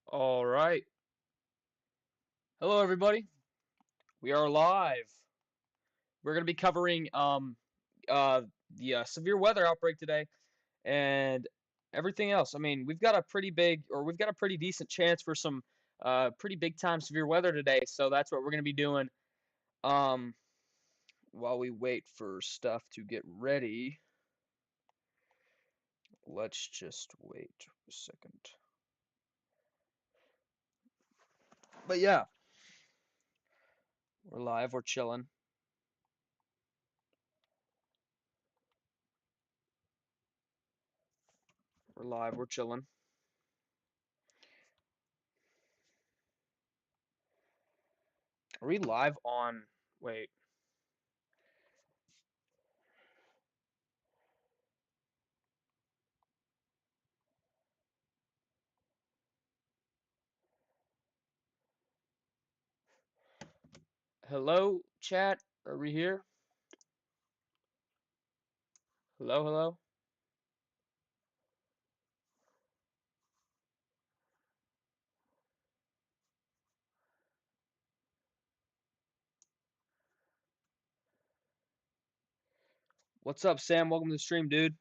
All right. Hello, everybody. We are live. We're going to be covering the severe weather outbreak today and everything else. I mean, we've got a pretty decent chance for some pretty big time severe weather today. So that's what we're going to be doing um, while we wait for stuff to get ready. Let's just wait a second. But yeah, we're live. We're chilling. We're live. We're chilling. Are we live on? Wait. Hello, chat. Are we here? Hello, hello. What's up, Sam? Welcome to the stream, dude.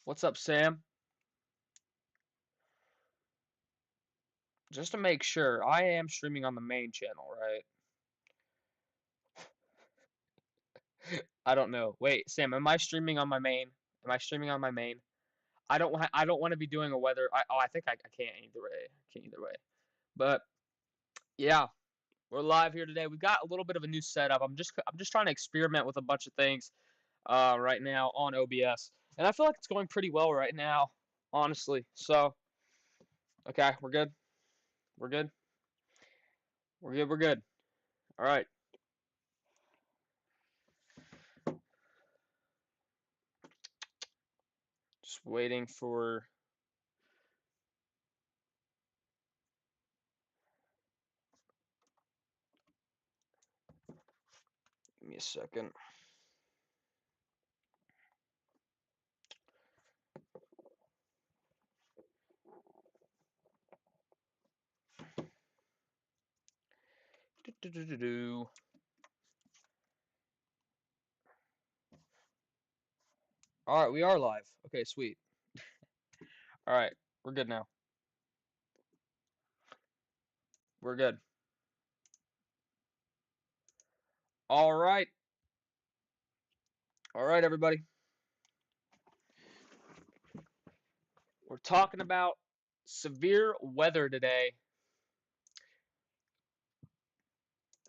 What's up, Sam? Just to make sure, I am streaming on the main channel, right? I don't know. Wait, Sam, am I streaming on my main? Am I streaming on my main? I don't want to be doing a weather. I think I can't either way. I can't either way. But yeah, we're live here today. We've got a little bit of a new setup. I'm just trying to experiment with a bunch of things right now on OBS, and I feel like it's going pretty well right now, honestly. So okay, we're good. We're good. We're good. We're good. All right. Just waiting for. Give me a second. Do. All right, we are live. Okay, sweet. All right, we're good now. We're good. All right. All right, everybody. We're talking about severe weather today.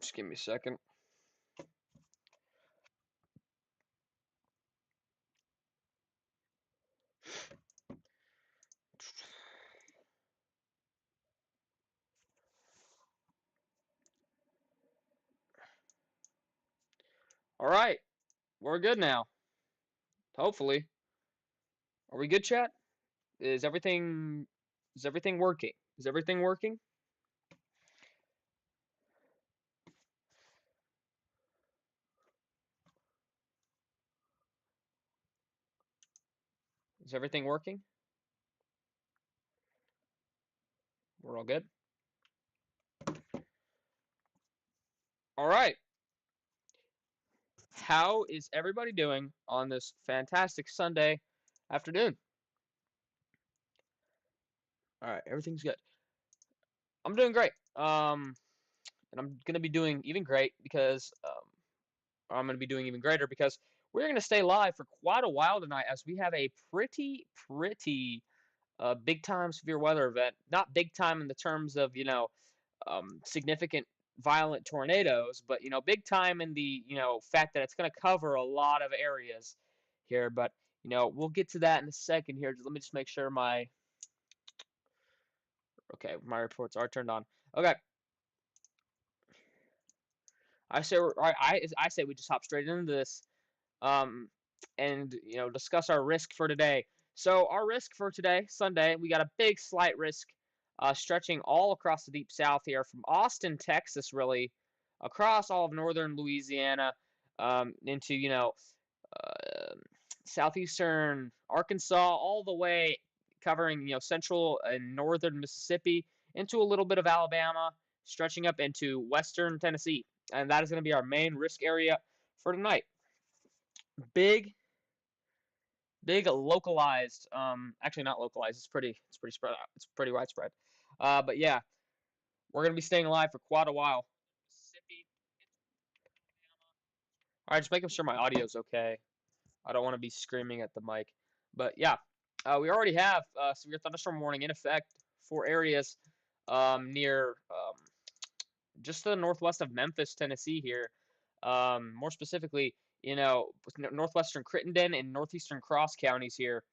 Just give me a second. All right, we're good now. Hopefully. Are we good, chat? Is everything is everything working? Is everything working? Is everything working? We're all good. All right. How is everybody doing on this fantastic Sunday afternoon? All right, everything's good. I'm doing great. And I'm gonna be doing even great because I'm gonna be doing even greater because we're gonna stay live for quite a while tonight as we have a pretty big time severe weather event. Not big time in the terms of significant violent tornadoes, but big time in the fact that it's gonna cover a lot of areas here. But we'll get to that in a second here. Let me just make sure my reports are turned on. Okay. I say we just hop straight into this, um, and discuss our risk for today. So our risk for today, Sunday, we got a big slight risk, stretching all across the deep south here, from Austin, Texas, really, across all of northern Louisiana, into uh, southeastern Arkansas, all the way covering central and northern Mississippi into a little bit of Alabama, stretching up into western Tennessee, and that is going to be our main risk area for tonight. Big, big localized. Actually not localized. It's pretty spread out. It's pretty widespread. But yeah, we're going to be staying alive for quite a while. Mississippi. All right, just making sure my audio's okay. I don't want to be screaming at the mic. But yeah, we already have severe thunderstorm warning in effect for areas near just to the northwest of Memphis, Tennessee here. More specifically, northwestern Crittenden and northeastern Cross counties here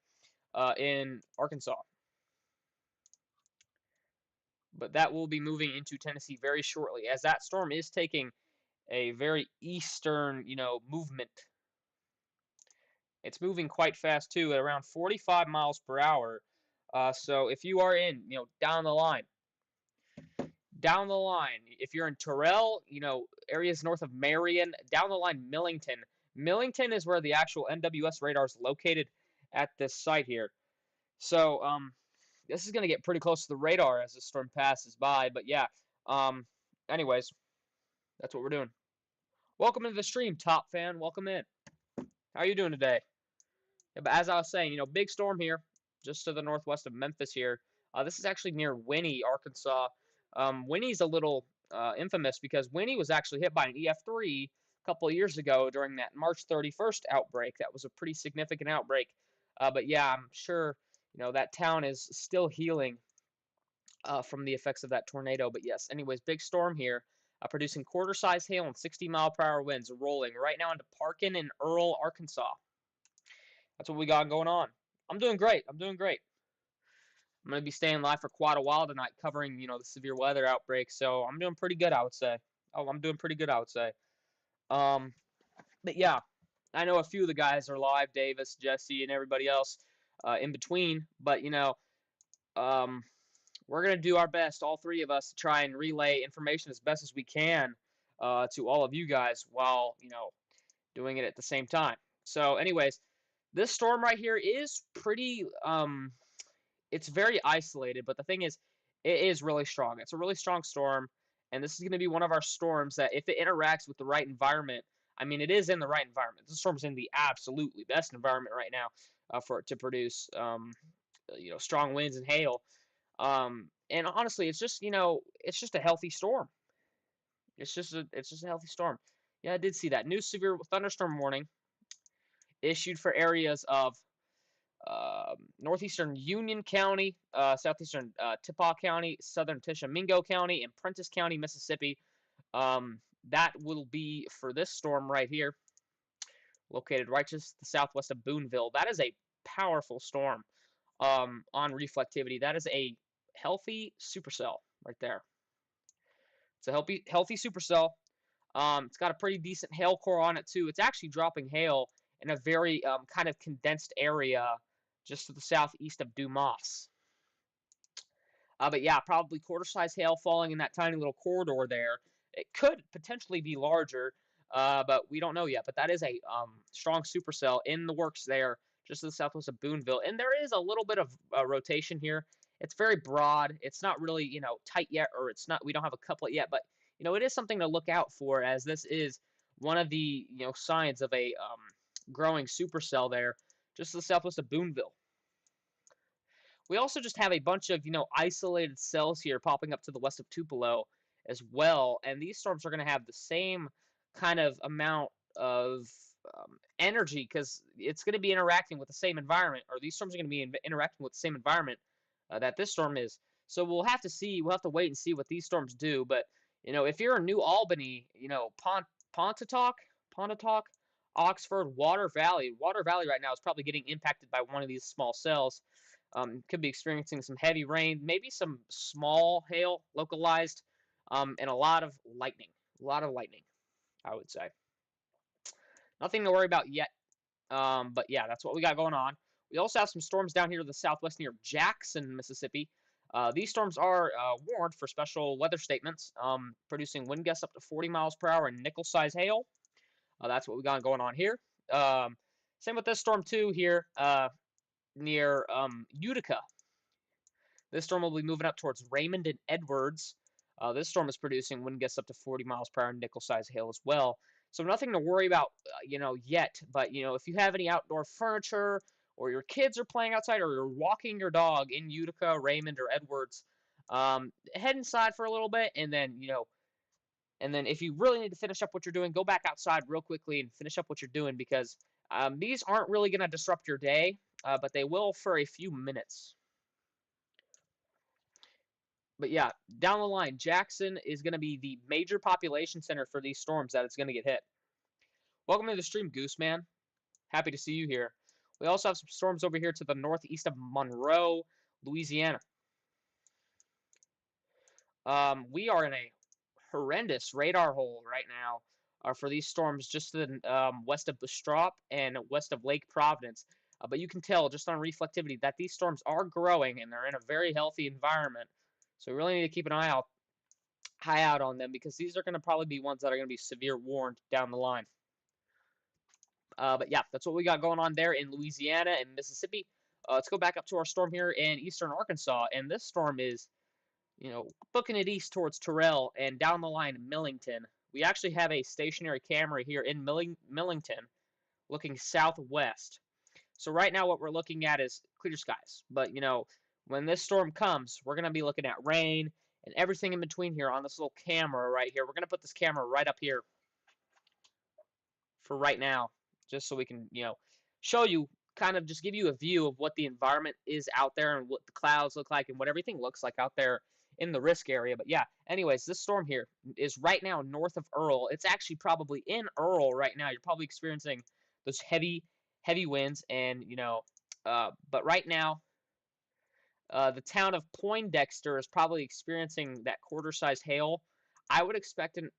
in Arkansas. But that will be moving into Tennessee very shortly, as that storm is taking a very eastern, movement. It's moving quite fast too, at around 45 miles per hour. So if you are in, down the line, if you're in Terrell, areas north of Marion, down the line, Millington. Millington is where the actual NWS radar is located at this site here. So this is going to get pretty close to the radar as the storm passes by. But yeah, anyways, that's what we're doing. Welcome to the stream, Top Fan. Welcome in. How are you doing today? Yeah, but as I was saying, big storm here, just to the northwest of Memphis here. This is actually near Winnie, Arkansas. Winnie's a little infamous because Winnie was actually hit by an EF3 a couple of years ago during that March 31st outbreak. That was a pretty significant outbreak. But yeah, I'm sure that town is still healing from the effects of that tornado. But yes, anyways, big storm here, producing quarter-size hail and 60-mile-per-hour winds, rolling right now into Parkin and Earl, Arkansas. That's what we got going on. I'm doing great. I'm doing great. I'm going to be staying live for quite a while tonight, covering, the severe weather outbreak. So I'm doing pretty good, I would say. Oh, I'm doing pretty good, I would say. But yeah, I know a few of the guys are live, Davis, Jesse, and everybody else in between. But, we're going to do our best, all three of us, to try and relay information as best as we can to all of you guys while, doing it at the same time. So anyways, this storm right here is pretty, it's very isolated, but the thing is, it is really strong. It's a really strong storm, and this is going to be one of our storms that if it interacts with the right environment, I mean, it is in the right environment. This storm's in the absolutely best environment right now for it to produce, strong winds and hail. And honestly, it's just, it's just a healthy storm. It's just a healthy storm. Yeah, I did see that. New severe thunderstorm warning issued for areas of northeastern Union County, southeastern Tippah County, southern Tishomingo County, and Prentiss County, Mississippi. That will be for this storm right here, located right just to the southwest of Boonville. That is a powerful storm on reflectivity. That is a healthy supercell right there. It's a healthy supercell. It's got a pretty decent hail core on it too. It's actually dropping hail in a very kind of condensed area just to the southeast of Dumas. But yeah, probably quarter-size hail falling in that tiny little corridor there. It could potentially be larger, but we don't know yet. But that is a strong supercell in the works there, just to the southwest of Boonville. And there is a little bit of rotation here. It's very broad. It's not really, tight yet, or it's not. We don't have a couplet yet, but it is something to look out for, as this is one of the signs of a growing supercell there, just to the southwest of Boonville. We also just have a bunch of, isolated cells here popping up to the west of Tupelo as well. And these storms are going to have the same kind of amount of energy because it's going to be interacting with the same environment, or these storms are going to be interacting with the same environment that this storm is. So we'll have to see. We'll have to wait and see what these storms do. But, if you're in New Albany, Pontotoc, Oxford, Water Valley right now is probably getting impacted by one of these small cells. Could be experiencing some heavy rain, maybe some small hail localized, and a lot of lightning. I would say. Nothing to worry about yet. But yeah, that's what we got going on. We also have some storms down here to the southwest near Jackson, Mississippi. These storms are warned for special weather statements, producing wind gusts up to 40 miles per hour and nickel-size hail. That's what we got going on here. Same with this storm too here near Utica. This storm will be moving up towards Raymond and Edwards. This storm is producing wind gusts up to 40 miles per hour and nickel-sized hail as well. So nothing to worry about, yet. But if you have any outdoor furniture, or your kids are playing outside, or you're walking your dog in Utica, Raymond, or Edwards, head inside for a little bit, and then if you really need to finish up what you're doing, go back outside real quickly and finish up what you're doing because these aren't really going to disrupt your day, but they will for a few minutes. But yeah, down the line, Jackson is going to be the major population center for these storms that it's going to get hit. Welcome to the stream, Gooseman. Happy to see you here. We also have some storms over here to the northeast of Monroe, Louisiana. We are in a horrendous radar hole right now for these storms just to the west of Bastrop and west of Lake Providence. But you can tell just on reflectivity that these storms are growing and they're in a very healthy environment. So we really need to keep an eye out on them because these are going to probably be ones that are going to be severe warned down the line. But yeah, that's what we got going on there in Louisiana and Mississippi. Let's go back up to our storm here in eastern Arkansas, and this storm is, booking it east towards Terrell and down the line Millington. We actually have a stationary camera here in Millington looking southwest. So right now what we're looking at is clear skies. But, when this storm comes, we're going to be looking at rain and everything in between here on this little camera right here. We're going to put this camera right up here for right now, just so we can, show you, kind of just give you a view of what the environment is out there and what the clouds look like and what everything looks like out there in the risk area. But yeah, anyways, this storm here is right now north of Earl. It's actually probably in Earl right now. You're probably experiencing those heavy winds and, but right now, the town of Poindexter is probably experiencing that quarter-sized hail. I would expect an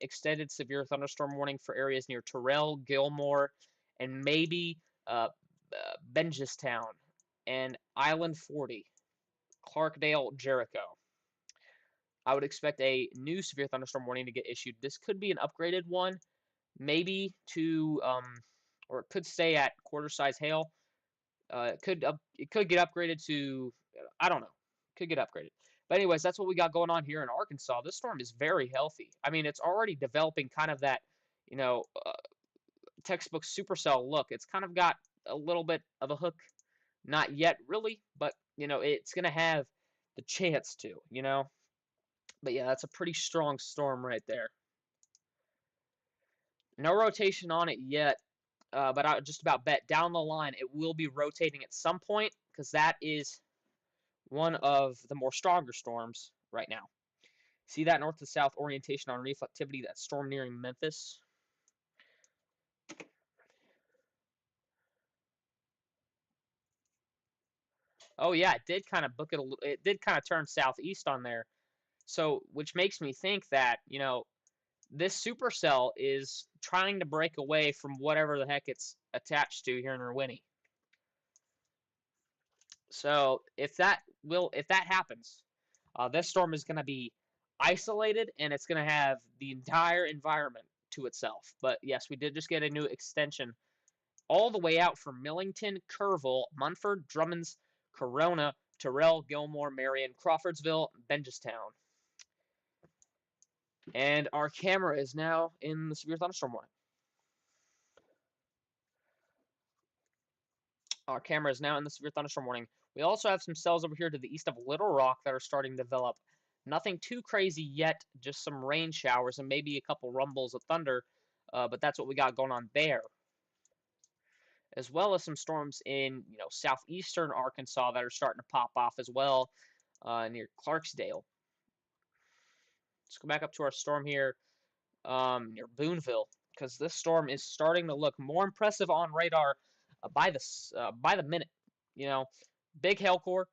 extended severe thunderstorm warning for areas near Terrell, Gilmore, and maybe Bengestown and Island 40, Clarkdale, Jericho. I would expect a new severe thunderstorm warning to get issued. This could be an upgraded one, maybe to, or it could stay at quarter-size hail. It could get upgraded to, I don't know, could get upgraded. But anyways, that's what we got going on here in Arkansas. This storm is very healthy. I mean, it's already developing kind of that, textbook supercell look. It's kind of got a little bit of a hook. Not yet, really, but, it's going to have the chance to, But yeah, that's a pretty strong storm right there. No rotation on it yet, but I just about bet down the line it will be rotating at some point because that is one of the more stronger storms right now. See that north to south orientation on reflectivity, that storm nearing Memphis? Oh yeah, it did kind of book it. It did kind of turn southeast on there. So, which makes me think that, this supercell is trying to break away from whatever the heck it's attached to here in Irwin. So, if that happens, this storm is going to be isolated and it's going to have the entire environment to itself. But yes, we did just get a new extension all the way out from Millington, Kerrville, Munford, Drummonds, Corona, Terrell, Gilmore, Marion, Crawfordsville, Bengestown. And our camera is now in the severe thunderstorm warning. Our camera is now in the severe thunderstorm warning. We also have some cells over here to the east of Little Rock that are starting to develop. Nothing too crazy yet, just some rain showers and maybe a couple rumbles of thunder, but that's what we got going on there. As well as some storms in, southeastern Arkansas that are starting to pop off as well near Clarksdale. Let's go back up to our storm here near Boonville because this storm is starting to look more impressive on radar by the minute. Big hail core,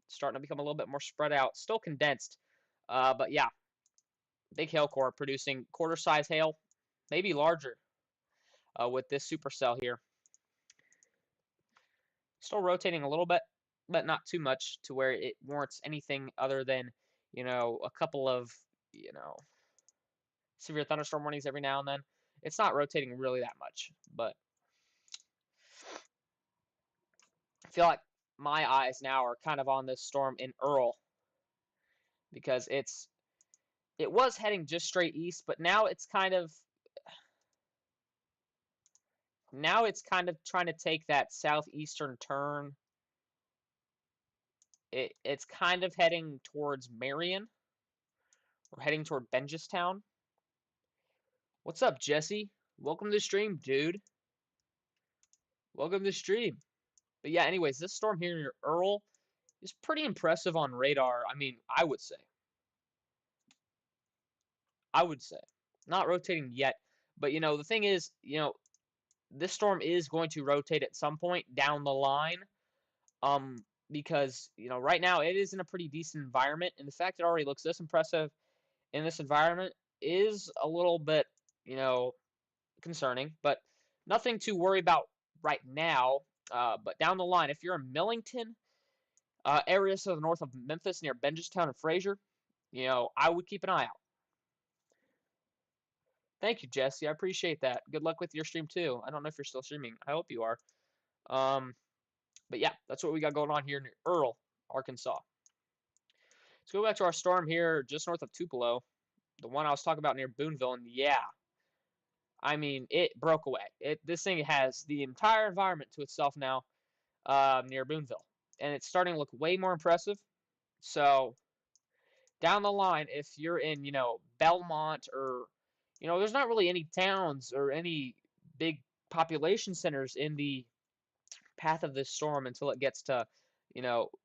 starting to become a little bit more spread out, still condensed, but yeah, big hail core producing quarter-size hail, maybe larger with this supercell here. Still rotating a little bit, but not too much to where it warrants anything other than, a couple of, severe thunderstorm warnings every now and then. It's not rotating really that much, but I feel like my eyes now are kind of on this storm in Earl because it was heading just straight east, but now it's kind of trying to take that southeastern turn. It's kind of heading towards Marion. We're heading toward Benjistown. What's up, Jesse? Welcome to the stream, dude. Welcome to the stream. But yeah, anyways, this storm here near Earl is pretty impressive on radar. I mean, I would say. I would say. Not rotating yet. But, the thing is, this storm is going to rotate at some point down the line. Because, right now it is in a pretty decent environment. And the fact it already looks this impressive in this environment is a little bit, concerning. But nothing to worry about right now. But down the line, if you're in Millington, areas to the north of Memphis near Benjistown and Fraser, I would keep an eye out. Thank you, Jesse. I appreciate that. Good luck with your stream too. I don't know if you're still streaming. I hope you are. But yeah, that's what we got going on here near Earl, Arkansas. Let's go back to our storm here just north of Tupelo, the one I was talking about near Boonville, and yeah, I mean it broke away. This thing has the entire environment to itself now, near Boonville, and it's starting to look way more impressive. So down the line, if you're in, Belmont or, there's not really any towns or any big population centers in the path of this storm until it gets to,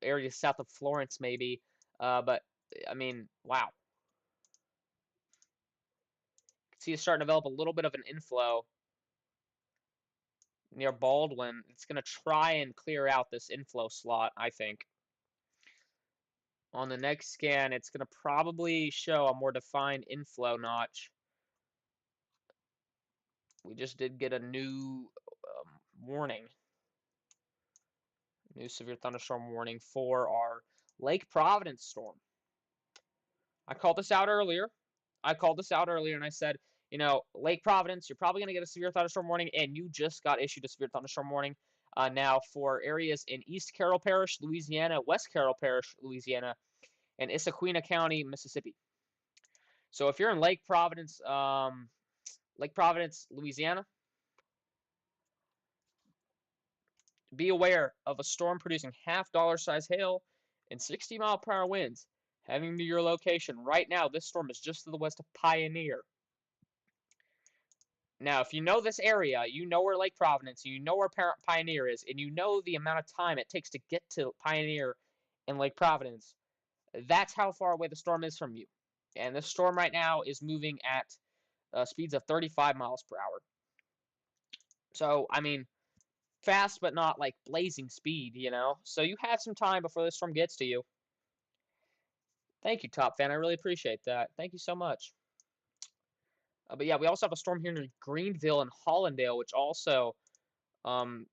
areas south of Florence maybe. But I mean, wow. You can see it's starting to develop a little bit of an inflow near Baldwin. It's going to try and clear out this inflow slot, I think. On the next scan, it's going to probably show a more defined inflow notch. We just did get a new warning. New severe thunderstorm warning for our Lake Providence storm. I called this out earlier. And I said, Lake Providence, you're probably going to get a severe thunderstorm warning, and you just got issued a severe thunderstorm warning. Now for areas in East Carroll Parish, Louisiana, West Carroll Parish, Louisiana, and Issaquah County, Mississippi. So if you're in Lake Providence, Louisiana, be aware of a storm producing half-dollar size hail and 60-mile-per-hour winds heading to your location. Right now, this storm is just to the west of Pioneer. Now, if you know this area, you know where Lake Providence, you know where Pioneer is, and you know the amount of time it takes to get to Pioneer and Lake Providence, that's how far away the storm is from you. And this storm right now is moving at speeds of 35 miles per hour. So, I mean, fast but not like blazing speed, So you have some time before this storm gets to you. Thank you, Top Fan. I really appreciate that. Thank you so much. But yeah, we also have a storm here near Greenville and Hollandale, which also kind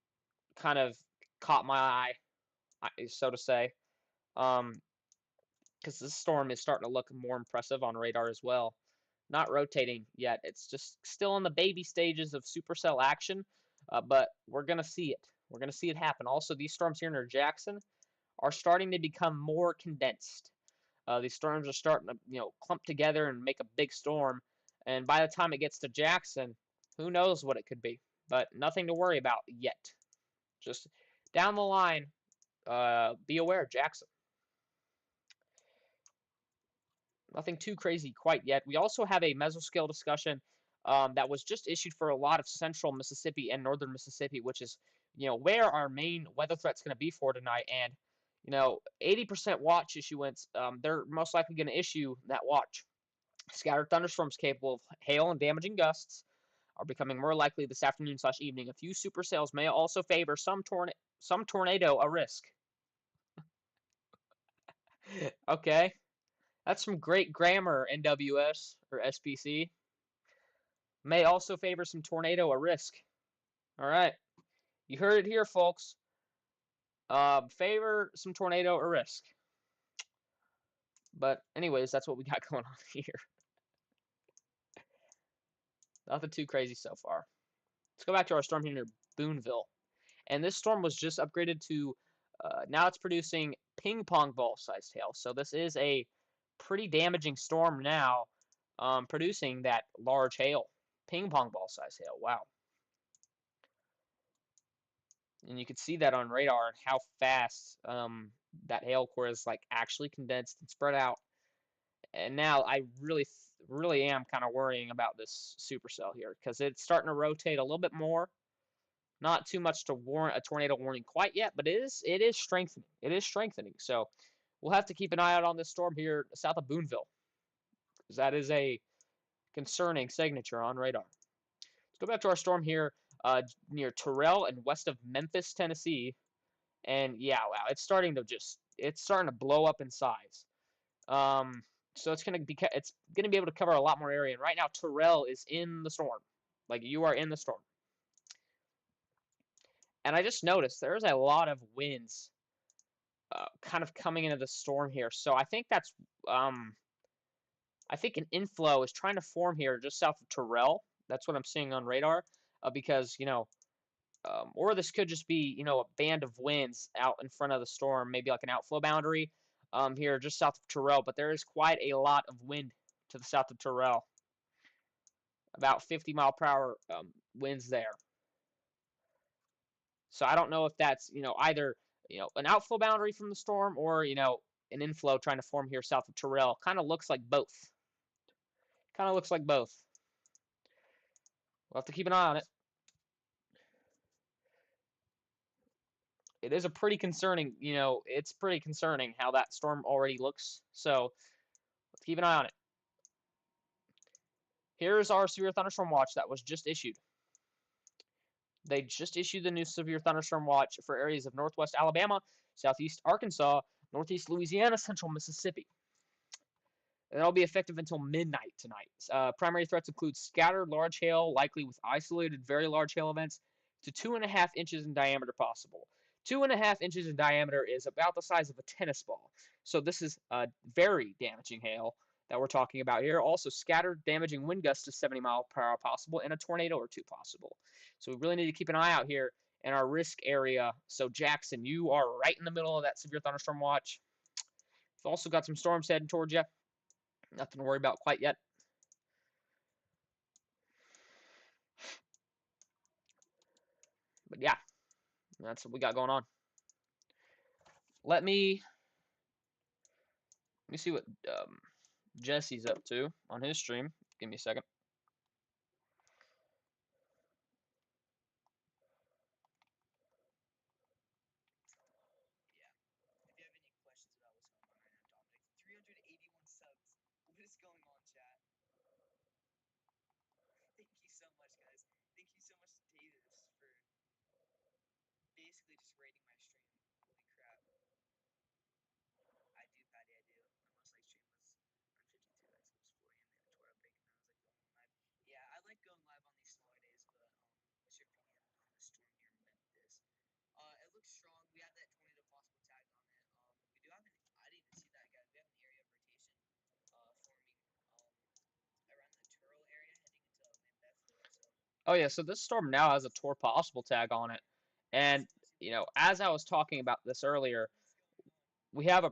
of caught my eye, so to say. Because this storm is starting to look more impressive on radar as well. Not rotating yet. It's just still in the baby stages of supercell action, but we're going to see it. We're going to see it happen. Also, these storms here near Jackson are starting to become more condensed. These storms are starting to, clump together and make a big storm. And by the time it gets to Jackson, who knows what it could be. But nothing to worry about yet. Just down the line, be aware, Jackson. Nothing too crazy quite yet. We also have a mesoscale discussion that was just issued for a lot of central Mississippi and northern Mississippi, which is, where our main weather threat's going to be for tonight. And, 80% watch issuance, they're most likely going to issue that watch. Scattered thunderstorms capable of hail and damaging gusts are becoming more likely this afternoon/evening. A few supercells may also favor some tornado a risk. Okay. That's some great grammar, NWS or SPC. May also favor some tornado a risk. All right. You heard it here, folks. Favor some tornado a risk. But anyways, that's what we got going on here. Nothing too crazy so far. Let's go back to our storm here near Boonville. And this storm was just upgraded to, now it's producing ping pong ball sized hail. So this is a pretty damaging storm now, producing that large hail. Ping pong ball sized hail. Wow. And you can see that on radar and how fast that hail core is like actually condensed and spread out. And now I really am kind of worrying about this supercell here because it's starting to rotate a little bit more. Not too much to warrant a tornado warning quite yet, but it is strengthening. It is strengthening. So we'll have to keep an eye out on this storm here south of Boonville, because that is a concerning signature on radar. Let's go back to our storm here near Terrell and west of Memphis, Tennessee. And yeah, wow, it's starting to blow up in size. Um, so it's gonna be able to cover a lot more area. And right now, Terrell is in the storm. Like you are in the storm. And I just noticed there's a lot of winds kind of coming into the storm here. So um, I think an inflow is trying to form here just south of Terrell. That's what I'm seeing on radar. Because or this could just be a band of winds out in front of the storm, maybe like an outflow boundary here just south of Terrell. But there is quite a lot of wind to the south of Terrell, about 50-mile-per-hour winds there. So I don't know if that's either an outflow boundary from the storm or an inflow trying to form here south of Terrell. Kind of looks like both. Kind of looks like both. We'll have to keep an eye on it. It is a pretty concerning, it's pretty concerning how that storm already looks. So let's keep an eye on it. Here's our severe thunderstorm watch that was just issued. They just issued the new severe thunderstorm watch for areas of northwest Alabama, southeast Arkansas, northeast Louisiana, central Mississippi. And that'll be effective until midnight tonight. Primary threats include scattered large hail, likely with isolated very large hail events, to 2.5 inches in diameter possible. 2.5 inches in diameter is about the size of a tennis ball. So this is very damaging hail that we're talking about here. Also, scattered damaging wind gusts to 70 miles per hour possible, and a tornado or two possible. So we really need to keep an eye out here in our risk area. So Jackson, you are right in the middle of that severe thunderstorm watch. We've also got some storms heading towards you. Nothing to worry about quite yet. But yeah, that's what we got going on. Let me see what Jesse's up to on his stream. Give me a second. Oh yeah, so this storm now has a tour possible tag on it, and as I was talking about this earlier, we have a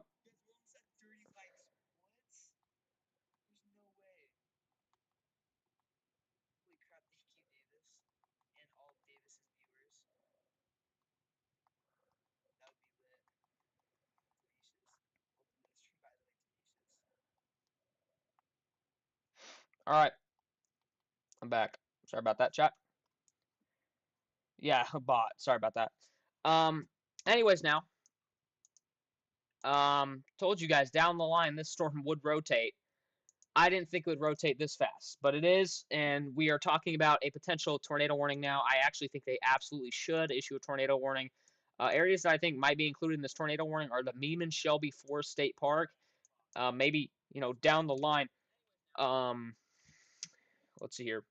all right. I'm back. Sorry about that, chat. Yeah, bot. Sorry about that. Um. Anyways, now, told you guys down the line this storm would rotate. I didn't think it would rotate this fast, but it is, and we are talking about a potential tornado warning now. I actually think they absolutely should issue a tornado warning. Areas that I think might be included in this tornado warning are the Meeman Shelby Forest State Park. Maybe down the line. Um, let's see here.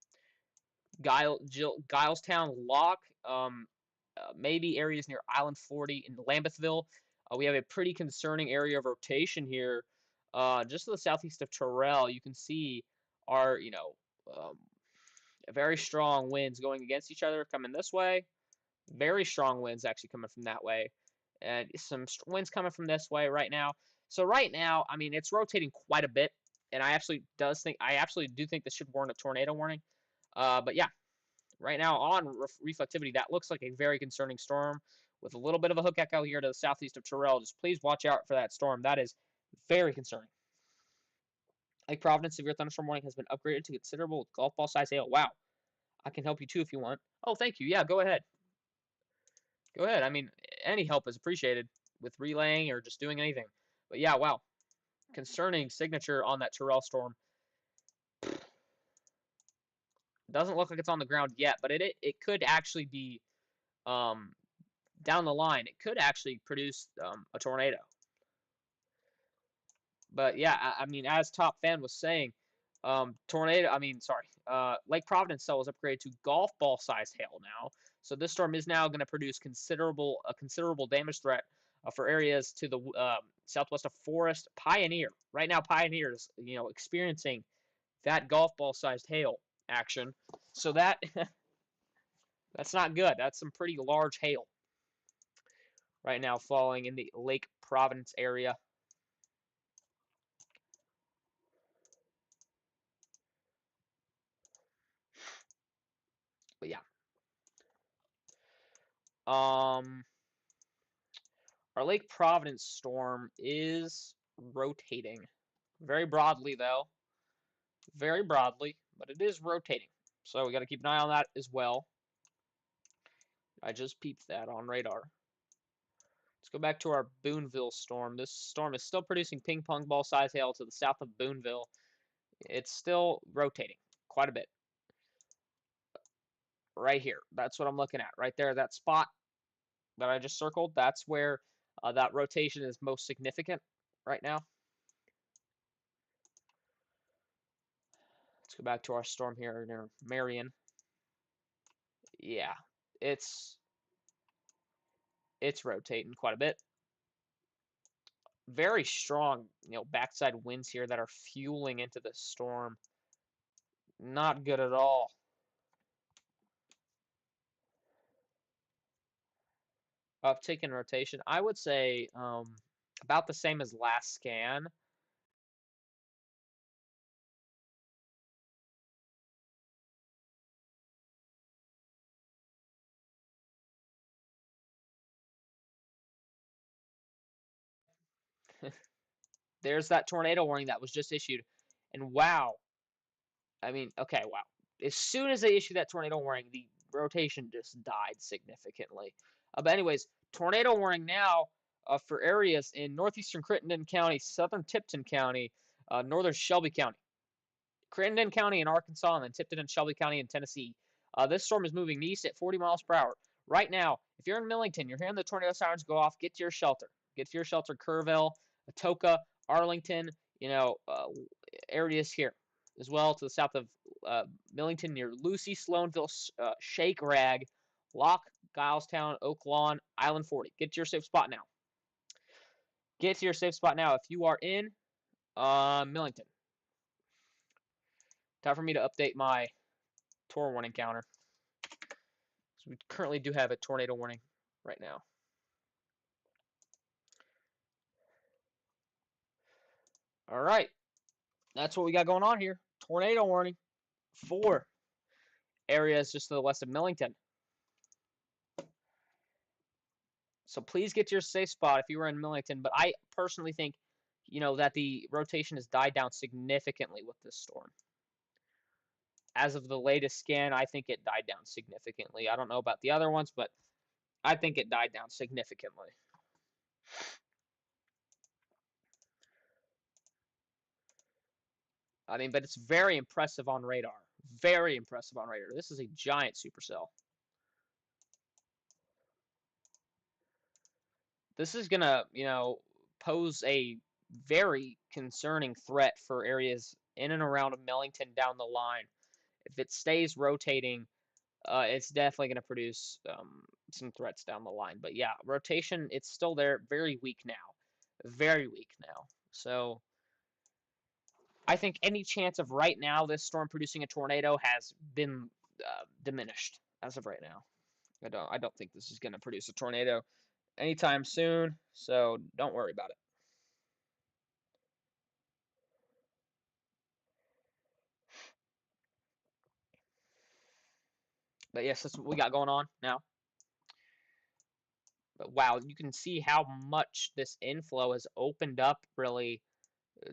Gilestown Lock. Maybe areas near Island 40 in Lambethville. We have a pretty concerning area of rotation here. Just to the southeast of Terrell, you can see our, um, Very strong winds going against each other coming this way. Very strong winds actually coming from that way. And some winds coming from this way right now. So right now, I mean, it's rotating quite a bit. And I absolutely do think this should warrant a tornado warning. But yeah, right now on reflectivity, that looks like a very concerning storm with a little bit of a hook echo here to the southeast of Terrell. Just please watch out for that storm. That is very concerning. Lake Providence severe thunderstorm warning has been upgraded to considerable golf ball size hail. Wow. I can help you too if you want. Oh, thank you. Yeah, go ahead. Go ahead. I mean, any help is appreciated with relaying or just doing anything. But yeah, wow. Concerning signature on that Terrell storm. Doesn't look like it's on the ground yet, but it could actually be um, down the line. It could actually produce a tornado. But yeah, I mean, as Top Fan was saying, Lake Providence cell was upgraded to golf ball size hail now. So this storm is now going to produce a considerable damage threat for areas to the southwest of Forest Pioneer. Right now, Pioneer is experiencing that golf ball sized hail action. So that's not good. That's some pretty large hail right now falling in the Lake Providence area. But yeah. Um, our Lake Providence storm is rotating. Very broadly, though. Very broadly, but it is rotating. So we got to keep an eye on that as well. I just peeped that on radar. Let's go back to our Boonville storm. This storm is still producing ping pong ball size hail to the south of Boonville. It's still rotating quite a bit. Right here. That's what I'm looking at. Right there, that spot that I just circled. That's where that rotation is most significant right now. Let's go back to our storm here near Marion. Yeah, it's rotating quite a bit. Very strong, backside winds here that are fueling into the storm. Not good at all. Uptick in rotation, I would say about the same as last scan. There's that tornado warning that was just issued. And wow, I mean, okay, wow. As soon as they issued that tornado warning, the rotation just died significantly. But anyways, tornado warning now for areas in northeastern Crittenden County, southern Tipton County, northern Shelby County. Crittenden County in Arkansas, and then Tipton and Shelby County in Tennessee. This storm is moving east at 40 miles per hour. Right now, if you're in Millington, you're hearing the tornado sirens go off, get to your shelter. Get to your shelter, Kerrville, Atoka, Arlington, areas here. As well to the south of Millington near Lucy, Sloanville, Shake Rag, Lock, Gilestown, Oak Lawn, Island 40. Get to your safe spot now. Get to your safe spot now if you are in Millington. Time for me to update my tornado warning counter. So we currently do have a tornado warning right now. All right. That's what we got going on here. Tornado warning for areas just to the west of Millington. So please get to your safe spot if you were in Millington. But I personally think, that the rotation has died down significantly with this storm. As of the latest scan, I think it died down significantly. I don't know about the other ones, but I think it died down significantly. I mean, but it's very impressive on radar. Very impressive on radar. This is a giant supercell. This is going to, pose a very concerning threat for areas in and around Millington down the line. If it stays rotating, it's definitely going to produce some threats down the line. But yeah, rotation, it's still there. Very weak now. Very weak now. So I think any chance of right now this storm producing a tornado has been diminished as of right now. I don't think this is going to produce a tornado anytime soon, so don't worry about it. But yes, that's what we got going on now. But wow, you can see how much this inflow has opened up really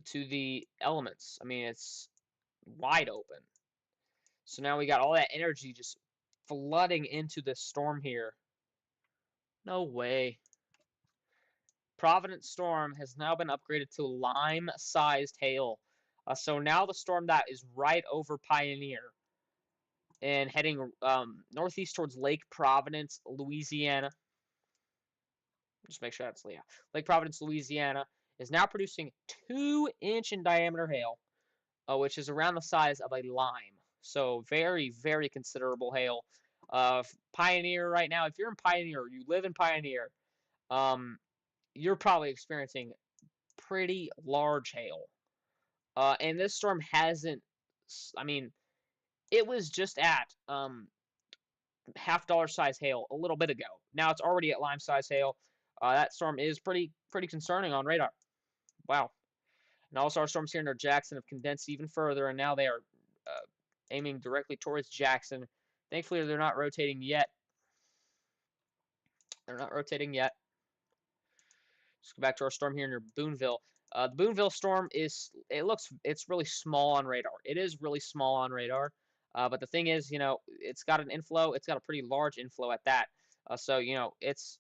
to the elements. I mean, it's wide open. So now we got all that energy just flooding into this storm here. No way. Providence Storm has now been upgraded to lime-sized hail. So now the storm that is right over Pioneer and heading northeast towards Lake Providence, Louisiana. Just make sure that's Lake Providence, Louisiana, is now producing 2-inch in diameter hail, which is around the size of a lime. So very, very considerable hail. Pioneer right now, if you're in Pioneer or you live in Pioneer, you're probably experiencing pretty large hail. And this storm hasn't, I mean, it was just at half-dollar size hail a little bit ago. Now it's already at lime size hail. That storm is pretty concerning on radar. Wow. And also our storms here near Jackson have condensed even further, and now they are aiming directly towards Jackson. Thankfully, they're not rotating yet. They're not rotating yet. Let's go back to our storm here near Boonville. The Boonville storm it's really small on radar. It is really small on radar. But the thing is, it's got an inflow. It's got a pretty large inflow at that. So, it's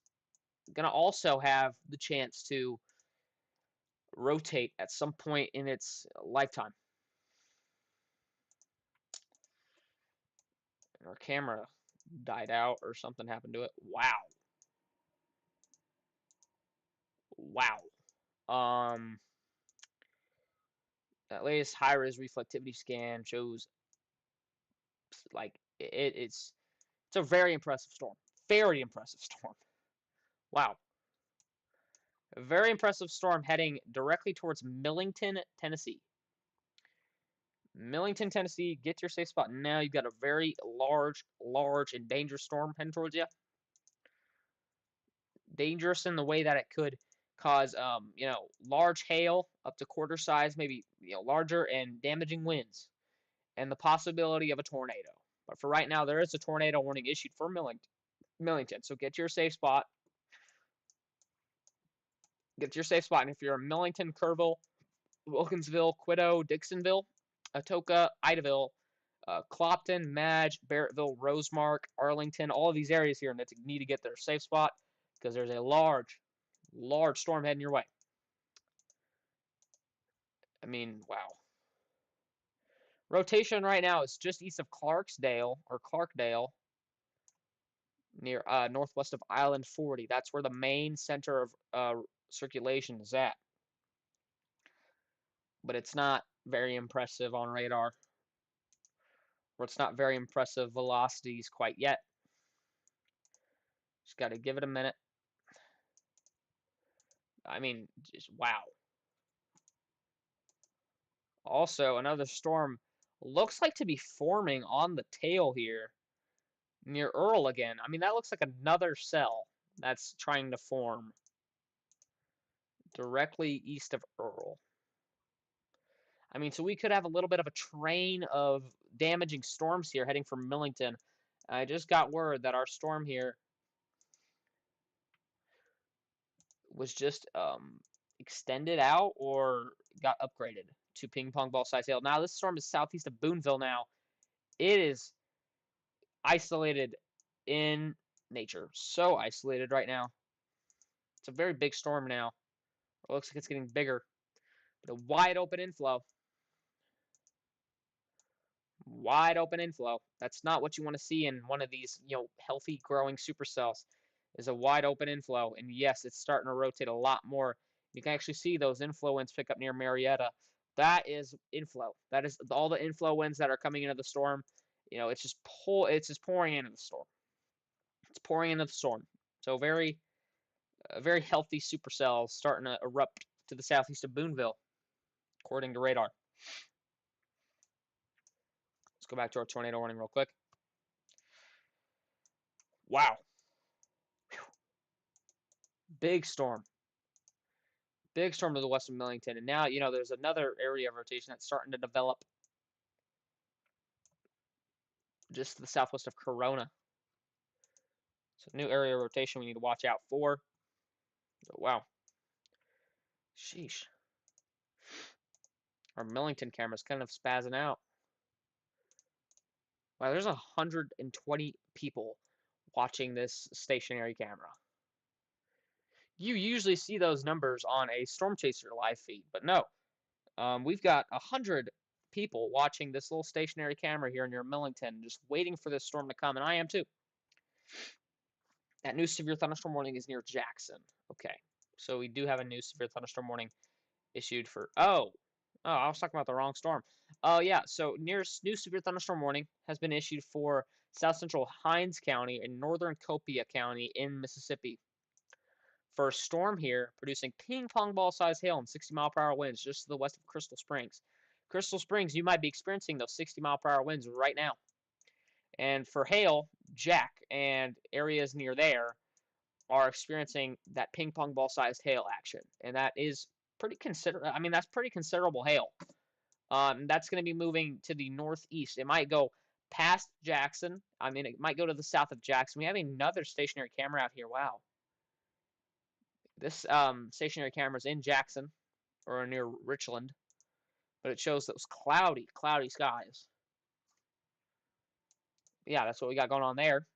going to also have the chance to rotate at some point in its lifetime. And our camera died out or something happened to it. Wow. Wow. That latest high-res reflectivity scan shows like it's a very impressive storm. Very impressive storm. Wow. A very impressive storm heading directly towards Millington, Tennessee. Millington, Tennessee, get to your safe spot. Now you've got a very large and dangerous storm heading towards you. Dangerous in the way that it could cause, large hail up to quarter size, maybe, larger, and damaging winds, and the possibility of a tornado. But for right now, there is a tornado warning issued for Millington. So get to your safe spot. Get to your safe spot. And if you're in Millington, Kerrville, Wilkinsville, Quito, Dixonville, Atoka, Idaville, Clopton, Madge, Barrettville, Rosemark, Arlington, all of these areas here that need to get their safe spot because there's a large storm heading your way. I mean, wow. Rotation right now is just east of Clarkdale, near northwest of Island 40. That's where the main center of circulation is at. But it's not very impressive on radar, or it's not very impressive velocities quite yet. Just got to give it a minute. I mean, just wow. Also, another storm looks like to be forming on the tail here near Earl again. I mean, that looks like another cell that's trying to form directly east of Earl. I mean, so we could have a little bit of a train of damaging storms here heading from Millington. I just got word that our storm here was just extended out or got upgraded to ping pong ball size hail. Now, this storm is southeast of Boonville now. It is isolated in nature. So isolated right now. It's a very big storm now. It looks like it's getting bigger. But a wide open inflow. Wide open inflow. That's not what you want to see in one of these, healthy growing supercells. Is a wide open inflow. And yes, it's starting to rotate a lot more. You can actually see those inflow winds pick up near Marietta. That is inflow. That is all the inflow winds that are coming into the storm. It's just pouring into the storm. It's pouring into the storm. So very healthy supercells starting to erupt to the southeast of Boonville, according to radar. Let's go back to our tornado warning real quick. Wow. Whew. Big storm. Big storm to the west of Millington. And now, there's another area of rotation that's starting to develop just to the southwest of Corona. So new area of rotation we need to watch out for. Oh, wow. Sheesh. Our Millington camera's kind of spazzing out. Wow, there's 120 people watching this stationary camera. You usually see those numbers on a Storm Chaser live feed, but no. We've got 100 people watching this little stationary camera here near Millington, just waiting for this storm to come, and I am too. That new severe thunderstorm warning is near Jackson. Okay, so we do have a new severe thunderstorm warning issued for. Oh, I was talking about the wrong storm. Oh yeah, so new severe thunderstorm warning has been issued for south central Hinds County and northern Copiah County in Mississippi. For a storm here, producing ping pong ball size hail and 60-mile-per-hour winds just to the west of Crystal Springs. Crystal Springs, you might be experiencing those 60-mile-per-hour winds right now. And for hail, Jack and areas near there are experiencing that ping pong ball sized hail action, and that is pretty that's pretty considerable hail. That's going to be moving to the northeast. It might go past Jackson. It might go to the south of Jackson. We have another stationary camera out here. Wow. This stationary camera is in Jackson, or near Richland, but it shows those cloudy skies. Yeah, that's what we got going on there.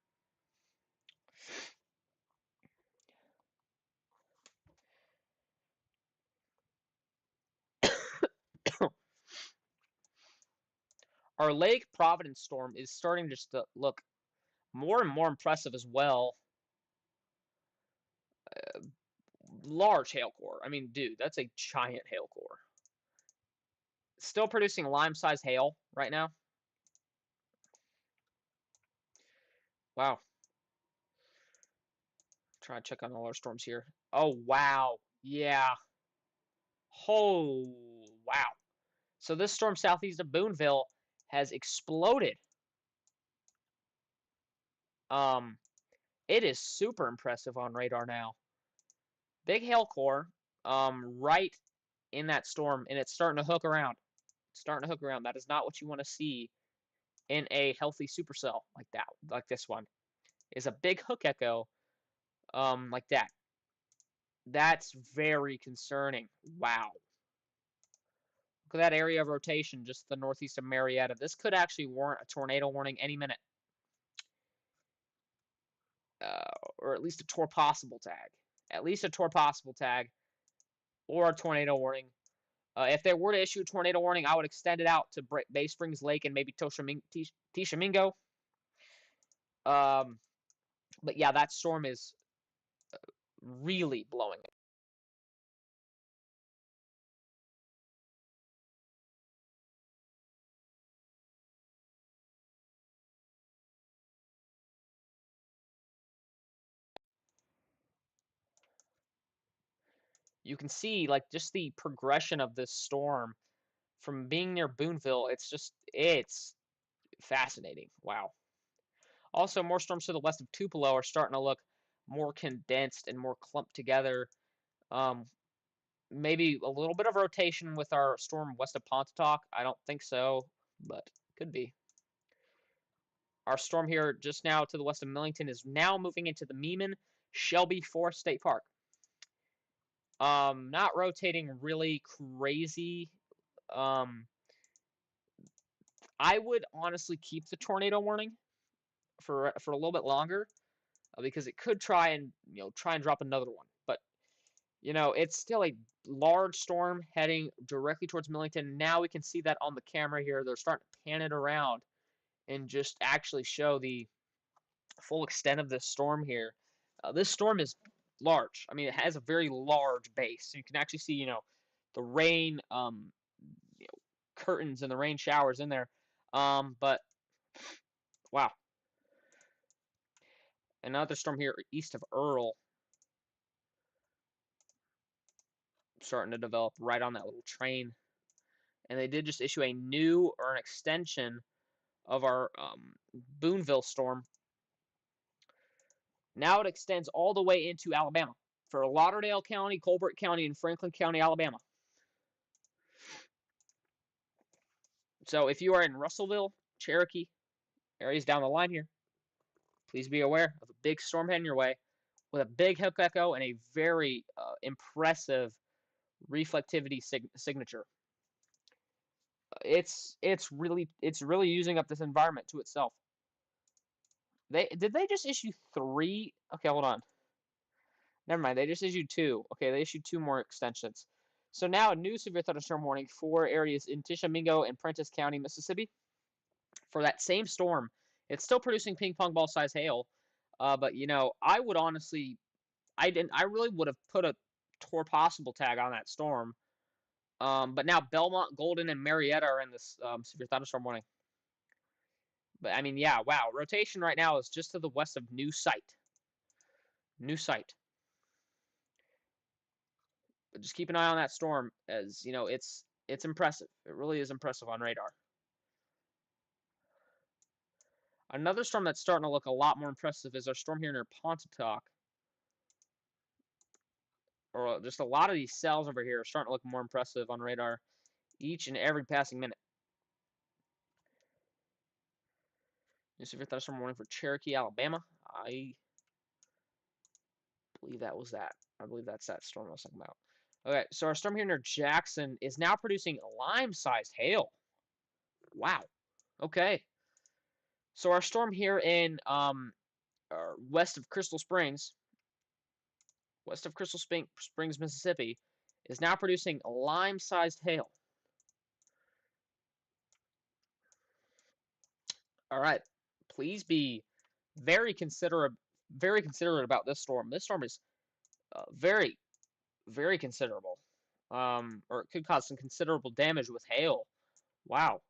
Our Lake Providence storm is starting just to look more and more impressive as well. Large hail core. Dude, that's a giant hail core. Still producing lime-sized hail right now. Wow. Try to check on all our storms here. Oh, wow. Yeah. Oh, wow. So this storm southeast of Boonville has exploded. It is super impressive on radar now. Big hail core, right in that storm, and it's starting to hook around. It's starting to hook around. That is not what you want to see in a healthy supercell like that, like this one. Is a big hook echo, like that. That's very concerning. Wow. Look at that area of rotation just to the northeast of Marietta. This could actually warrant a tornado warning any minute. Or at least a tor possible tag. At least a tor possible tag or a tornado warning. If they were to issue a tornado warning, I would extend it out to Bay Springs Lake and maybe Tishomingo. But yeah, that storm is really blowing. You can see like just the progression of this storm from being near Boonville. It's fascinating. Wow. Also, more storms to the west of Tupelo are starting to look more condensed and more clumped together. Maybe a little bit of rotation with our storm west of Pontotoc. I don't think so, but could be. Our storm here just now to the west of Millington is now moving into the Meeman Shelby Forest State Park. Not rotating really crazy. I would honestly keep the tornado warning for a little bit longer because it could try and drop another one. But it's still a large storm heading directly towards Millington. Now we can see that on the camera here. They're starting to pan it around and just actually show the full extent of this storm here. This storm is large. It has a very large base. So you can actually see, the rain curtains and the rain showers in there. But wow. Another storm here east of Earl starting to develop right on that little train. And they did just issue a new or an extension of our Boonville storm. Now it extends all the way into Alabama for Lauderdale County, Colbert County, and Franklin County, Alabama. So if you are in Russellville, Cherokee, areas down the line here, please be aware of a big storm heading your way with a big hook echo and a very impressive reflectivity signature. It's really using up this environment to itself. Did they just issue 3? Okay, hold on. Never mind. They just issued 2. Okay, they issued 2 more extensions. So now a new severe thunderstorm warning for areas in Tishomingo and Prentiss County, Mississippi. For that same storm, it's still producing ping pong ball size hail. But you know, I would honestly, I really would have put a Tor possible tag on that storm. But now Belmont, Golden, and Marietta are in this severe thunderstorm warning. But I mean, yeah, wow. Rotation right now is just to the west of New Site. New Site. But just keep an eye on that storm, as you know, it's impressive. It really is impressive on radar. Another storm that's starting to look a lot more impressive is our storm here near Pontotoc. Or just a lot of these cells over here are starting to look more impressive on radar each and every passing minute. New severe thunderstorm warning for Cherokee, Alabama. I believe that was that. I believe that's that storm I was talking about. Okay, so our storm here near Jackson is now producing lime-sized hail. Wow. Okay. So our storm here in west of Crystal Springs, Mississippi, is now producing lime-sized hail. All right. Please be very considerate about this storm. This storm is very, very considerable. Or it could cause some considerable damage with hail. Wow.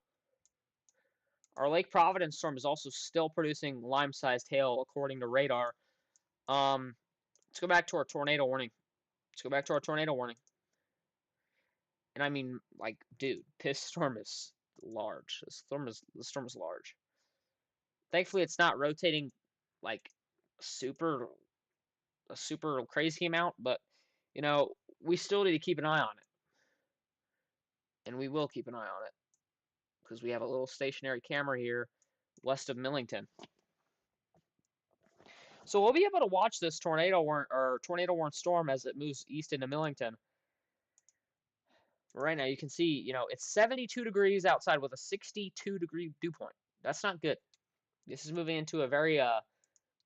Our Lake Providence storm is also still producing lime-sized hail, according to radar. Let's go back to our tornado warning. And I mean, like, dude, this storm is large. This storm is large. Thankfully, it's not rotating like super a super crazy amount, but you know, we still need to keep an eye on it, and we will keep an eye on it because we have a little stationary camera here west of Millington. So we'll be able to watch this tornado warrant storm as it moves east into Millington. Right now, you can see, you know, it's 72 degrees outside with a 62-degree dew point. That's not good. This is moving into a very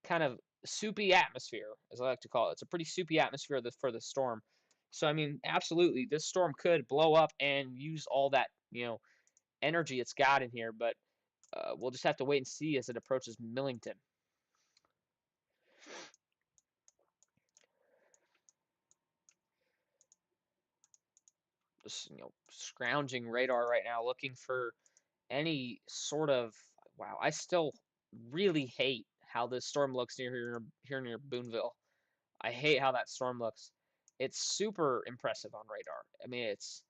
kind of soupy atmosphere, as I like to call it. It's a pretty soupy atmosphere for the storm. So, I mean, absolutely, this storm could blow up and use all that, you know, energy it's got in here. But we'll just have to wait and see as it approaches Millington. Just, you know, scrounging radar right now, looking for any sort of, wow, I still really hate how this storm looks here near Boonville. I hate how that storm looks. It's super impressive on radar. I mean, it's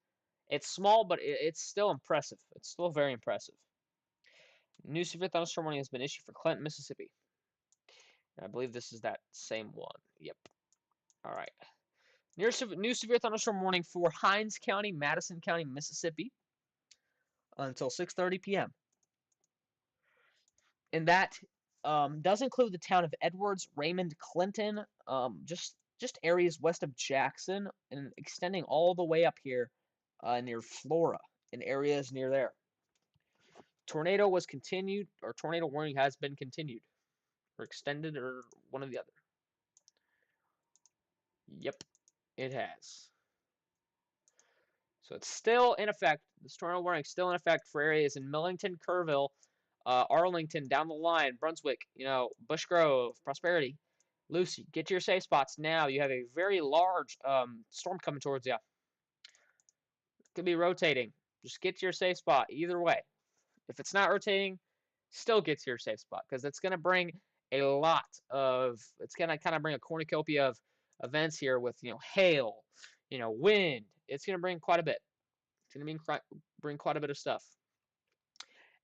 small, but it's still impressive. It's still very impressive. New severe thunderstorm warning has been issued for Clinton, Mississippi. And I believe this is that same one. Yep. All right. New severe thunderstorm warning for Hinds County, Madison County, Mississippi, until 6:30 p.m. And that does include the town of Edwards, Raymond, Clinton, just areas west of Jackson, and extending all the way up here near Flora, and areas near there. Tornado was continued, or tornado warning has been continued, or extended, or one or the other. Yep, it has. So it's still in effect. This tornado warning is still in effect for areas in Millington, Kerrville, Arlington, down the line, Brunswick, you know, Bush Grove, Prosperity. Lucy, get to your safe spots now. You have a very large storm coming towards you. It could be rotating. Just get to your safe spot either way. If it's not rotating, still get to your safe spot because it's going to bring a lot of, it's going to kind of bring a cornucopia of events here with, you know, hail, you know, wind. It's going to bring quite a bit. It's going to bring quite a bit of stuff.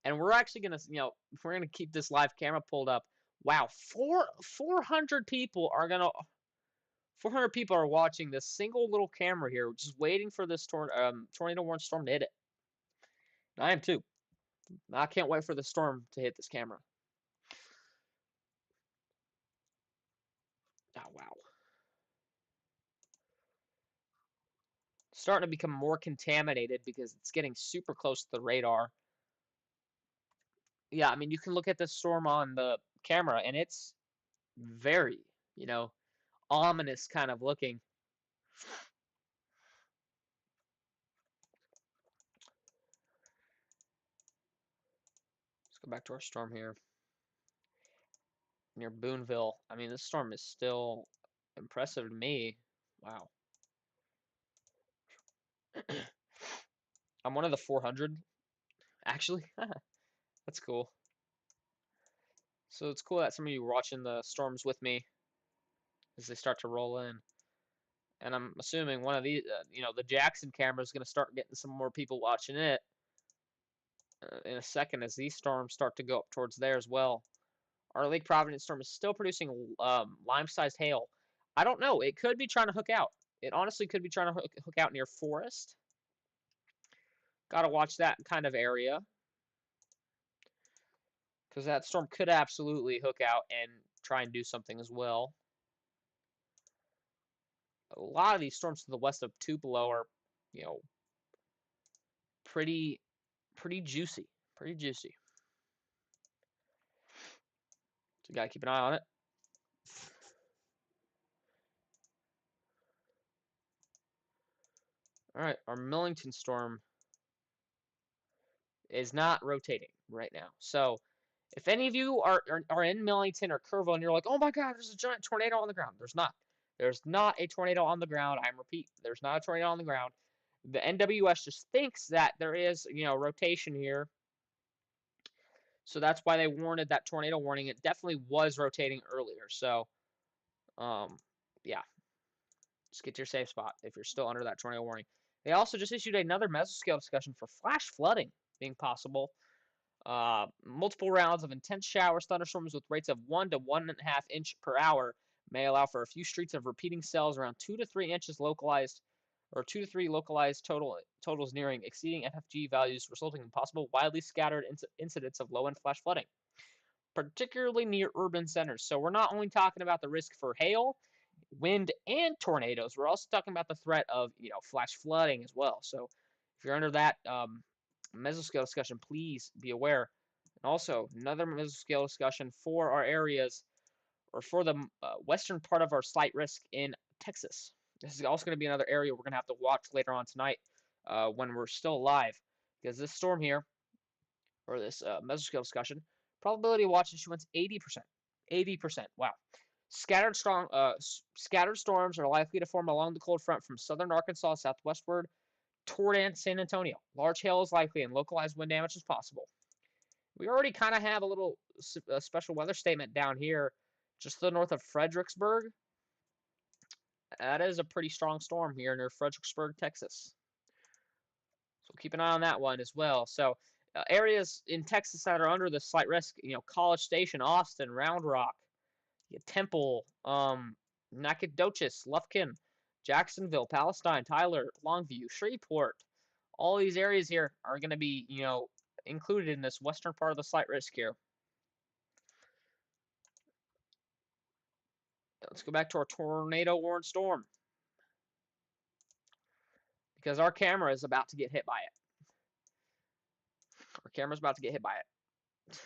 And we're actually gonna, if we're gonna keep this live camera pulled up, wow, 400 people are gonna 400 people are watching this single little camera here, just waiting for this tornado warning storm to hit it. I am too. I can't wait for the storm to hit this camera. Oh wow. Starting to become more contaminated because it's getting super close to the radar. Yeah, I mean, you can look at the storm on the camera and it's very, ominous kind of looking. Let's go back to our storm here near Boonville. I mean, this storm is still impressive to me. Wow. I'm one of the 400, actually. That's cool. So it's cool that some of you are watching the storms with me as they start to roll in. And I'm assuming one of these, the Jackson camera is going to start getting some more people watching it in a second as these storms start to go up towards there as well. Our Lake Providence storm is still producing lime-sized hail. I don't know. It could be trying to hook out. It honestly could be trying to hook out near Forest. Got to watch that kind of area because that storm could absolutely hook out and try and do something as well. A lot of these storms to the west of Tupelo are, pretty juicy. Pretty juicy. So you got to keep an eye on it. All right, our Millington storm is not rotating right now. So if any of you are in Millington or Kerrville and you're like, oh my God, there's a giant tornado on the ground. There's not. There's not a tornado on the ground. I repeat, there's not a tornado on the ground. The NWS just thinks that there is, rotation here. So that's why they warned that tornado warning. It definitely was rotating earlier. So, yeah. Just get to your safe spot if you're still under that tornado warning. They also just issued another mesoscale discussion for flash flooding being possible. Multiple rounds of intense showers, thunderstorms with rates of 1 to 1.5 inch per hour may allow for a few streets of repeating cells around 2 to 3 inches localized, or 2 to 3 localized totals nearing exceeding FFG values, resulting in possible widely scattered incidents of low-end flash flooding, particularly near urban centers. So we're not only talking about the risk for hail, wind, and tornadoes. We're also talking about the threat of flash flooding as well. So if you're under that mesoscale discussion, please be aware. And also another mesoscale discussion for our areas or for the western part of our slight risk in Texas. This is also going to be another area we're going to have to watch later on tonight when we're still alive, because this storm here, or this mesoscale discussion, probability of watch issuance 80%. 80%. Wow. Scattered storms are likely to form along the cold front from southern Arkansas southwestward toward San Antonio. Large hail is likely and localized wind damage is possible. We already kind of have a little special weather statement down here just to the north of Fredericksburg. That is a pretty strong storm here near Fredericksburg, Texas. So keep an eye on that one as well. So areas in Texas that are under the slight risk, College Station, Austin, Round Rock, Temple, Nacogdoches, Lufkin, Jacksonville, Palestine, Tyler, Longview, Shreveport. All these areas here are going to be, included in this western part of the slight risk here. Let's go back to our tornado warned storm, because our camera is about to get hit by it. Our camera's about to get hit by it.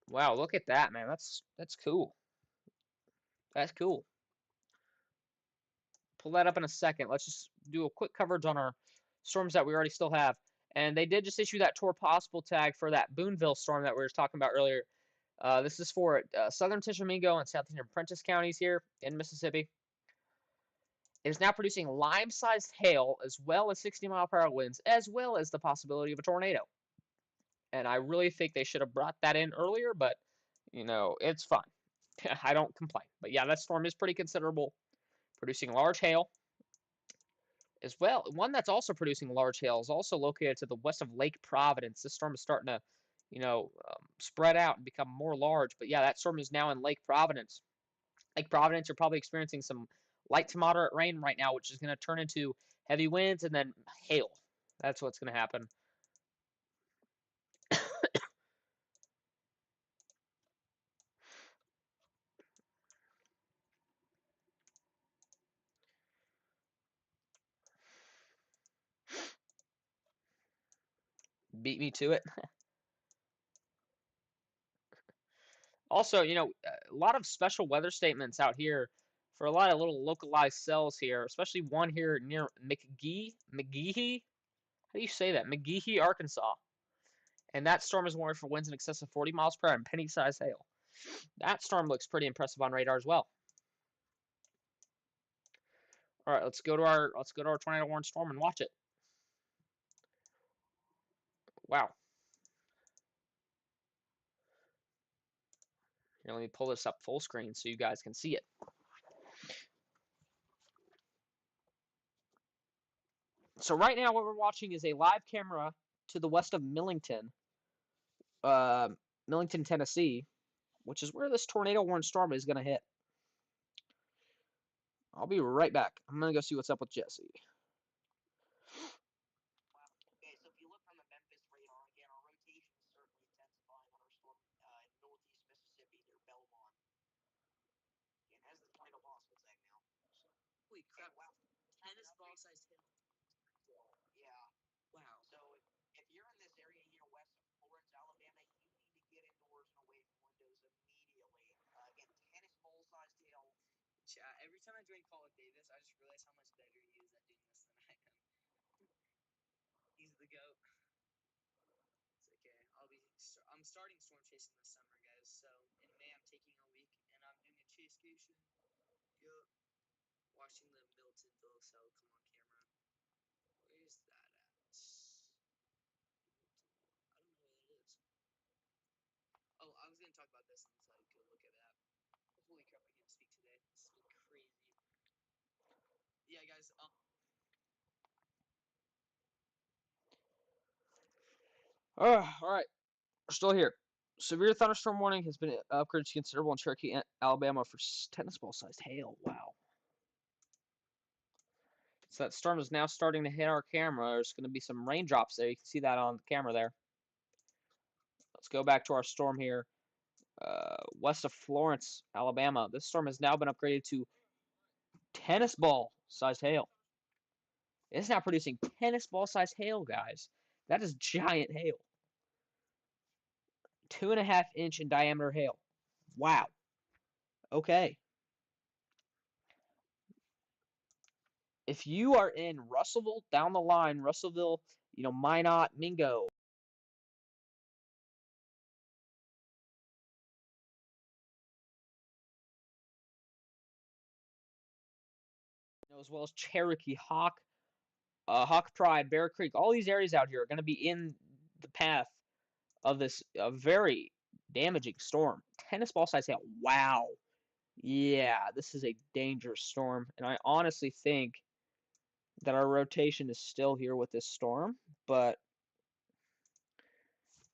Wow, look at that, man. That's cool. That's cool. Pull that up in a second. Let's just do a quick coverage on our storms that we already still have. And they did just issue that Tor possible tag for that Boonville storm that we were talking about earlier. This is for southern Tishomingo and southeastern Prentiss counties here in Mississippi. It is now producing lime-sized hail as well as 60-mile-per-hour winds, as well as the possibility of a tornado. And I really think they should have brought that in earlier, but, it's fine. I don't complain. But yeah, that storm is pretty considerable, producing large hail. as well. One that's also producing large hail is also located to the west of Lake Providence. This storm is starting to, spread out and become more large. But yeah, that storm is now in Lake Providence. Lake Providence, you're probably experiencing some light to moderate rain right now, which is going to turn into heavy winds and then hail. That's what's going to happen. Beat me to it. Also, a lot of special weather statements out here for a lot of little localized cells here, especially one here near McGehee. How do you say that? McGehee, Arkansas. And that storm is warned for winds in excess of 40 miles per hour and penny-sized hail. That storm looks pretty impressive on radar as well. All right, let's go to our tornado warning storm and watch it. Wow. Here, let me pull this up full screen so you guys can see it. So right now what we're watching is a live camera to the west of Millington, Tennessee, which is where this tornado warning storm is going to hit. I'll be right back. I'm going to go see what's up with Jesse. Okay, so if you look on the Memphis radar, again, our rotation is certainly intensifying on our storm in northeast Mississippi near Belmont. Again, has the tornado boss, what's that now? Holy crap, wow. Tennis ball-sized hail. Yeah. Wow. So if you're in this area here west of Florence, Alabama, you need to get indoors and away from windows immediately. Again, tennis ball-sized hail. Chat, every time I join Call of Davis, I just realize how much better he is at doing this than I am. He's the GOAT. It's okay. I'm starting storm chasing this summer, guys. So in May, I'm taking a week and I'm doing a chase station. Yup. Watching the Miltonville cell come on camera. Where's that at? I don't know where that is. Oh, I was gonna talk about this until I could look at that. Holy crap! I can't speak today. This has been crazy. Yeah, guys. All right. We're still here. Severe thunderstorm warning has been upgraded to considerable in Cherokee, Alabama for tennis ball-sized hail. Wow. So that storm is now starting to hit our camera. There's going to be some raindrops there. You can see that on the camera there. Let's go back to our storm here. West of Florence, Alabama. This storm has now been upgraded to tennis ball-sized hail. It's now producing tennis ball-sized hail, guys. That is giant hail. 2.5 inch in diameter hail. Wow. Okay. If you are in Russellville, down the line, Russellville, Minot, Mingo, as well as Cherokee, Hawk Pride, Bear Creek, all these areas out here are going to be in the path of this very damaging storm. Tennis ball size hail. Wow. Yeah, this is a dangerous storm, and I honestly think that our rotation is still here with this storm, but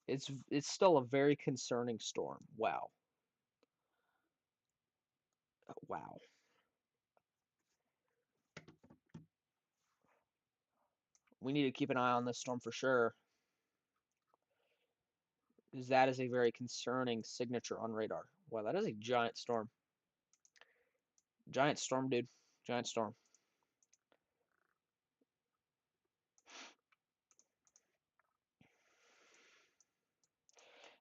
it's still a very concerning storm. Wow. Wow. We need to keep an eye on this storm for sure, because that is a very concerning signature on radar. Wow, that is a giant storm. Giant storm, dude. Giant storm.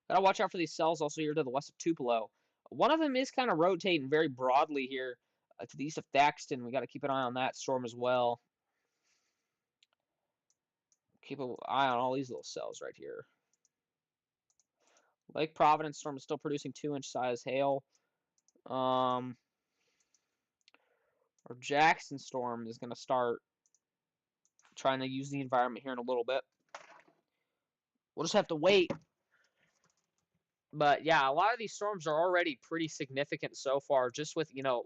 Gotta watch out for these cells also here to the west of Tupelo. One of them is kind of rotating very broadly here to the east of Thaxton. We got to keep an eye on that storm as well. Keep an eye on all these little cells right here. Lake Providence storm is still producing 2-inch size hail. Our Jackson storm is going to start trying to use the environment here in a little bit. We'll just have to wait. But yeah, a lot of these storms are already pretty significant so far, just with the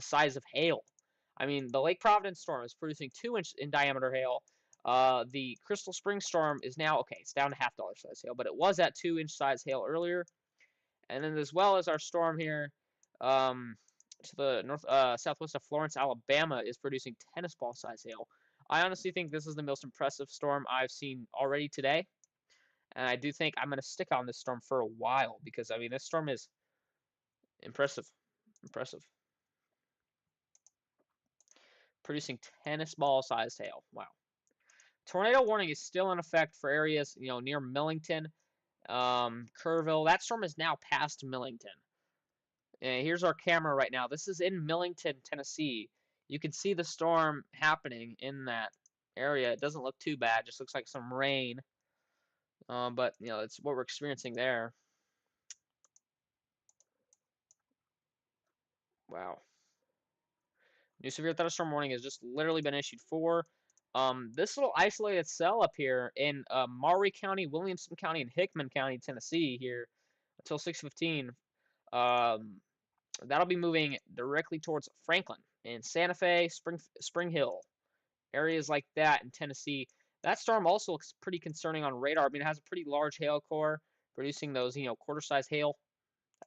size of hail. I mean, the Lake Providence storm is producing 2 inch in diameter hail. The Crystal Springs storm is now okay. It's down to half-dollar size hail, but it was at 2 inch size hail earlier. And then as well as our storm here, um, to the southwest of Florence, Alabama, is producing tennis ball size hail. I honestly think this is the most impressive storm I've seen already today, and I do think I'm going to stick on this storm for a while because I mean this storm is impressive, impressive, producing tennis ball sized hail. Wow. Tornado warning is still in effect for areas near Millington, Kerrville. That storm is now past Millington. And here's our camera right now. This is in Millington, Tennessee. You can see the storm happening in that area. It doesn't look too bad. It just looks like some rain. But it's what we're experiencing there. Wow. New severe thunderstorm warning has just literally been issued for this little isolated cell up here in Maury County, Williamson County, and Hickman County, Tennessee here until 6:15. Um, that'll be moving directly towards Franklin and Santa Fe, Spring Hill, areas like that in Tennessee. That storm also looks pretty concerning on radar. I mean, it has a pretty large hail core producing those, quarter-size hail,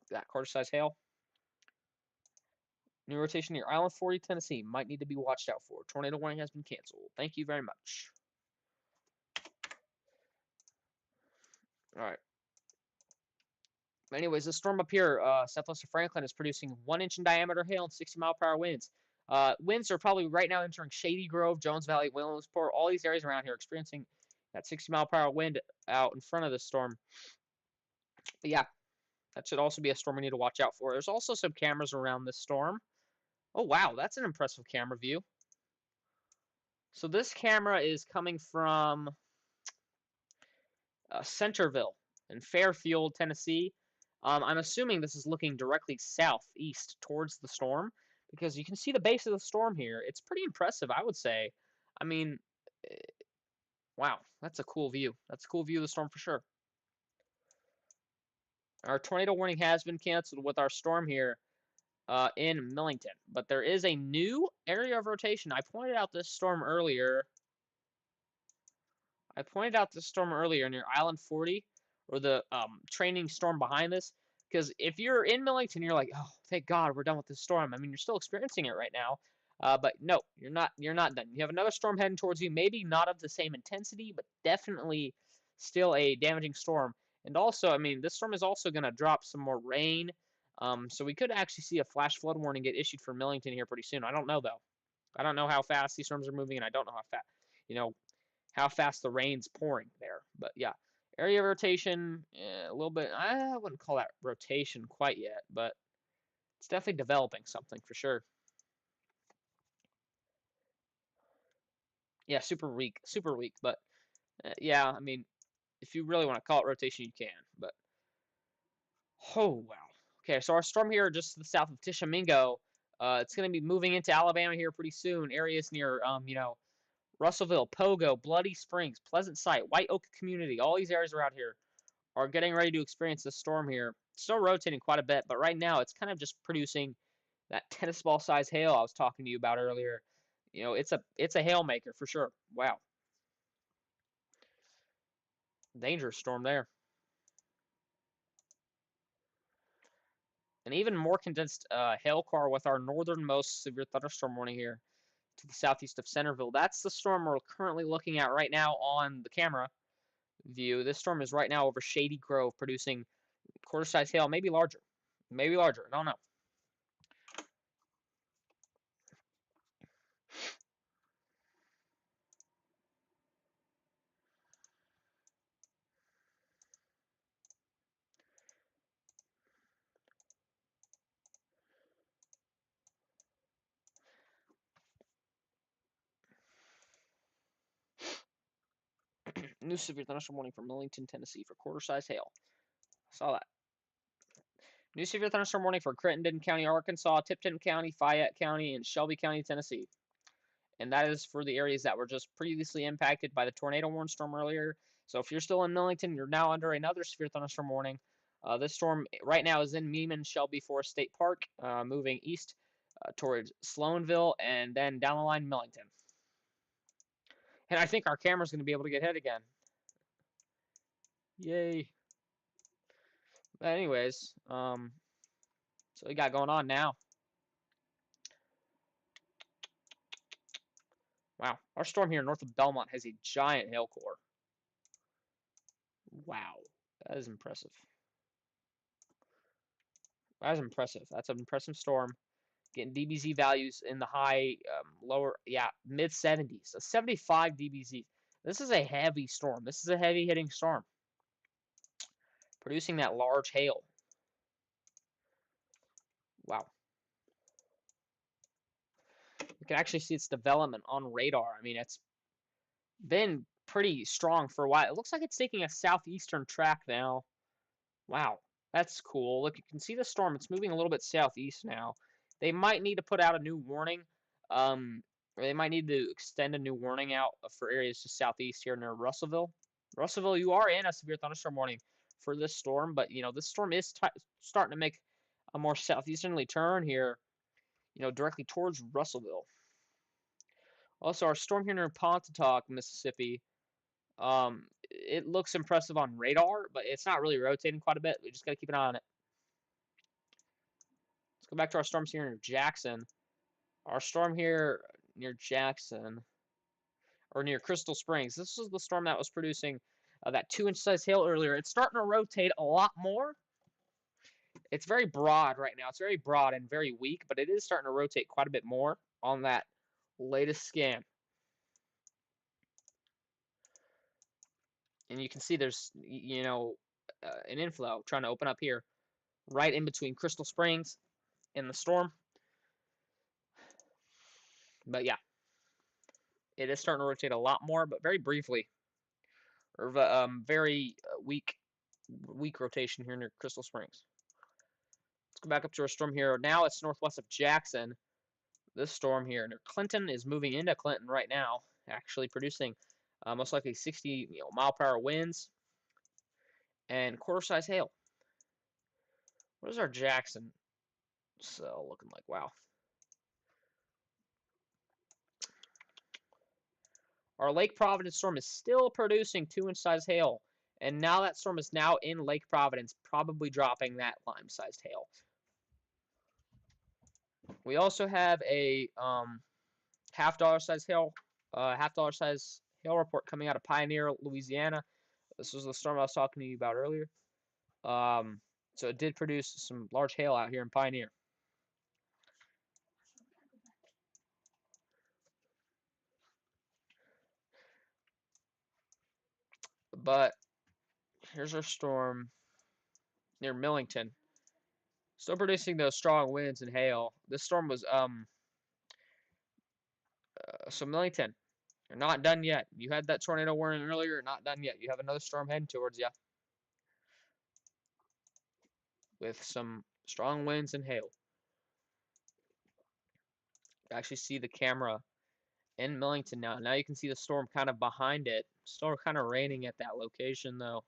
that quarter-size hail. New rotation near Island 40, Tennessee. Might need to be watched out for. Tornado warning has been canceled. Thank you very much. All right. Anyways, this storm up here, southwest of Franklin, is producing 1 inch in diameter hail and 60-mile-per-hour winds. Winds are probably right now entering Shady Grove, Jones Valley, Williamsport, all these areas around here experiencing that 60-mile-per-hour wind out in front of this storm. But yeah, that should also be a storm we need to watch out for. There's also some cameras around this storm. Oh, wow, that's an impressive camera view. So this camera is coming from Centerville in Fairfield, Tennessee. I'm assuming this is looking directly southeast towards the storm because you can see the base of the storm here. It's pretty impressive, I would say. I mean, eh, wow, that's a cool view. That's a cool view of the storm for sure. Our tornado warning has been canceled with our storm here in Millington, but there is a new area of rotation. I pointed out this storm earlier. Near Island 40, or the training storm behind this. Because if you're in Millington, you're like, oh, thank God, we're done with this storm. I mean, you're still experiencing it right now, but no, you're not. You're not done. You have another storm heading towards you. Maybe not of the same intensity, but definitely still a damaging storm. And also, I mean, this storm is also going to drop some more rain. So we could actually see a flash flood warning get issued for Millington here pretty soon. I don't know though. I don't know how fast these storms are moving, and I don't know how fast. How fast the rain's pouring there. But yeah, area rotation, a little bit. I wouldn't call that rotation quite yet, but it's definitely developing something for sure. Yeah, super weak, super weak. But yeah, I mean, if you really want to call it rotation, you can. But oh wow. Okay, so our storm here just to the south of Tishomingo. It's going to be moving into Alabama here pretty soon. Areas near, Russellville, Pogo, Bloody Springs, Pleasant Sight, White Oak Community, all these areas around here are getting ready to experience this storm here. It's still rotating quite a bit, but right now it's kind of just producing that tennis ball size hail I was talking to you about earlier. It's a hail maker for sure. Wow. Dangerous storm there. An even more condensed hail core with our northernmost severe thunderstorm warning here to the southeast of Centerville. That's the storm we're currently looking at right now on the camera view. This storm is right now over Shady Grove, producing quarter-size hail, maybe larger. Maybe larger. I don't know. New severe thunderstorm warning for Millington, Tennessee for quarter-size hail. Saw that. New severe thunderstorm warning for Crittenden County, Arkansas, Tipton County, Fayette County, and Shelby County, Tennessee. And that is for the areas that were just previously impacted by the tornado warning storm earlier. So if you're still in Millington, you're now under another severe thunderstorm warning. This storm right now is in Meeman Shelby Forest State Park, moving east towards Sloanville, and then down the line Millington. And I think our camera's going to be able to get hit again. Yay. But anyways, so we got going on now. Wow, our storm here north of Belmont has a giant hail core. Wow, that is impressive. That is impressive. That's an impressive storm. Getting DBZ values in the high, lower, yeah, mid 70s. So 75 DBZ. This is a heavy storm. This is a heavy hitting storm. Producing that large hail. Wow. You can actually see its development on radar. I mean, it's been pretty strong for a while. It looks like it's taking a southeastern track now. Wow, that's cool. Look, you can see the storm. It's moving a little bit southeast now. They might need to put out a new warning. Or they might need to extend a new warning out for areas just southeast here near Russellville. Russellville, you are in a severe thunderstorm warning for this storm, but this storm is starting to make a more southeasterly turn here, directly towards Russellville. Also, our storm here near Pontotoc, Mississippi, it looks impressive on radar, but it's not really rotating quite a bit. We just got to keep an eye on it. Let's go back to our storms here near Jackson. Our storm here near Jackson, or near Crystal Springs. This was the storm that was producing that 2-inch size hail earlier. It's starting to rotate a lot more. It's very broad right now. It's very broad and very weak, but it is starting to rotate quite a bit more on that latest scan. And you can see there's, an inflow trying to open up here right in between Crystal Springs and the storm. But yeah, it is starting to rotate a lot more, but very briefly. Or very weak rotation here near Crystal Springs. Let's go back up to our storm here. Now it's northwest of Jackson. This storm here near Clinton is moving into Clinton right now, actually producing most likely 60 mile per hour winds and quarter-size hail. What is our Jackson cell looking like? Wow. Our Lake Providence storm is still producing 2-inch size hail, and now that storm is now in Lake Providence, probably dropping that lime-sized hail. We also have a half-dollar size hail report coming out of Pioneer, Louisiana. This was the storm I was talking to you about earlier. So it did produce some large hail out here in Pioneer. But here's our storm near Millington. Still producing those strong winds and hail. This storm was so Millington, you're not done yet. You had that tornado warning earlier. You're not done yet. You have another storm heading towards you with some strong winds and hail. You actually see the camera in Millington now. Now you can see the storm kind of behind it. Still kind of raining at that location though.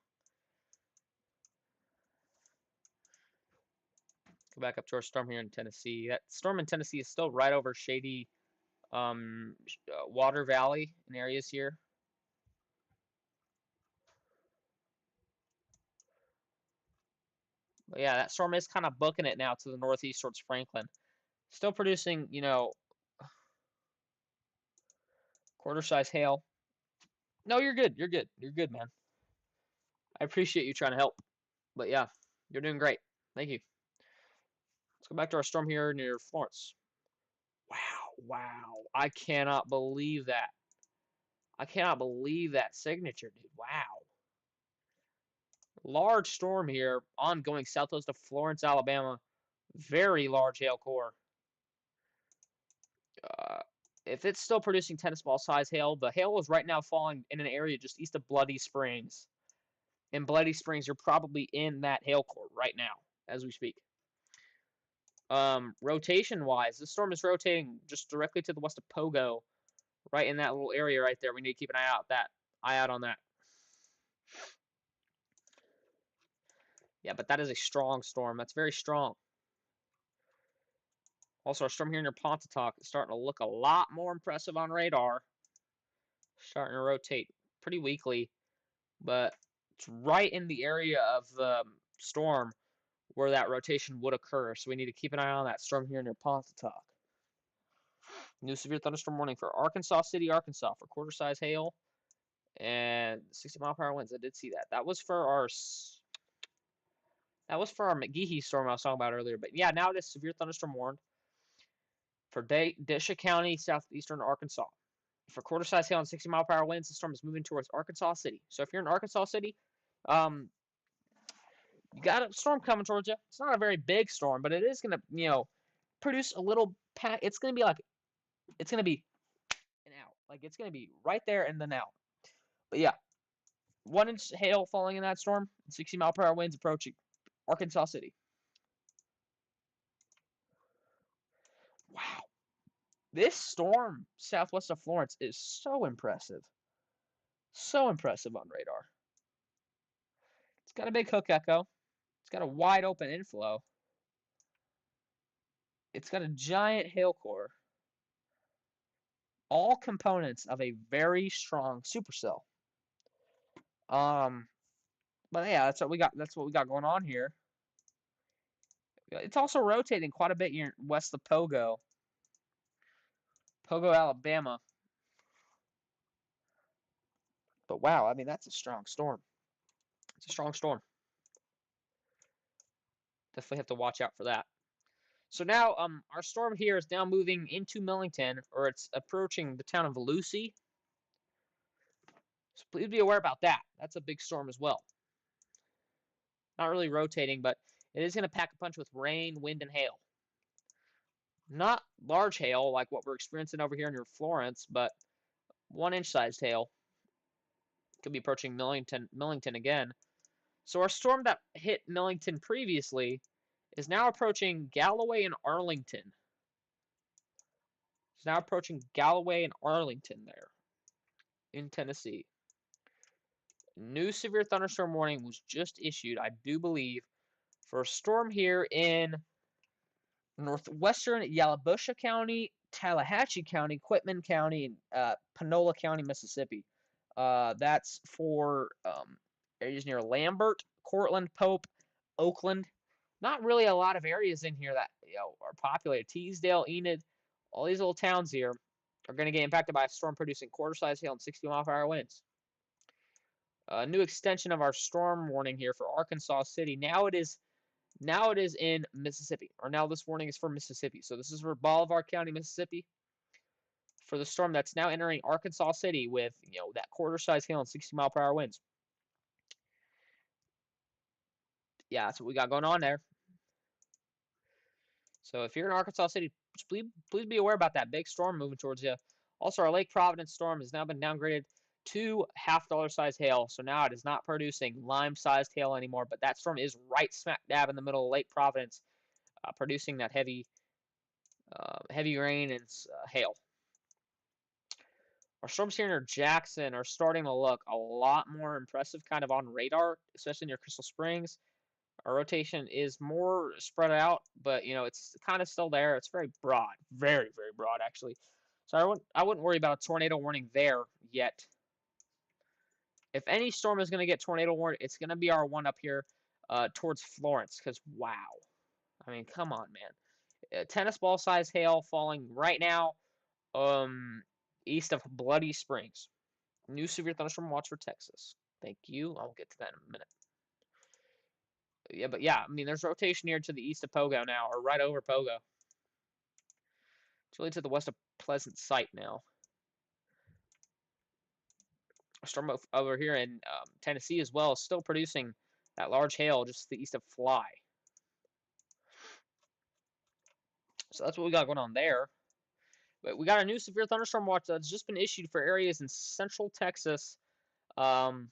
Go back up to our storm here in Tennessee. That storm in Tennessee is still right over shady Water Valley in areas here. But yeah, that storm is kind of booking it now to the northeast towards Franklin. Still producing, quarter-size hail. No, you're good. You're good. You're good, man. I appreciate you trying to help. But yeah, you're doing great. Thank you. Let's go back to our storm here near Florence. Wow, wow. I cannot believe that. I cannot believe that signature, dude. Wow. Large storm here, ongoing southwest of Florence, Alabama. Very large hail core. Uh, if it's still producing tennis ball size hail, the hail is right now falling in an area just east of Bloody Springs. In Bloody Springs, you're probably in that hail core right now as we speak. Rotation-wise, this storm is rotating just directly to the west of Pogo, right in that little area right there. We need to keep an eye out on that. Yeah, but that is a strong storm. That's very strong. Also, our storm here near Pontotoc is starting to look a lot more impressive on radar. Starting to rotate pretty weakly, but it's right in the area of the storm where that rotation would occur. So we need to keep an eye on that storm here near Pontotoc. New severe thunderstorm warning for Arkansas City, Arkansas for quarter-size hail and 60-mile-per-hour winds. I did see that. That was for our McGehee storm I was talking about earlier. But yeah, now it is severe thunderstorm warned for Disha County, southeastern Arkansas. For quarter-size hail and 60-mile-per-hour winds, the storm is moving towards Arkansas City. So if you're in Arkansas City, um, you got a storm coming towards you. It's not a very big storm, but it is going to, produce a little pack. It's going to be and out. Like it's going to be right there and then out. But yeah, 1 inch hail falling in that storm, 60-mile-per-hour winds approaching Arkansas City. Wow. This storm southwest of Florence is so impressive. So impressive on radar. It's got a big hook echo. It's got a wide open inflow. It's got a giant hail core. All components of a very strong supercell. Um, but yeah, that's what we got. That's what we got going on here. It's also rotating quite a bit here west of Pogo, Alabama. But wow, I mean that's a strong storm. It's a strong storm. Definitely have to watch out for that. So now, our storm here is now moving into Millington, or it's approaching the town of Lucy. So please be aware about that. That's a big storm as well. Not really rotating, but it is going to pack a punch with rain, wind, and hail. Not large hail like what we're experiencing over here near Florence, but 1 inch sized hail. Could be approaching Millington again. So our storm that hit Millington previously is now approaching Galloway and Arlington. It's now approaching Galloway and Arlington there in Tennessee. New severe thunderstorm warning was just issued, I do believe, for a storm here in northwestern Yalobusha County, Tallahatchie County, Quitman County, and Panola County, Mississippi. That's for areas near Lambert, Cortland, Pope, Oakland. Not really a lot of areas in here that are populated. Teasdale, Enid, all these little towns here are going to get impacted by a storm producing quarter-size hail and 60-mile-per-hour winds. A new extension of our storm warning here for Arkansas City. Now it is in Mississippi, or now this warning is for Mississippi. So this is for Bolivar County, Mississippi, for the storm that's now entering Arkansas City with that quarter-size hail and 60-mile-per-hour winds. Yeah, that's what we got going on there. So if you're in Arkansas City, please be aware about that big storm moving towards you. Also, our Lake Providence storm has now been downgraded to $half size hail. So now it is not producing lime-sized hail anymore, but that storm is right smack dab in the middle of Lake Providence, producing that heavy rain and hail. Our storms here near Jackson are starting to look a lot more impressive kind of on radar, especially near Crystal Springs. Our rotation is more spread out, but it's kind of still there. It's very broad, very, very broad actually. So I wouldn't worry about a tornado warning there yet. If any storm is going to get tornado warning, it's going to be our one up here towards Florence, because wow. I mean, come on, man. Tennis ball size hail falling right now east of Bloody Springs. New severe thunderstorm watch for Texas. Thank you. I'll get to that in a minute. Yeah, but yeah, I mean, there's rotation here to the east of Pogo now, or right over Pogo. It's really to the west of Pleasant Site now. A storm over here in Tennessee as well is still producing that large hail just to the east of Fly. So that's what we got going on there. But we got a new severe thunderstorm watch that's just been issued for areas in central Texas, effective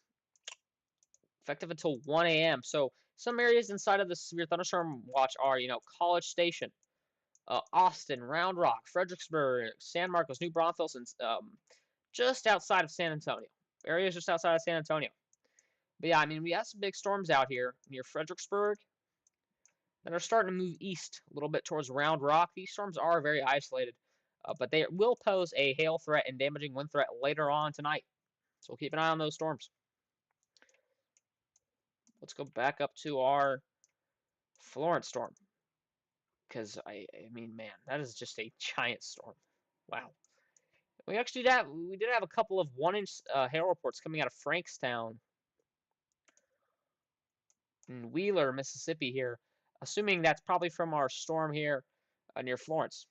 until 1 a.m. So some areas inside of the severe thunderstorm watch are, College Station, Austin, Round Rock, Fredericksburg, San Marcos, New Braunfels, and just outside of San Antonio. Areas just outside of San Antonio. But yeah, I mean, we have some big storms out here near Fredericksburg, that are starting to move east a little bit towards Round Rock. These storms are very isolated, but they will pose a hail threat and damaging wind threat later on tonight. So we'll keep an eye on those storms. Let's go back up to our Florence storm. Because, I mean, man, that is just a giant storm. Wow. We did have a couple of 1-inch hail reports coming out of Frankstown in Wheeler, Mississippi here, assuming that's probably from our storm here near Florence.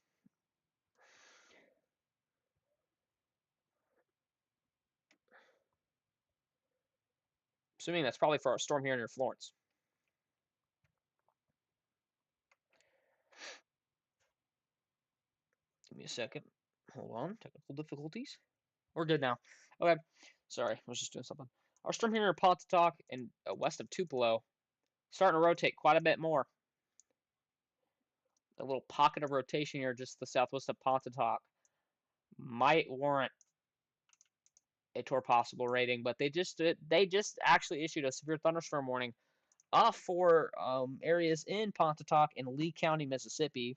Assuming that's probably for our storm here near Florence. Give me a second. Hold on. Technical difficulties. We're good now. Okay. Sorry, I was just doing something. Our storm here near Pontotoc and west of Tupelo starting to rotate quite a bit more. A little pocket of rotation here just to the southwest of Pontotoc might warrant a tour possible rating, but they just actually issued a severe thunderstorm warning for areas in Pontotoc and Lee County, Mississippi,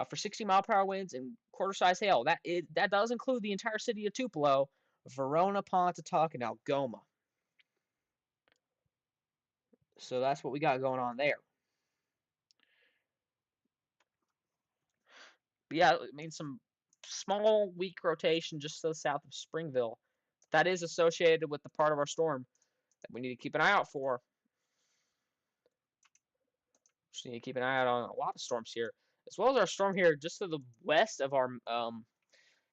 for 60-mile-per-hour winds and quarter-size hail. That does include the entire city of Tupelo, Verona, Pontotoc, and Algoma. So that's what we got going on there. But yeah, I mean, some small, weak rotation just to the south of Springville. That is associated with the part of our storm that we need to keep an eye out for. Just need to keep an eye out on a lot of storms here, as well as our storm here just to the west of our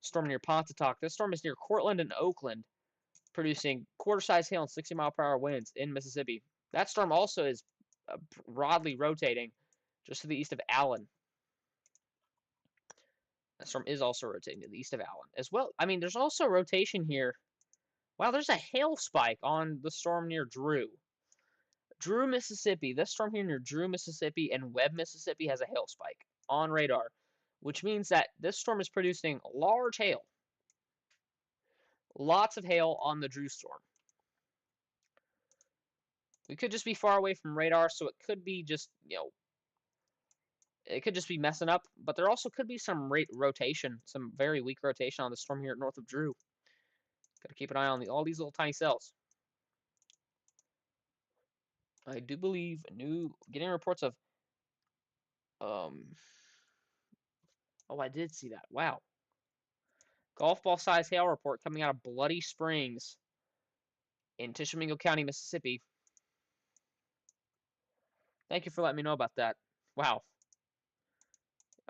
storm near Pontotoc. This storm is near Cortland and Oakland, producing quarter-size hail and 60-mile-per-hour winds in Mississippi. That storm also is broadly rotating just to the east of Allen. That storm is also rotating to the east of Allen as well. I mean, there's also rotation here. Wow, there's a hail spike on the storm near Drew. Drew, Mississippi. This storm here near Drew, Mississippi and Webb, Mississippi has a hail spike on radar, which means that this storm is producing large hail. Lots of hail on the Drew storm. We could just be far away from radar, so it could be just, it could just be messing up, but there also could be some rotation, some very weak rotation on the storm here north of Drew. Got to keep an eye on all these little tiny cells. I do believe getting reports of, oh, I did see that. Wow. Golf ball size hail report coming out of Bloody Springs in Tishomingo County, Mississippi. Thank you for letting me know about that. Wow.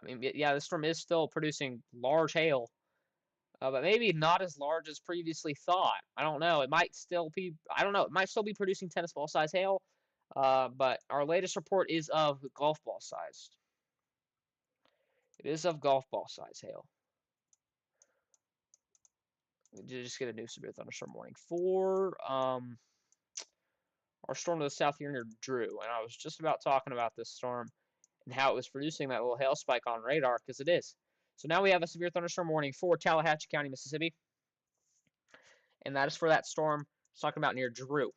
I mean, yeah, this storm is still producing large hail, but maybe not as large as previously thought. I don't know. It might still be, I don't know. It might still be producing tennis ball size hail, but our latest report is of golf ball sized. It is of golf ball size hail. We did just get a new severe thunderstorm warning for our storm to the south here near Drew, and I was just about talking about this storm and how it was producing that little hail spike on radar, because it is. So now we have a severe thunderstorm warning for Tallahatchie County, Mississippi, and that is for that storm I was talking about near Drew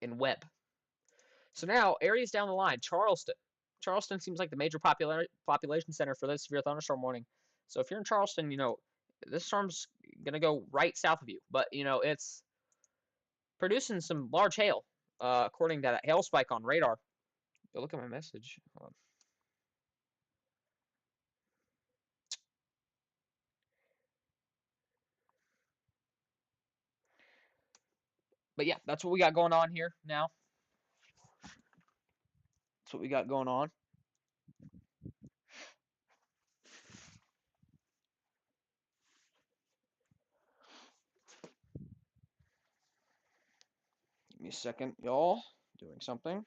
in Webb. So now, areas down the line, Charleston. Charleston seems like the major population center for this severe thunderstorm warning. So if you're in Charleston, this storm's going to go right south of you. But, it's producing some large hail, according to that hail spike on radar. Go look at my message. Hold on. But yeah, that's what we got going on here now. That's what we got going on. Give me a second, y'all. Doing something.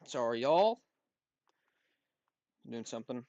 Sorry, y'all. Doing something.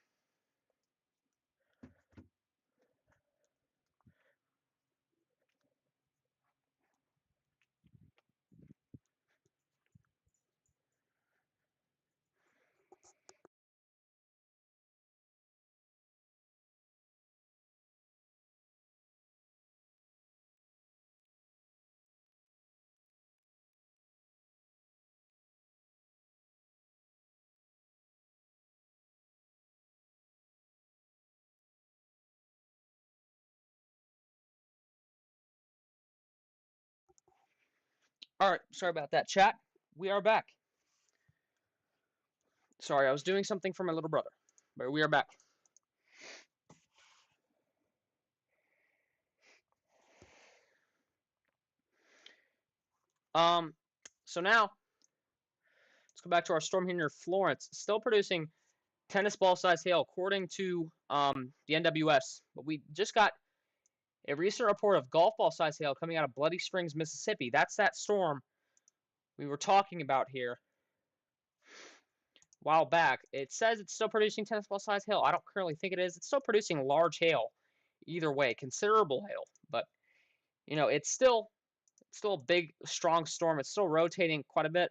All right, sorry about that, chat. We are back. Sorry, I was doing something for my little brother, but we are back. Um, so now let's go back to our storm here near Florence. Still producing tennis ball size hail according to the NWS, but we just got a recent report of golf ball size hail coming out of Bloody Springs, Mississippi. That's that storm we were talking about here a while back. It says it's still producing tennis ball size hail. I don't currently think it is. It's still producing large hail. Either way, considerable hail, but it's still a big, strong storm. It's still rotating quite a bit,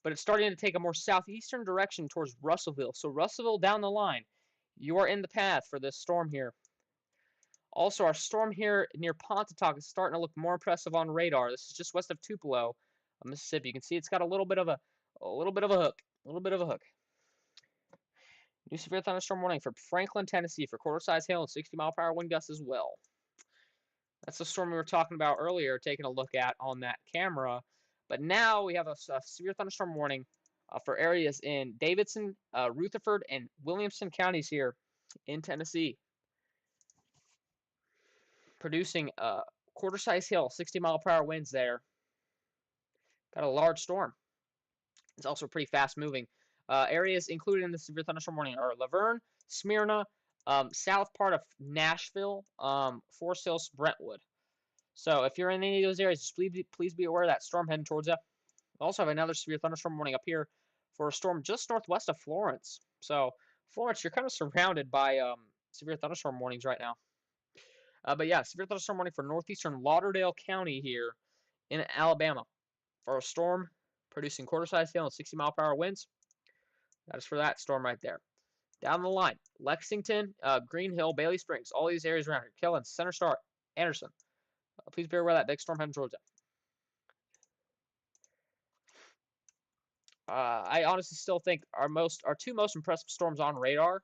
but it's starting to take a more southeastern direction towards Russellville. So Russellville down the line, you are in the path for this storm here. Also, our storm here near Pontotoc is starting to look more impressive on radar. This is just west of Tupelo, Mississippi. You can see it's got a little bit of a hook, a little bit of a hook. New severe thunderstorm warning for Franklin, Tennessee for quarter-size hail and 60-mile-per-hour wind gusts as well. That's the storm we were talking about earlier, taking a look at on that camera. But now we have a severe thunderstorm warning for areas in Davidson, Rutherford, and Williamson counties here in Tennessee, producing quarter-size hail, 60-mile-per-hour winds there. Got a large storm. It's also pretty fast-moving. Areas included in the severe thunderstorm warning are Laverne, Smyrna, south part of Nashville, Forest Hills, Brentwood. So if you're in any of those areas, just please be aware of that storm heading towards you. We also have another severe thunderstorm warning up here for a storm just northwest of Florence. So Florence, you're kind of surrounded by severe thunderstorm warnings right now. But yeah, severe thunderstorm warning for northeastern Lauderdale County here in Alabama for a storm producing quarter-size hail and 60-mile-per-hour winds. That is for that storm right there. Down the line, Lexington, Green Hill, Bailey Springs, all these areas around here. Killens, Center Star, Anderson. Please be aware of that big storm heading towards you. I honestly still think our two most impressive storms on radar.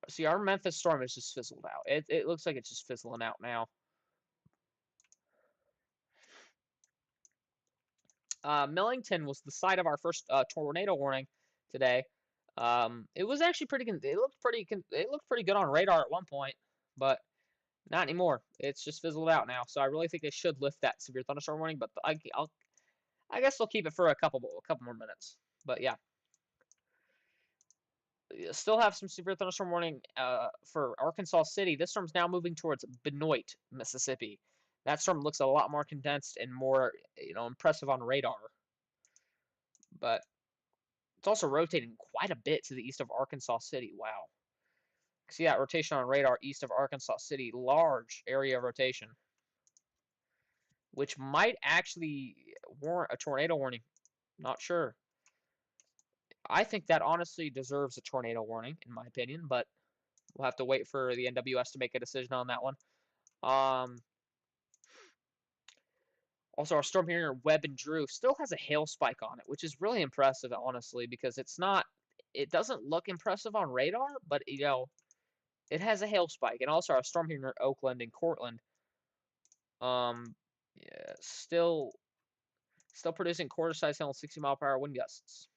See, our Memphis storm is just fizzled out. It looks like it's just fizzling out now. Millington was the site of our first tornado warning today. It was actually pretty. It looked pretty. It looked pretty good on radar at one point, but not anymore. It's just fizzled out now. So I really think they should lift that severe thunderstorm warning. But I guess they'll keep it for a couple more minutes. But yeah, still have some severe thunderstorm warning for Arkansas City. This storm's now moving towards Benoit, Mississippi. That storm looks a lot more condensed and more impressive on radar. But it's also rotating quite a bit to the east of Arkansas City. Wow. See that rotation on radar east of Arkansas City. Large area of rotation, which might actually warrant a tornado warning. Not sure. I think that honestly deserves a tornado warning, in my opinion, but we'll have to wait for the NWS to make a decision on that one. Also, our storm here near Webb and Drew still has a hail spike on it, which is really impressive, honestly, because it doesn't look impressive on radar, but it has a hail spike. And also, our storm here near Oakland and Cortland, yeah, still producing quarter-size hail and 60-mile-per-hour wind gusts.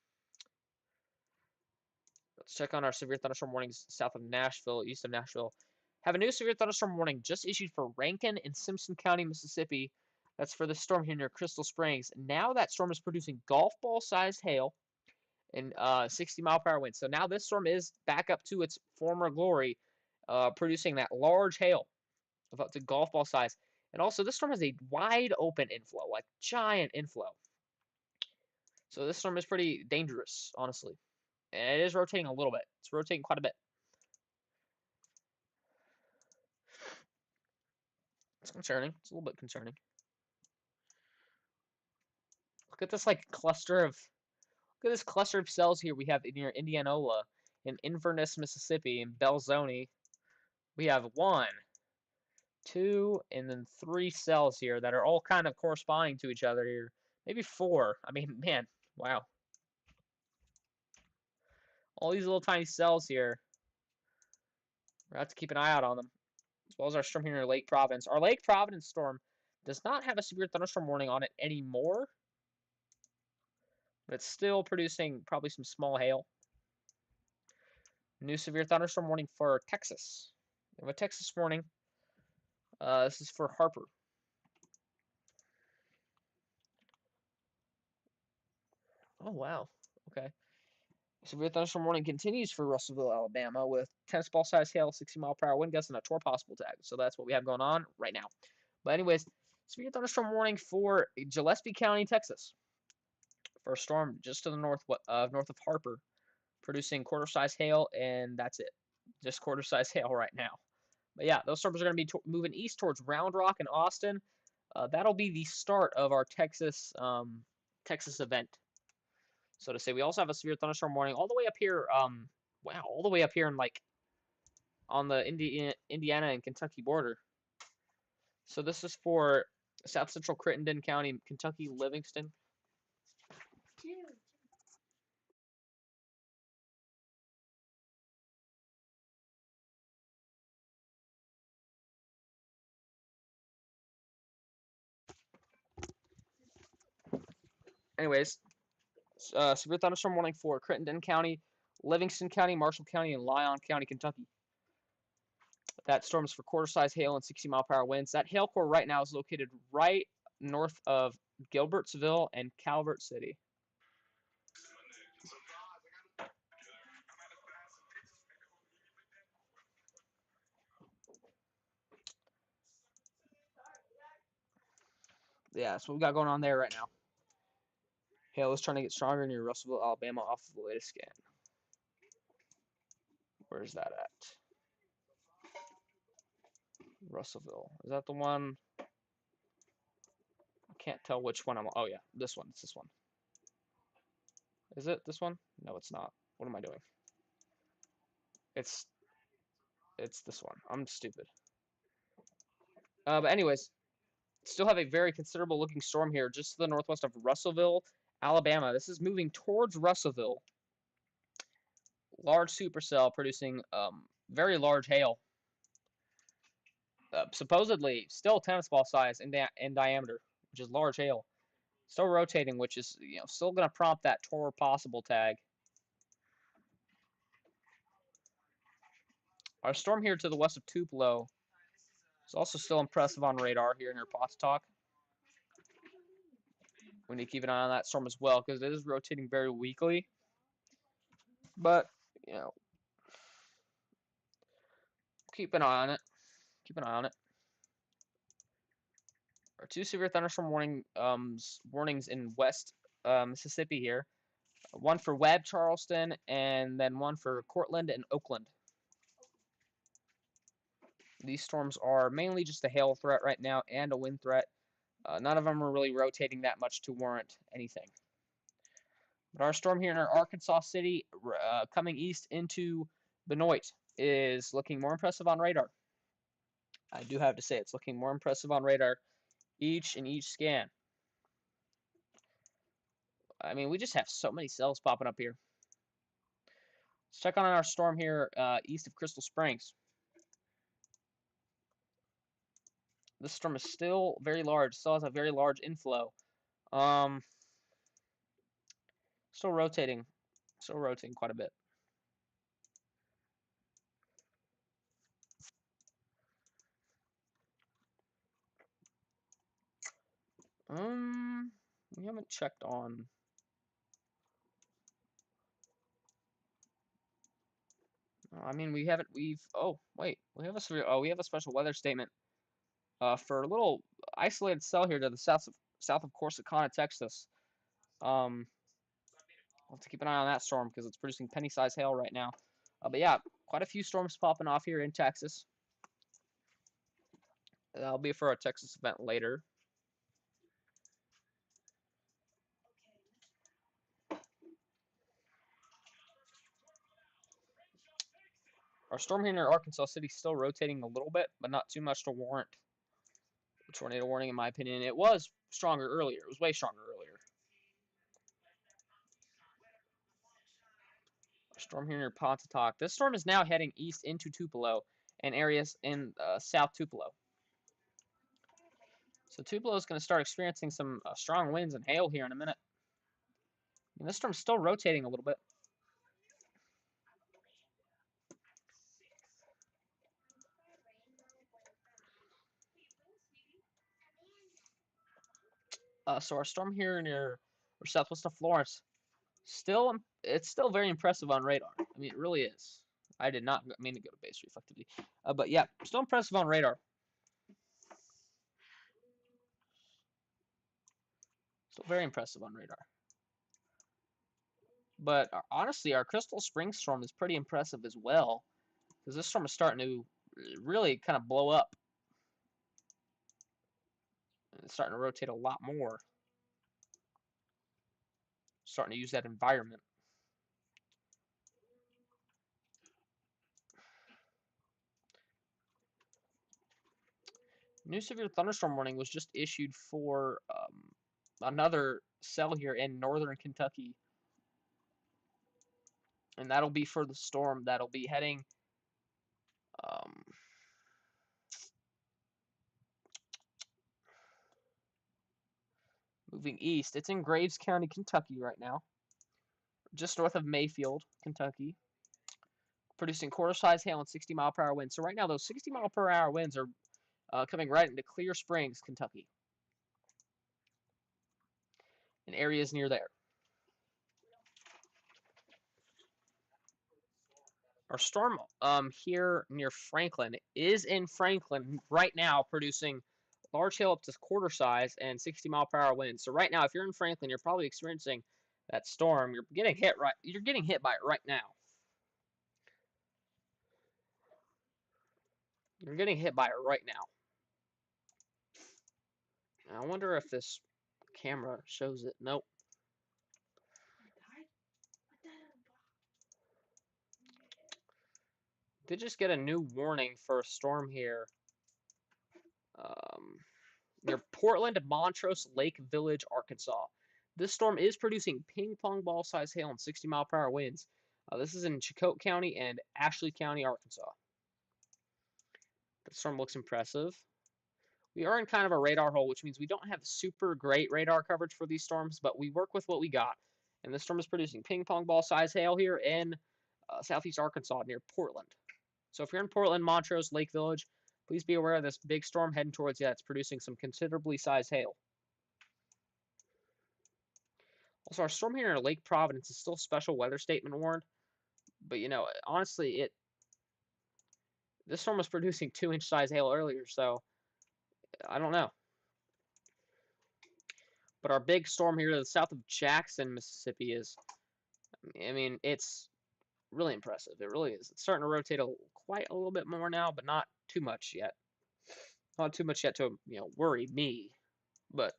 Let's check on our severe thunderstorm warnings south of Nashville, east of Nashville. Have a new severe thunderstorm warning just issued for Rankin and Simpson County, Mississippi. That's for the storm here near Crystal Springs. Now that storm is producing golf ball-sized hail and 60-mile-per-hour winds. So now this storm is back up to its former glory, producing that large hail of up to golf ball size. And also, this storm has a wide open inflow, like giant inflow. So this storm is pretty dangerous, honestly. And it is rotating a little bit. It's rotating quite a bit. It's concerning. It's a little bit concerning. Look at this cluster of cells here we have near Indianola, in Inverness, Mississippi, in Belzoni. We have 1, 2, and then 3 cells here that are all kind of corresponding to each other here. Maybe 4. I mean, man, wow. All these little tiny cells here. We're going to have to keep an eye out on them. As well as our storm here in Lake Providence. Our Lake Providence storm, Does not have a severe thunderstorm warning on it anymore, but it's still producing probably some small hail. New severe thunderstorm warning for Texas. We have a Texas warning. This is for Harper. Oh, wow. Okay. Severe thunderstorm warning continues for Russellville, Alabama, with tennis ball size hail, 60-mile-per-hour wind gusts, and a torr possible tag. So that's what we have going on right now. But anyways, severe thunderstorm warning for Gillespie County, Texas, for a storm just to the north of Harper, producing quarter-size hail, and that's it. Just quarter-size hail right now. But yeah, those storms are going to be moving east towards Round Rock and Austin. That'll be the start of our Texas event, so to say. We also have a severe thunderstorm warning all the way up here. Wow, all the way up here in like on the Indiana and Kentucky border. So this is for South Central Crittenden County, Kentucky, Livingston. Anyways, severe thunderstorm warning for Crittenden County, Livingston County, Marshall County, and Lyon County, Kentucky. That storm is for quarter-size hail and 60-mile-per-hour winds. That hail core right now is located right north of Gilbertsville and Calvert City. Yeah, that's what we got going on there right now. Hail is trying to get stronger near Russellville, Alabama, off of the latest scan. Where's that at? Russellville. Is that the one? I can't tell which one I'm. Oh yeah, this one. It's this one. Is it this one? No, it's not. What am I doing? It's it's this one. I'm stupid. But anyways, still have a very considerable looking storm here just to the northwest of Russellville, Alabama. This is moving towards Russellville. Large supercell producing very large hail. Supposedly still tennis ball size in diameter, which is large hail. Still rotating, which is still going to prompt that torr possible tag. Our storm here to the west of Tupelo is also still impressive on radar here near Potsdok. We need to keep an eye on that storm as well because it is rotating very weakly. But, keep an eye on it. Keep an eye on it. Our two severe thunderstorm warnings in West Mississippi here. One for Webb, Charleston, and then one for Cortland and Oakland. These storms are mainly just a hail threat right now and a wind threat. None of them are really rotating that much to warrant anything. But our storm here in our Arkansas City, coming east into Benoit, is looking more impressive on radar. I do have to say it's looking more impressive on radar each scan. I mean, we just have so many cells popping up here. Let's check on our storm here east of Crystal Springs. This storm is still very large. Still has a very large inflow. Still rotating. Still rotating quite a bit. We haven't checked on. I mean, we haven't. Oh, wait. We have a special weather statement. For a little isolated cell here to the south of Corsicana, Texas. We'll have to keep an eye on that storm because it's producing penny-sized hail right now. But yeah, quite a few storms popping off here in Texas. That'll be for our Texas event later. Our storm here near Arkansas City is still rotating a little bit, but not too much to warrant a tornado warning, in my opinion. It was stronger earlier. It was way stronger earlier. Our storm here near Pontotoc. This storm is now heading east into Tupelo and areas in South Tupelo. So Tupelo is going to start experiencing some strong winds and hail here in a minute. And this storm's still rotating a little bit. So our storm here near or southwest of Florence, it's still very impressive on radar. I mean, it really is. I did not mean to go to base reflectivity, but yeah, still impressive on radar. Still very impressive on radar. But honestly, our Crystal Springs storm is pretty impressive as well, because this storm is starting to really kind of blow up. It's starting to rotate a lot more. Starting to use that environment. New severe thunderstorm warning was just issued for another cell here in northern Kentucky. And that'll be for the storm that'll be heading um, moving east. It's in Graves County, Kentucky right now, just north of Mayfield, Kentucky, producing quarter-size hail and 60-mile-per-hour winds. So right now, those 60-mile-per-hour winds are coming right into Clear Springs, Kentucky, and areas near there. Our storm here near Franklin is in Franklin right now, producing large hail up to quarter size and 60-mile-per-hour winds. So right now, if you're in Franklin, you're probably experiencing that storm. You're getting hit by it right now. You're getting hit by it right now. I wonder if this camera shows it. Nope. Did just get a new warning for a storm here um, near Portland, Montrose, Lake Village, Arkansas. This storm is producing ping pong ball size hail and 60-mile-per-hour winds. This is in Chilcote County and Ashley County, Arkansas. The storm looks impressive. We are in kind of a radar hole, which means we don't have super great radar coverage for these storms, but we work with what we got. And this storm is producing ping pong ball size hail here in southeast Arkansas near Portland. So if you're in Portland, Montrose, Lake Village, please be aware of this big storm heading towards you. It's producing some considerably sized hail. Also, our storm here in Lake Providence is still special weather statement warned. But, you know, honestly, this storm was producing 2-inch size hail earlier, so I don't know. But our big storm here to the south of Jackson, Mississippi is, I mean, it's really impressive. It really is. It's starting to rotate quite a little bit more now, but not too much yet. Not too much yet to, worry me. But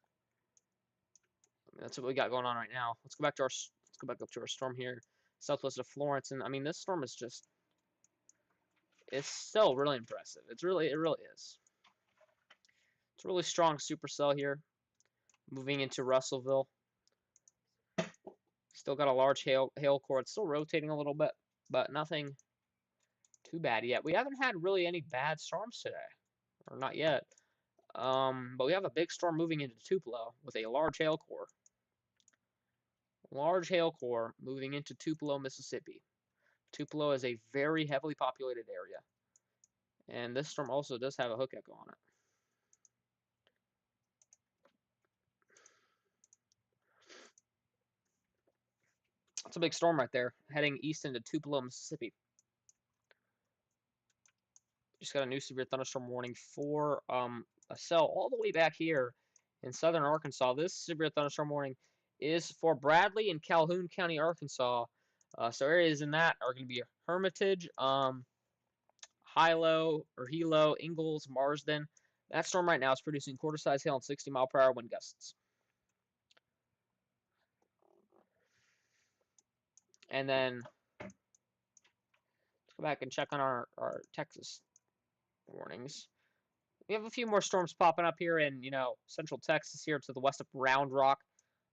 that's what we got going on right now. Let's go back up to our storm here, southwest of Florence, and I mean this storm is it's still really impressive. It really is. It's a really strong supercell here, moving into Russellville. Still got a large hail core. It's still rotating a little bit, but nothing too bad yet. We haven't had really any bad storms today, or not yet. But we have a big storm moving into Tupelo with a large hail core. Large hail core moving into Tupelo, Mississippi. Tupelo is a very heavily populated area. And this storm also does have a hook echo on it. That's a big storm right there, heading east into Tupelo, Mississippi. Just got a new severe thunderstorm warning for a cell all the way back here in southern Arkansas. This severe thunderstorm warning is for Bradley and Calhoun County, Arkansas. So areas in that are going to be Hermitage, Hilo, Ingalls, Marsden. That storm right now is producing quarter-size hail and 60-mile-per-hour wind gusts. And then let's go back and check on our Texas warnings. We have a few more storms popping up here in, central Texas here to the west of Round Rock,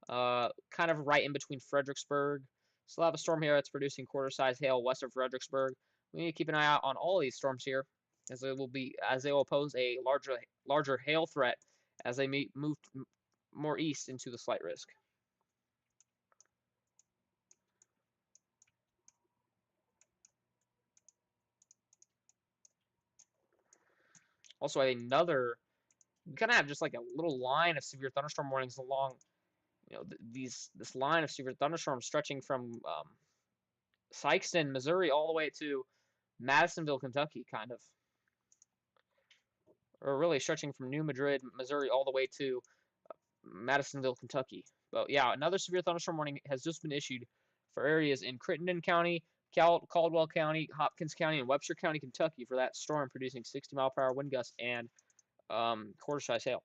kind of right in between Fredericksburg. Still have a storm here that's producing quarter-size hail west of Fredericksburg. We need to keep an eye out on all these storms here, as they will pose a larger hail threat as they move more east into the slight risk. Also, another we kind of have just like a little line of severe thunderstorm warnings along, this line of severe thunderstorms stretching from Sikeston, Missouri, all the way to Madisonville, Kentucky, kind of, or really stretching from New Madrid, Missouri, all the way to Madisonville, Kentucky. But yeah, another severe thunderstorm warning has just been issued for areas in Crittenden County, Caldwell County, Hopkins County, and Webster County, Kentucky for that storm producing 60-mile-per-hour wind gusts and quarter-size hail.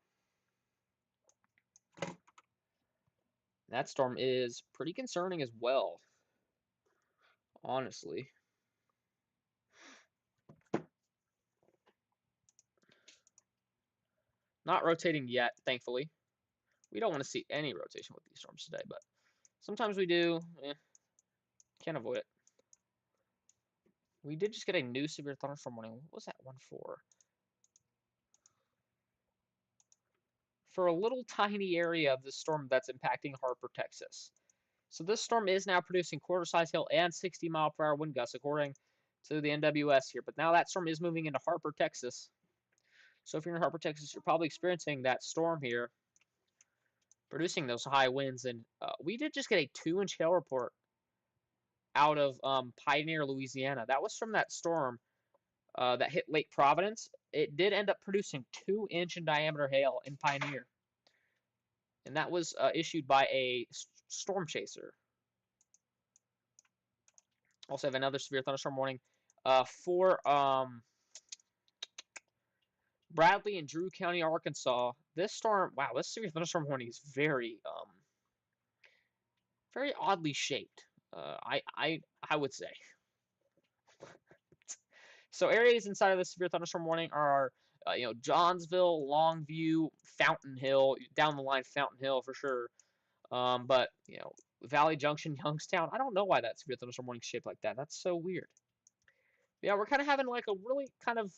That storm is pretty concerning as well, honestly. Not rotating yet, thankfully. We don't want to see any rotation with these storms today, but sometimes we do. Can't avoid it. We did just get a new severe thunderstorm warning. What was that one for? For a little tiny area of the storm that's impacting Harper, Texas. So this storm is now producing quarter-size hail and 60-mile-per-hour wind gusts, according to the NWS here. But now that storm is moving into Harper, Texas. So if you're in Harper, Texas, you're probably experiencing that storm here, producing those high winds. And we did just get a 2-inch hail report out of Pioneer, Louisiana. That was from that storm that hit Lake Providence. It did end up producing 2-inch in diameter hail in Pioneer. And that was issued by a storm chaser. Also have another severe thunderstorm warning for Bradley and Drew County, Arkansas. This storm, wow, this severe thunderstorm warning is very oddly shaped. I would say. So areas inside of the severe thunderstorm warning are Johnsville, Longview, Fountain Hill, down the line Fountain Hill for sure. But Valley Junction, Youngstown. I don't know why that severe thunderstorm warning is shaped like that. That's so weird. Yeah, we're kind of having like a really kind of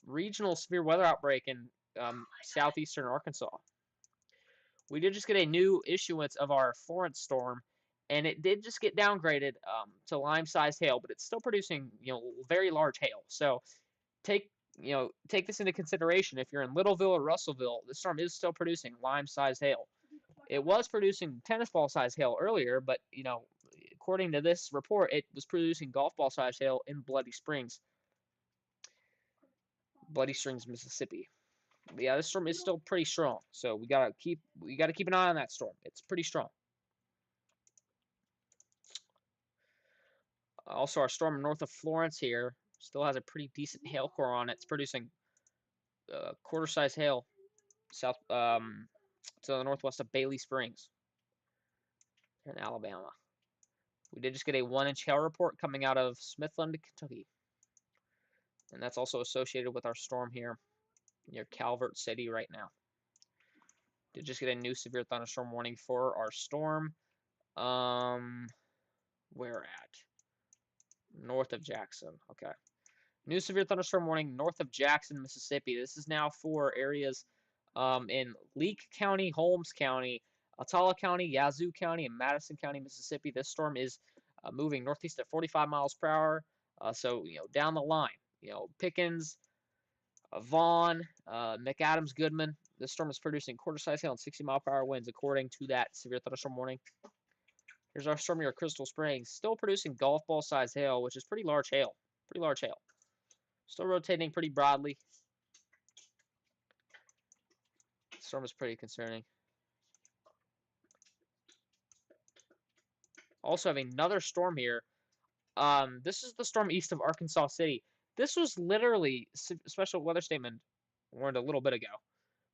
regional severe weather outbreak in southeastern Arkansas. We did just get a new issuance of our Florence storm, and it did just get downgraded to lime-sized hail, but it's still producing very large hail. So take this into consideration. If you're in Littleville or Russellville, the storm is still producing lime-sized hail. It was producing tennis ball-sized hail earlier, but according to this report, it was producing golf ball-sized hail in Bloody Springs, Mississippi. But yeah, this storm is still pretty strong, so we gotta keep an eye on that storm. It's pretty strong. Also, our storm north of Florence here still has a pretty decent hail core on it. It's producing quarter-size hail south to the northwest of Bailey Springs here in Alabama. We did just get a 1-inch hail report coming out of Smithland, Kentucky. And that's also associated with our storm here near Calvert City right now. Did just get a new severe thunderstorm warning for our storm. Where at? North of Jackson. Okay. New severe thunderstorm warning north of Jackson, Mississippi. This is now for areas in Leake County, Holmes County, Attala County, Yazoo County, and Madison County, Mississippi. This storm is moving northeast at 45 miles per hour. So down the line, Pickens, Vaughn, McAdams, Goodman. This storm is producing quarter-size hail and 60-mile-per-hour winds, according to that severe thunderstorm warning. Here's our storm near Crystal Springs, still producing golf ball-sized hail, which is pretty large hail. Pretty large hail. Still rotating pretty broadly. The storm is pretty concerning. Also have another storm here. This is the storm east of Arkansas City. This was literally special weather statement warned a little bit ago.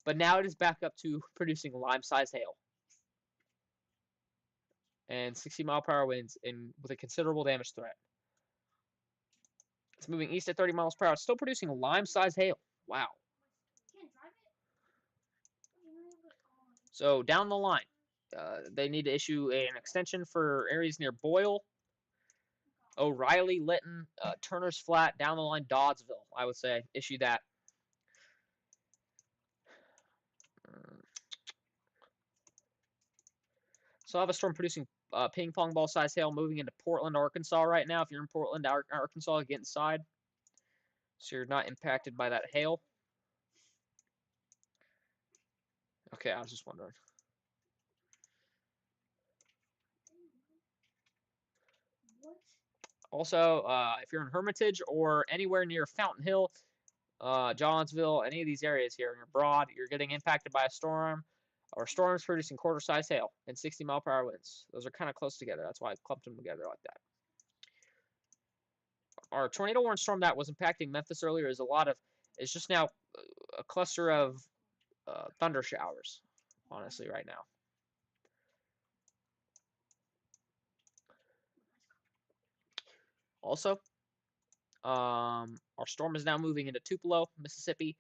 But now it is back up to producing lime-sized hail. And 60-mile-per-hour winds with a considerable damage threat. It's moving east at 30 miles per hour. It's still producing lime-sized hail. Wow. So down the line, they need to issue an extension for areas near Boyle, O'Reilly, Lytton, Turner's Flat, down the line, Doddsville, I would say. Issue that. So I have a storm producing ping pong ball size hail moving into Portland, Arkansas right now. If you're in Portland, Arkansas, get inside so you're not impacted by that hail. Okay, I was just wondering. Also, if you're in Hermitage or anywhere near Fountain Hill, Johnsville, any of these areas here, and you're broad, you're getting impacted by a storm or storms producing quarter-size hail and 60-mile-per-hour winds. Those are kind of close together. That's why I clumped them together like that. Our tornado warning storm that was impacting Memphis earlier is it's just now a cluster of thunder showers, honestly, right now. Also, our storm is now moving into Tupelo, Mississippi.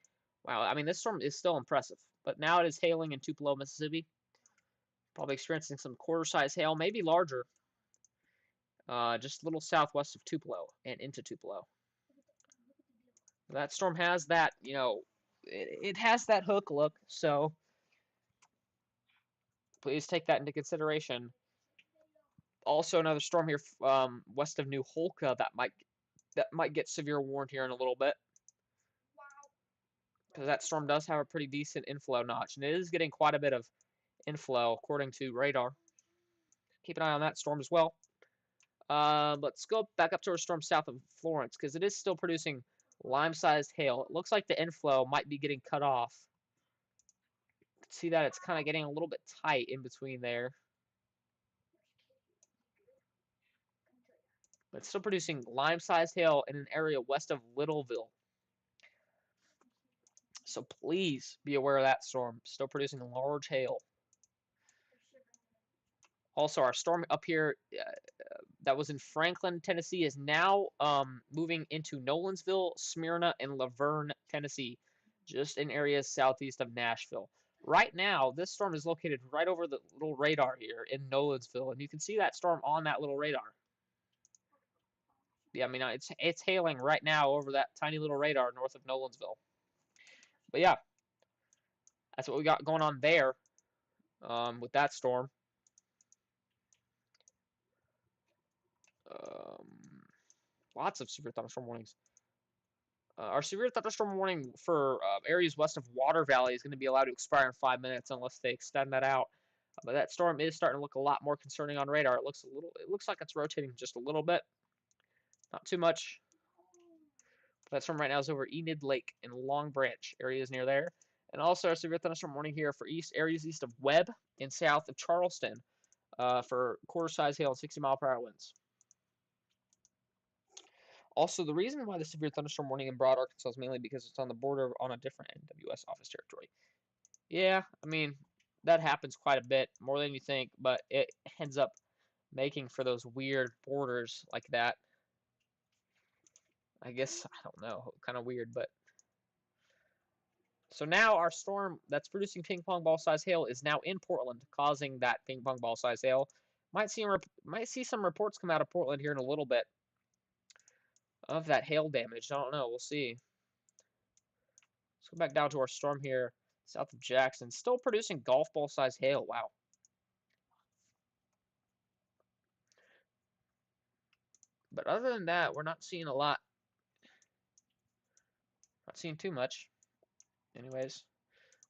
Wow, I mean, this storm is still impressive, but now it is hailing in Tupelo, Mississippi. Probably experiencing some quarter-size hail, maybe larger, just a little southwest of Tupelo and into Tupelo. That storm has that, it has that hook look, so please take that into consideration. Also, another storm here west of New Holka that might get severe warned here in a little bit, because that storm does have a pretty decent inflow notch, and it is getting quite a bit of inflow according to radar. Keep an eye on that storm as well. Let's go back up to our storm south of Florence, because it is still producing lime-sized hail. It looks like the inflow might be getting cut off. You can see that it's kind of getting a little bit tight in between there. But it's still producing lime-sized hail in an area west of Littleville. So please be aware of that storm. Still producing large hail. Also, our storm up here that was in Franklin, Tennessee, is now moving into Nolensville, Smyrna, and Laverne, Tennessee, just in areas southeast of Nashville. Right now, this storm is located right over the little radar here in Nolensville, and you can see that storm on that little radar. Yeah, I mean, it's hailing right now over that tiny little radar north of Nolensville. But yeah, that's what we got going on there with that storm. Um, Lots of severe thunderstorm warnings. Our severe thunderstorm warning for areas west of Water Valley is going to be allowed to expire in 5 minutes unless they extend that out. But that storm is starting to look a lot more concerning on radar. It looks like it's rotating just a little bit, not too much. That storm right now is over Enid Lake and Long Branch areas near there. And also our severe thunderstorm warning here for areas east of Webb and south of Charleston for quarter-size hail and 60-mile-per-hour winds. Also, the reason why the severe thunderstorm warning in Broad, Arkansas is mainly because it's on the border on a different NWS office territory. Yeah, I mean, that happens quite a bit, more than you think, but it ends up making for those weird borders like that. I guess, I don't know, kind of weird, but... So now our storm that's producing ping pong ball size hail is now in Portland, causing that ping pong ball size hail. Might see some reports come out of Portland here in a little bit of that hail damage. I don't know. We'll see. Let's go back down to our storm here south of Jackson. Still producing golf ball size hail. Wow. But other than that, we're not seeing a lot. Not seeing too much. Anyways,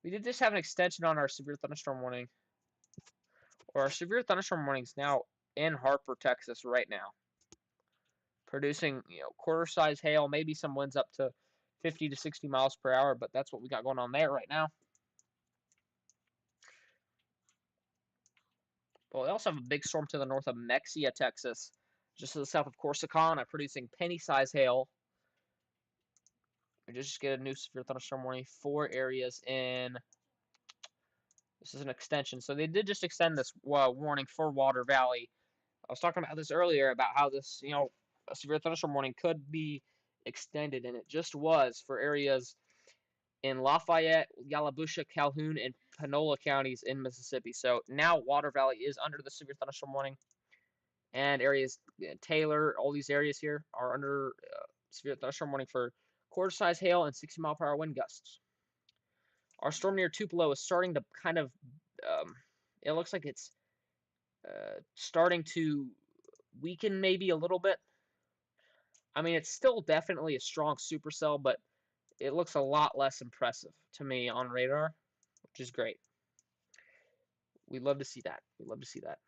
we did just have an extension on our severe thunderstorm warning. Or our severe thunderstorm warning is now in Harper, Texas right now. Producing, quarter-size hail, maybe some winds up to 50 to 60 miles per hour, but that's what we got going on there right now. Well, we also have a big storm to the north of Mexia, Texas, just to the south of Corsicana, producing penny-size hail. We just get a new severe thunderstorm warning. 4 areas in. This is an extension, so they did just extend this warning for Water Valley. I was talking about this earlier about how this, a severe thunderstorm warning could be extended, and it just was for areas in Lafayette, Yalobusha, Calhoun, and Panola counties in Mississippi. So now Water Valley is under the severe thunderstorm warning, and areas Taylor, all these areas here are under severe thunderstorm warning for quarter-size hail and 60-mile-per-hour wind gusts. Our storm near Tupelo is starting to kind of, it looks like it's starting to weaken maybe a little bit. I mean, it's still definitely a strong supercell, but it looks a lot less impressive to me on radar, which is great. We love to see that. We love to see that.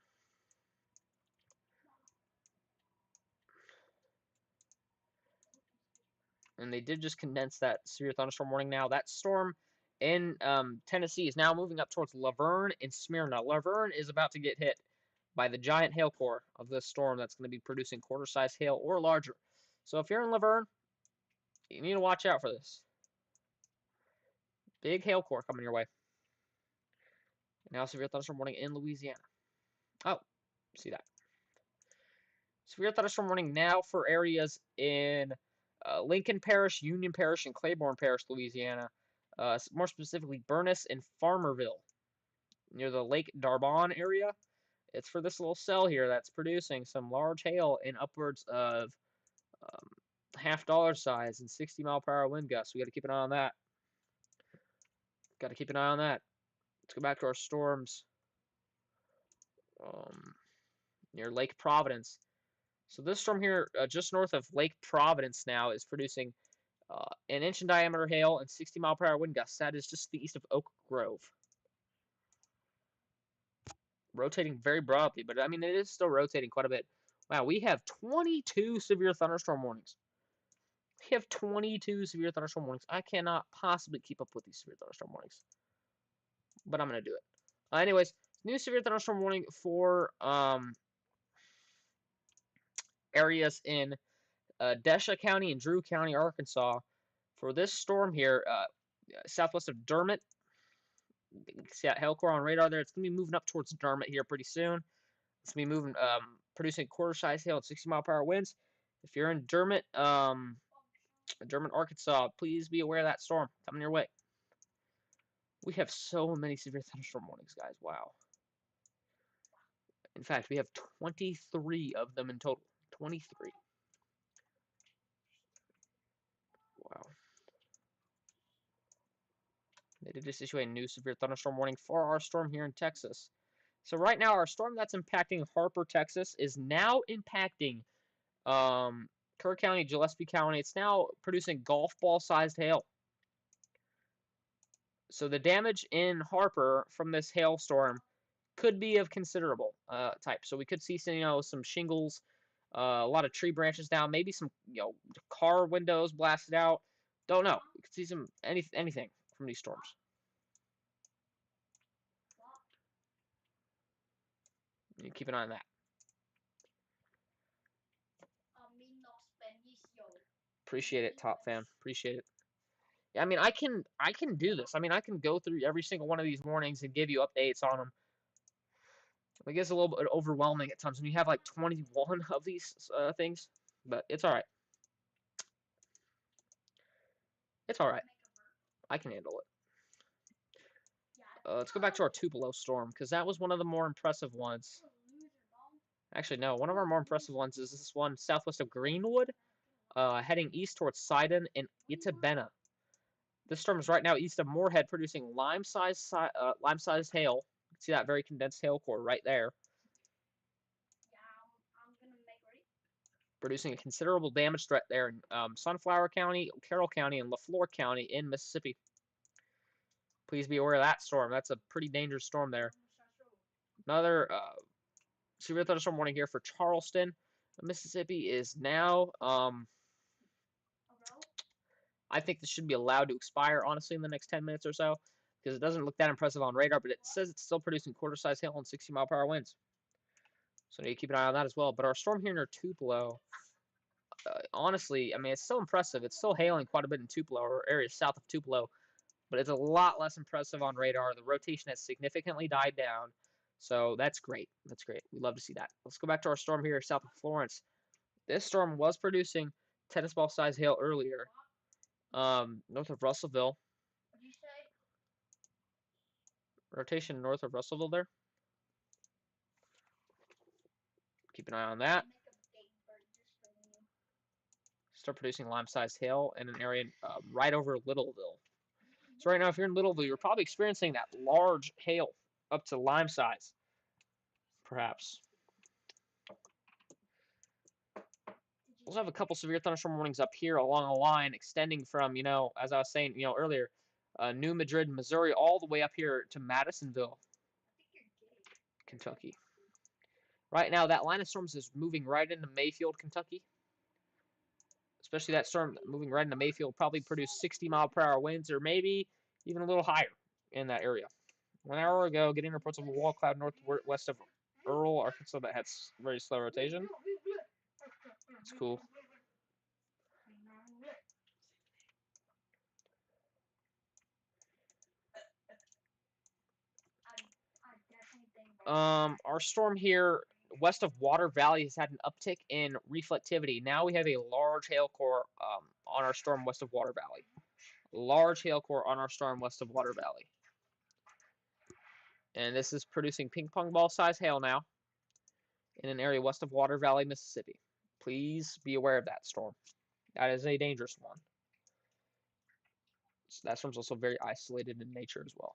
And they did just condense that severe thunderstorm warning now. That storm in Tennessee is now moving up towards Laverne and Smyrna. Laverne is about to get hit by the giant hail core of this storm that's going to be producing quarter-size hail or larger. So if you're in Laverne, you need to watch out for this. Big hail core coming your way. Now severe thunderstorm warning in Louisiana. Oh, see that. Severe thunderstorm warning now for areas in Lincoln Parish, Union Parish, and Claiborne Parish, Louisiana. More specifically, Bernice and Farmerville, near the Lake Darbon area. It's for this little cell here that's producing some large hail in upwards of um, half-dollar size and 60-mile-per-hour wind gusts. We got to keep an eye on that. Got to keep an eye on that. Let's go back to our storms near Lake Providence. So this storm here, just north of Lake Providence now, is producing an inch in diameter hail and 60-mile-per-hour wind gusts. That is just to the east of Oak Grove. Rotating very broadly, but I mean, it is still rotating quite a bit. Wow, we have 22 severe thunderstorm warnings. We have 22 severe thunderstorm warnings. I cannot possibly keep up with these severe thunderstorm warnings, but I'm going to do it. Anyways, new severe thunderstorm warning for areas in Desha County and Drew County, Arkansas. For this storm here, southwest of Dermott. You can see that hail core on radar there. It's going to be moving up towards Dermott here pretty soon. It's going to be moving, producing quarter-size hail and 60-mile-per-hour winds. If you're in Dermott, Arkansas, please be aware of that storm coming your way. We have so many severe thunderstorm warnings, guys. Wow. In fact, we have 23 of them in total. 23. Wow. They did just issue a new severe thunderstorm warning for our storm here in Texas. So right now, our storm that's impacting Harper, Texas, is now impacting Kerr County, Gillespie County. It's now producing golf ball-sized hail. So the damage in Harper from this hailstorm could be of considerable type. So we could see some shingles, a lot of tree branches down, maybe some car windows blasted out. Don't know. We could see some anything from these storms. You keep an eye on that. Appreciate it, top fan. Appreciate it. Yeah, I mean, I can do this. I mean, I can go through every single one of these warnings and give you updates on them. I guess a little bit overwhelming at times when you have like 21 of these things, but it's all right. It's all right. I can handle it. Let's go back to our Tupelo storm because that was one of the more impressive ones. Actually, no. One of our more impressive ones is this one southwest of Greenwood, heading east towards Sidon and Itabena. This storm is right now east of Moorhead, producing lime-sized hail. You can see that very condensed hail core right there. Producing a considerable damage threat there in Sunflower County, Carroll County, and LaFleur County in Mississippi. Please be aware of that storm. That's a pretty dangerous storm there. Another severe thunderstorm warning here for Charleston, Mississippi is now. I think this should be allowed to expire, honestly, in the next 10 minutes or so, because it doesn't look that impressive on radar, but it says it's still producing quarter-size hail and 60-mile-per-hour winds. So you need to keep an eye on that as well. But our storm here near Tupelo, honestly, I mean, it's still impressive. It's still hailing quite a bit in Tupelo, or areas south of Tupelo, but it's a lot less impressive on radar. The rotation has significantly died down, so that's great. That's great. We love to see that. Let's go back to our storm here south of Florence. This storm was producing tennis ball-sized hail earlier, north of Russellville. What did you say? Rotation north of Russellville there. Keep an eye on that. Start producing lime-sized hail in an area right over Littleville. So right now, if you're in Littleville, you're probably experiencing that large hail up to lime size, perhaps. also have a couple severe thunderstorm warnings up here along the line, extending from, as I was saying, earlier, New Madrid, Missouri, all the way up here to Madisonville, Kentucky. Right now, that line of storms is moving right into Mayfield, Kentucky. Especially that storm moving right into Mayfield, probably produce 60-mile-per-hour winds, or maybe even a little higher in that area. 1 hour ago, getting reports of a wall cloud northwest of Earl, Arkansas, that had very slow rotation. It's cool. Our storm here west of Water Valley has had an uptick in reflectivity. Now we have a large hail core on our storm west of Water Valley. Large hail core on our storm west of Water Valley. And this is producing ping pong ball size hail now in an area west of Water Valley, Mississippi. Please be aware of that storm. That is a dangerous one. So that storm's also very isolated in nature as well.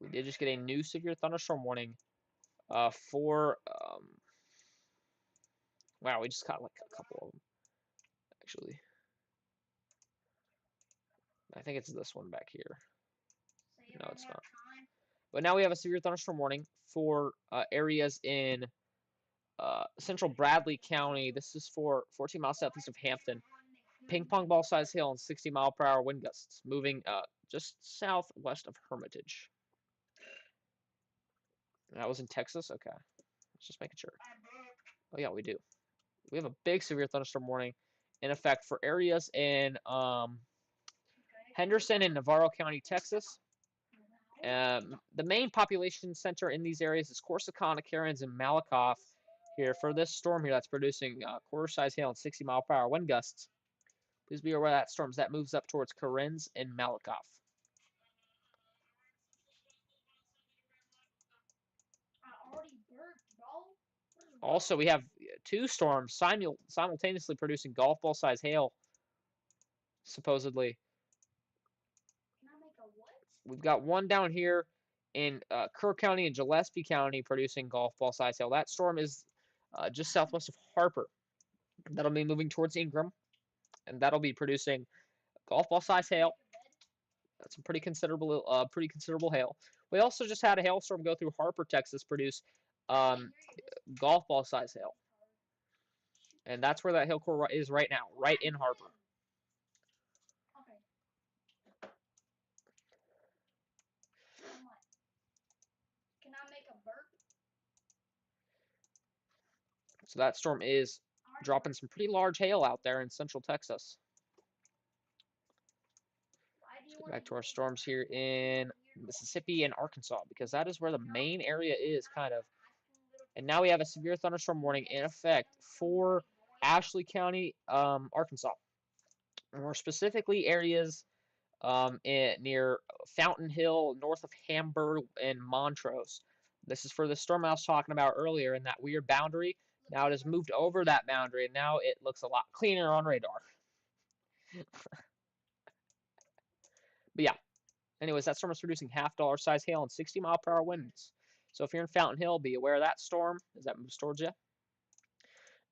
We did just get a new severe thunderstorm warning for. Wow, we just got like a couple of them, actually. I think it's this one back here. No, it's not. But now we have a severe thunderstorm warning for areas in central Bradley County. This is for 14 miles southeast of Hampton. Ping pong ball size hail and 60-mile-per-hour wind gusts moving just southwest of Hermitage. That was in Texas? Okay. Let's just making sure. Oh, yeah, we do. We have a big severe thunderstorm warning in effect for areas in Henderson and Navarro County, Texas. The main population center in these areas is Corsicana, Cairns, and Malakoff. Here for this storm here that's producing quarter-size hail and 60-mile-per-hour wind gusts. Please be aware of that storm as that moves up towards Cairns and Malakoff. Also, we have two storms simultaneously producing golf ball size hail, supposedly. We've got one down here in Kerr County and Gillespie County producing golf ball size hail. That storm is just southwest of Harper. That'll be moving towards Ingram, and that'll be producing golf ball size hail. That's some pretty considerable hail. We also just had a hailstorm go through Harper, Texas, produce golf ball size hail. And that's where that hail core is right now, right in Harper. Can I make a burp? So that storm is dropping some pretty large hail out there in central Texas. Let's get back to our storms here in Mississippi and Arkansas, because that is where the main area is, kind of. And now we have a severe thunderstorm warning in effect for Ashley County, Arkansas. More specifically, areas near Fountain Hill, north of Hamburg, and Montrose. This is for the storm I was talking about earlier in that weird boundary. Now it has moved over that boundary, and now it looks a lot cleaner on radar. But yeah, anyways, that storm is producing half-dollar size hail and 60-mile-per-hour winds. So if you're in Fountain Hill, be aware of that storm as that moves towards you.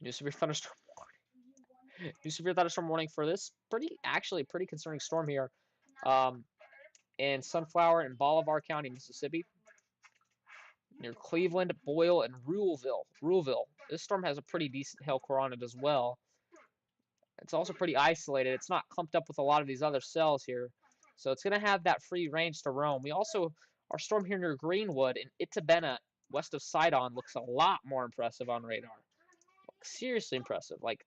New severe thunderstorm warning. New severe thunderstorm warning for this actually pretty concerning storm here in Sunflower and Bolivar County, Mississippi. Near Cleveland, Boyle, and Ruleville. This storm has a pretty decent hail core on it as well. It's also pretty isolated. It's not clumped up with a lot of these other cells here. So it's going to have that free range to roam. We also, our storm here near Greenwood in Itabena, west of Sidon, looks a lot more impressive on radar. Seriously impressive. Like,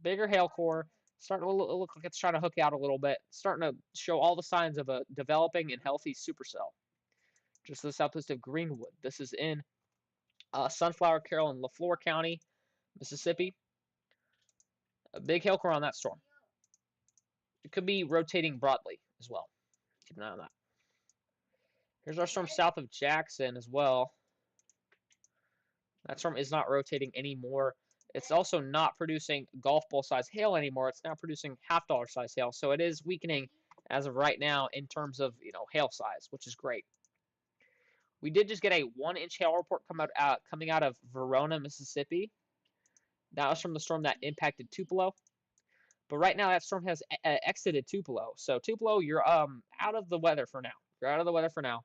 bigger hail core, starting to look like it's trying to hook out a little bit. Starting to show all the signs of a developing and healthy supercell. Just to the southwest of Greenwood. This is in Sunflower, Carroll, and LaFleur County, Mississippi. A big hail core on that storm. It could be rotating broadly as well. Keep an eye on that. Here's our storm south of Jackson as well. That storm is not rotating anymore. It's also not producing golf ball size hail anymore. It's now producing half-dollar size hail. So it is weakening as of right now in terms of hail size, which is great. We did just get a 1-inch hail report coming out of Verona, Mississippi. That was from the storm that impacted Tupelo. But right now, that storm has exited Tupelo. So Tupelo, you're out of the weather for now. You're out of the weather for now.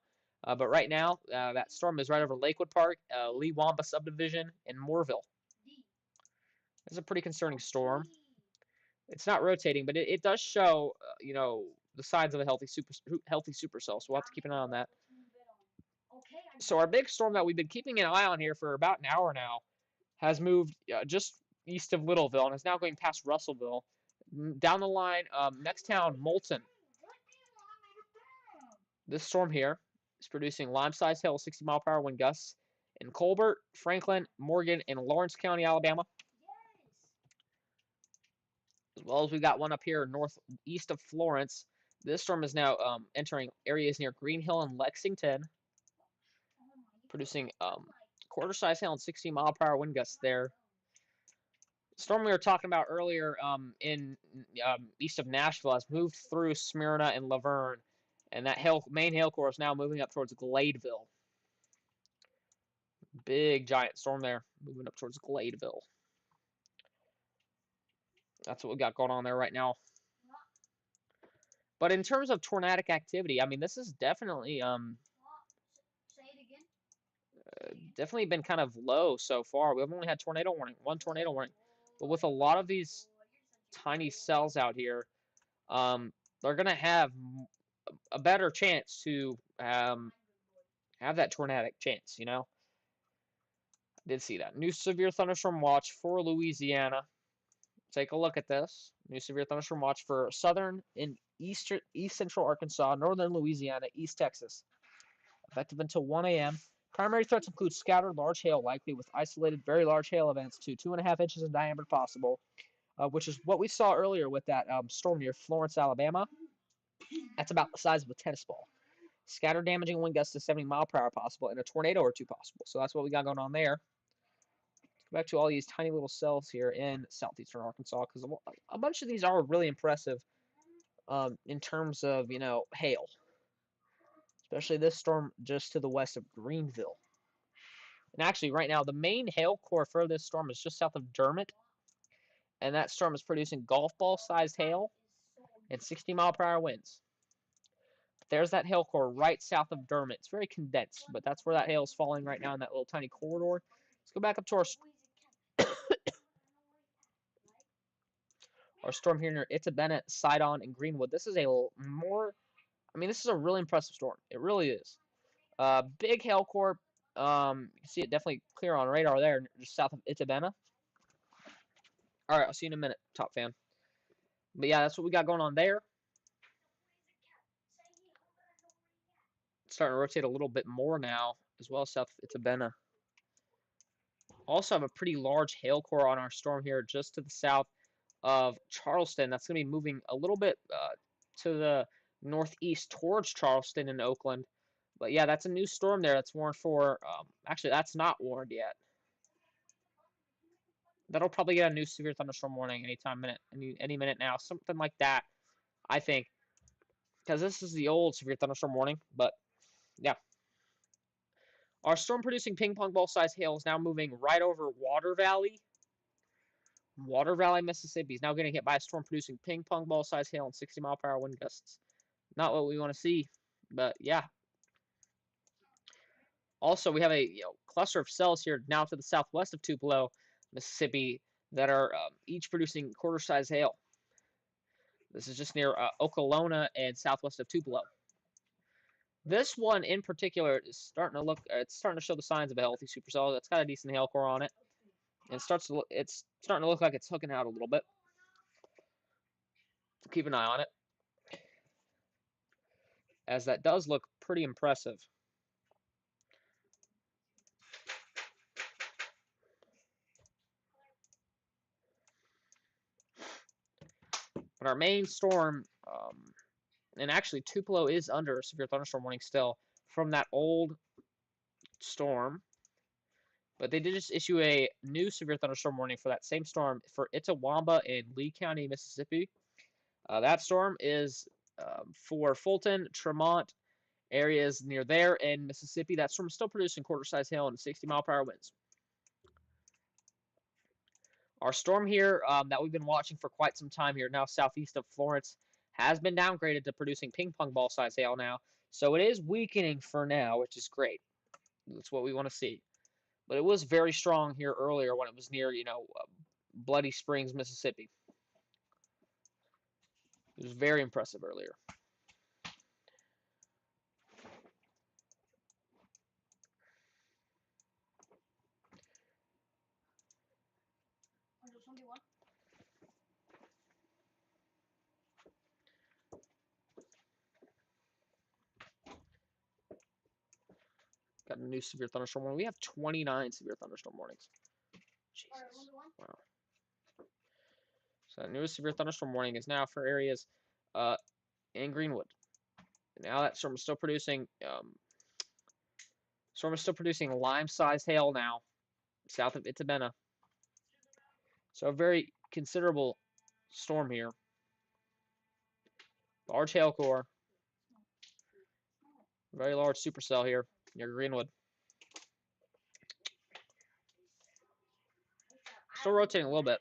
But right now, that storm is right over Lakewood Park, Lee Wamba subdivision, and Moorville. It's a pretty concerning storm. It's not rotating, but it does show, the signs of a healthy supercell. So we'll have to keep an eye on that. So our big storm that we've been keeping an eye on here for about an hour now has moved just east of Littleville and is now going past Russellville. Down the line, next town, Moulton. This storm here is producing lime-sized hail, 60-mile-per-hour wind gusts in Colbert, Franklin, Morgan, and Lawrence County, Alabama. As well as we got one up here northeast of Florence. This storm is now entering areas near Green Hill and Lexington, producing quarter-size hail and 60-mile-per-hour wind gusts there. The storm we were talking about earlier in east of Nashville has moved through Smyrna and Laverne, and that main hail core is now moving up towards Gladeville. Big, giant storm there, moving up towards Gladeville. That's what we got going on there right now. But in terms of tornadic activity, I mean, this is definitely Say it again. definitely been kind of low so far. We've only had one tornado warning. But with a lot of these tiny cells out here, they're going to have a better chance to have that tornadic chance, I did see that. New severe thunderstorm watch for Louisiana. Take a look at this. New severe thunderstorm watch for southern and east central Arkansas, northern Louisiana, East Texas. Effective until 1 a.m. Primary threats include scattered large hail, likely with isolated very large hail events to 2.5 inches in diameter possible, which is what we saw earlier with that storm near Florence, Alabama. That's about the size of a tennis ball. Scattered damaging wind gusts to 70 mile per hour possible, and a tornado or two possible. So that's what we got going on there. Let's go back to all these tiny little cells here in southeastern Arkansas, because a bunch of these are really impressive in terms of, hail. Especially this storm just to the west of Greenville. And actually, right now, the main hail core for this storm is just south of Dermott. And that storm is producing golf ball-sized hail and 60-mile-per-hour winds. There's that hail core right south of Dermott. It's very condensed, but that's where that hail is falling right now in that little tiny corridor. Let's go back up to our storm here near Itabena, Sidon, and Greenwood. This is this is a really impressive storm. It really is. Big hail core. You can see it definitely clear on radar there, just south of Itabena. All right, I'll see you in a minute, Top Fan. But yeah, that's what we got going on there. It's starting to rotate a little bit more now, as well as south of Itabena. Also have a pretty large hail core on our storm here just to the south of Charleston. That's going to be moving a little bit to the northeast towards Charleston and Oakland. But yeah, that's a new storm there that's warned for. Actually, that's not warned yet. That'll probably get a new severe thunderstorm warning any minute now, something like that. I think, because this is the old severe thunderstorm warning. But yeah, our storm-producing ping pong ball-sized hail is now moving right over Water Valley. Water Valley, Mississippi is now getting hit by a storm producing ping pong ball size hail and 60 mile per hour wind gusts. Not what we want to see, but yeah. Also, we have a cluster of cells here now to the southwest of Tupelo, Mississippi, that are each producing quarter-size hail. This is just near Okolona and southwest of Tupelo. This one in particular is starting to show the signs of a healthy supercell. It's got a decent hail core on it. And it's starting to look like it's hooking out a little bit. Keep an eye on it, as that does look pretty impressive. But our main storm, and actually Tupelo is under a severe thunderstorm warning still from that old storm. But they did just issue a new severe thunderstorm warning for that same storm for Itawamba in Lee County, Mississippi. That storm is for Fulton, Tremont, areas near there in Mississippi. That storm is still producing quarter-size hail and 60 mile per hour winds. Our storm here that we've been watching for quite some time here, now southeast of Florence, has been downgraded to producing ping pong ball size hail now. So it is weakening for now, which is great. That's what we want to see. But it was very strong here earlier when it was near, Bloody Springs, Mississippi. It was very impressive earlier. Got a new severe thunderstorm warning. We have 29 severe thunderstorm warnings. Jesus. Wow. So the newest severe thunderstorm warning is now for areas in Greenwood. Now that storm is still producing lime-sized hail now south of Itabena. So a very considerable storm here. Large hail core. Very large supercell here near Greenwood. Still rotating a little bit.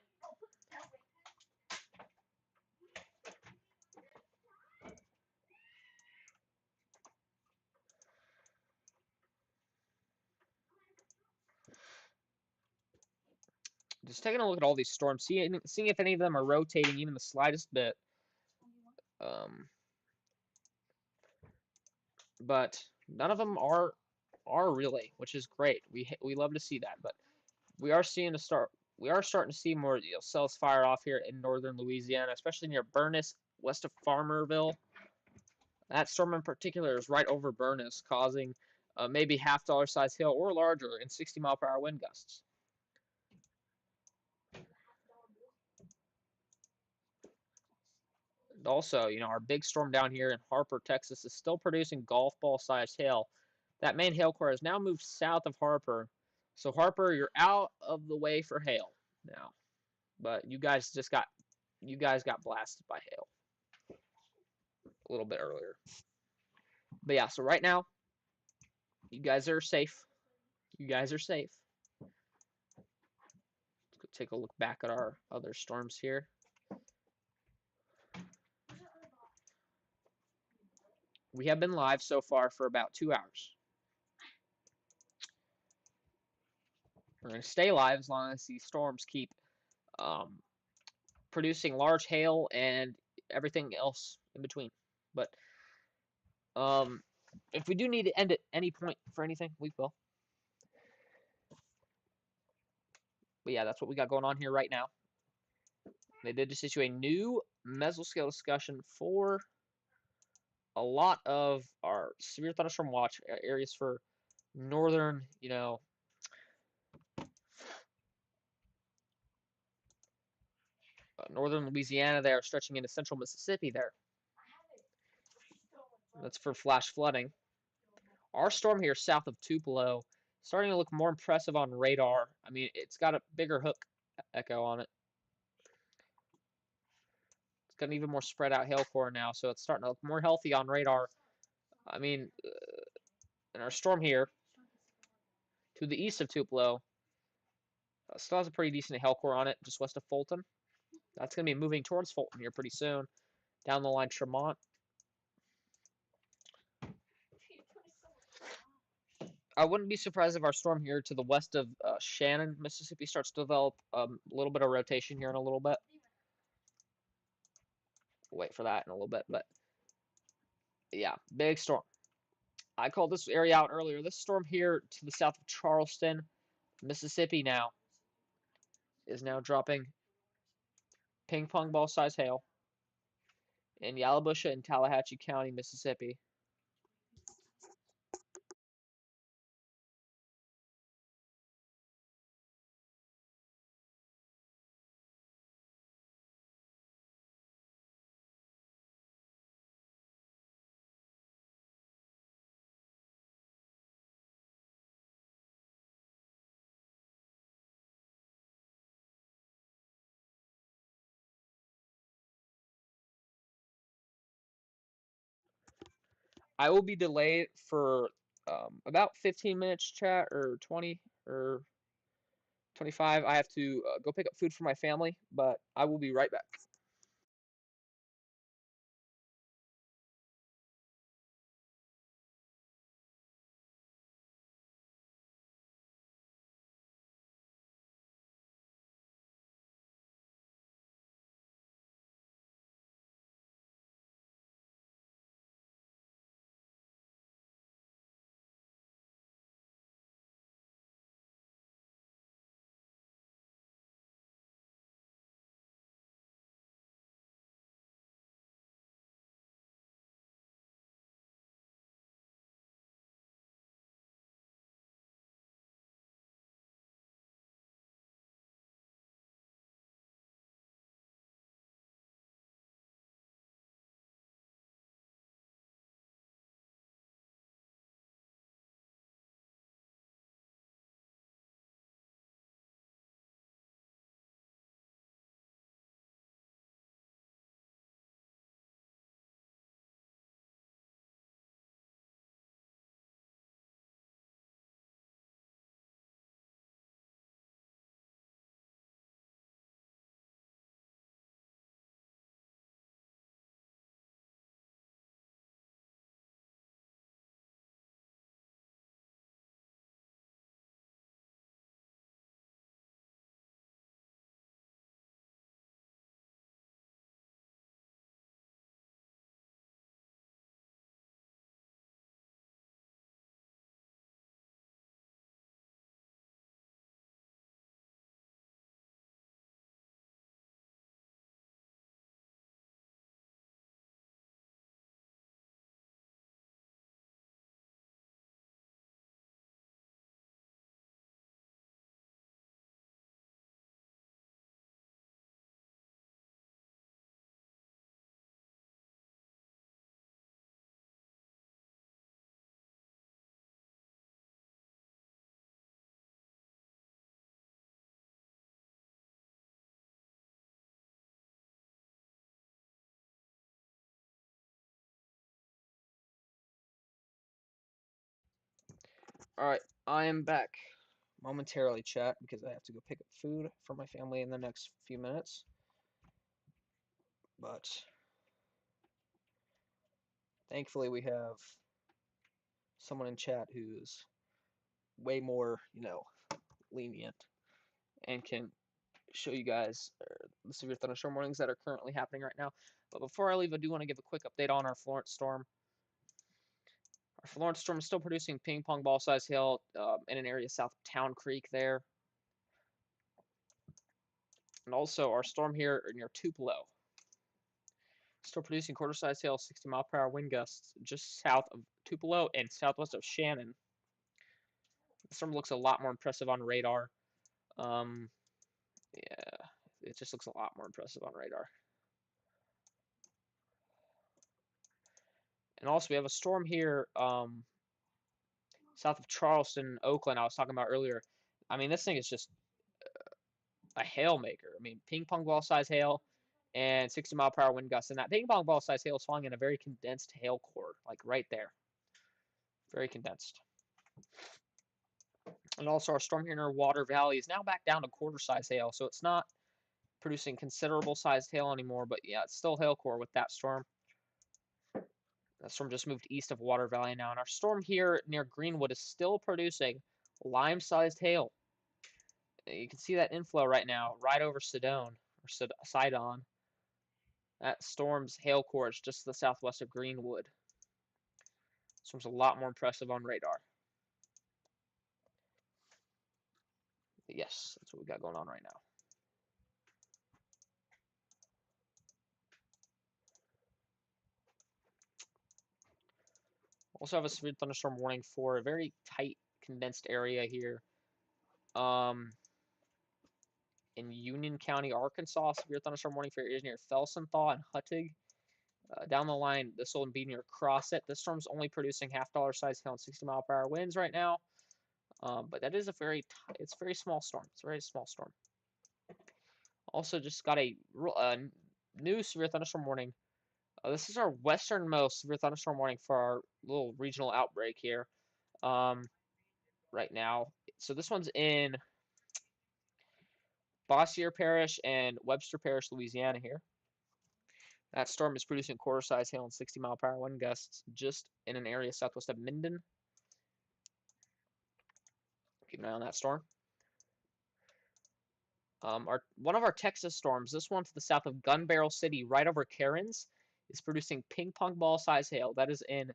Just taking a look at all these storms, seeing if any of them are rotating even the slightest bit. Um, but none of them are really, which is great. We love to see that. But we are starting to see more cells fire off here in northern Louisiana, especially near Bernice, west of Farmerville. That storm in particular is right over Bernice, causing maybe half-dollar size hail or larger and 60-mile-per-hour wind gusts. And also, our big storm down here in Harper, Texas, is still producing golf ball-sized hail. That main hail core has now moved south of Harper. So Harper, you're out of the way for hail now. But you guys got blasted by hail a little bit earlier. But yeah, so right now, you guys are safe. You guys are safe. Let's go take a look back at our other storms here. We have been live so far for about 2 hours. We're going to stay live as long as these storms keep um, producing large hail and everything else in between. But if we do need to end at any point for anything, we will. But yeah, that's what we got going on here right now. They did just issue a new mesoscale discussion for a lot of our severe thunderstorm watch areas for northern, northern Louisiana there, stretching into central Mississippi there. That's for flash flooding. Our storm here south of Tupelo starting to look more impressive on radar. I mean, it's got a bigger hook echo on it. It's got an even more spread out hail core now, so it's starting to look more healthy on radar. I mean, in our storm here to the east of Tupelo, still has a pretty decent hail core on it, just west of Fulton. That's going to be moving towards Fulton here pretty soon. Down the line, Tremont. I wouldn't be surprised if our storm here to the west of Shannon, Mississippi, starts to develop a little bit of rotation here in a little bit. We'll wait for that in a little bit, but yeah, big storm. I called this area out earlier. This storm here to the south of Charleston, Mississippi now is now dropping ping pong ball size hail in Yalobusha and Tallahatchie County, Mississippi. I will be delayed for about 15 minutes, chat, or 20, or 25. I have to go pick up food for my family, but I will be right back. All right, I am back momentarily, chat, because I have to go pick up food for my family in the next few minutes. But thankfully, we have someone in chat who's way more, lenient and can show you guys the severe thunderstorm warnings that are currently happening right now. But before I leave, I do want to give a quick update on our Florence storm. Our Florence storm is still producing ping pong ball size hail in an area south of Town Creek there. And also our storm here near Tupelo. Still producing quarter size hail, 60-mile-per-hour wind gusts just south of Tupelo and southwest of Shannon. The storm looks a lot more impressive on radar. Um, yeah, it just looks a lot more impressive on radar. And also, we have a storm here south of Charleston, Oakland, I was talking about earlier. I mean, this thing is just a hail maker. I mean, ping pong ball size hail and 60-mile-per-hour wind gusts. And that ping pong ball size hail is falling in a very condensed hail core, like right there. Very condensed. And also, our storm here near Water Valley is now back down to quarter size hail, so it's not producing considerable sized hail anymore, but yeah, it's still hail core with that storm. That storm just moved east of Water Valley now, and our storm here near Greenwood is still producing lime-sized hail. You can see that inflow right now, right over Sidon, or Sidon. That storm's hail core is just to the southwest of Greenwood. Storm's a lot more impressive on radar. But yes, that's what we got going on right now. Also have a severe thunderstorm warning for a very tight, condensed area here. In Union County, Arkansas, severe thunderstorm warning for areas near Felsenthal and Huttig. Down the line, this will be near Crosset. This storm's only producing half-dollar size hail and 60-mile-per-hour winds right now. But that is it's a very small storm. It's a very small storm. Also, just got a new severe thunderstorm warning. This is our westernmost severe thunderstorm warning for our little regional outbreak here right now. So this one's in Bossier Parish and Webster Parish, Louisiana here. That storm is producing quarter-size hail and 60-mile-per-hour wind gusts just in an area southwest of Minden. Keep an eye on that storm. One of our Texas storms, this one to the south of Gun Barrel City, right over Karens, is producing ping pong ball size hail. That is in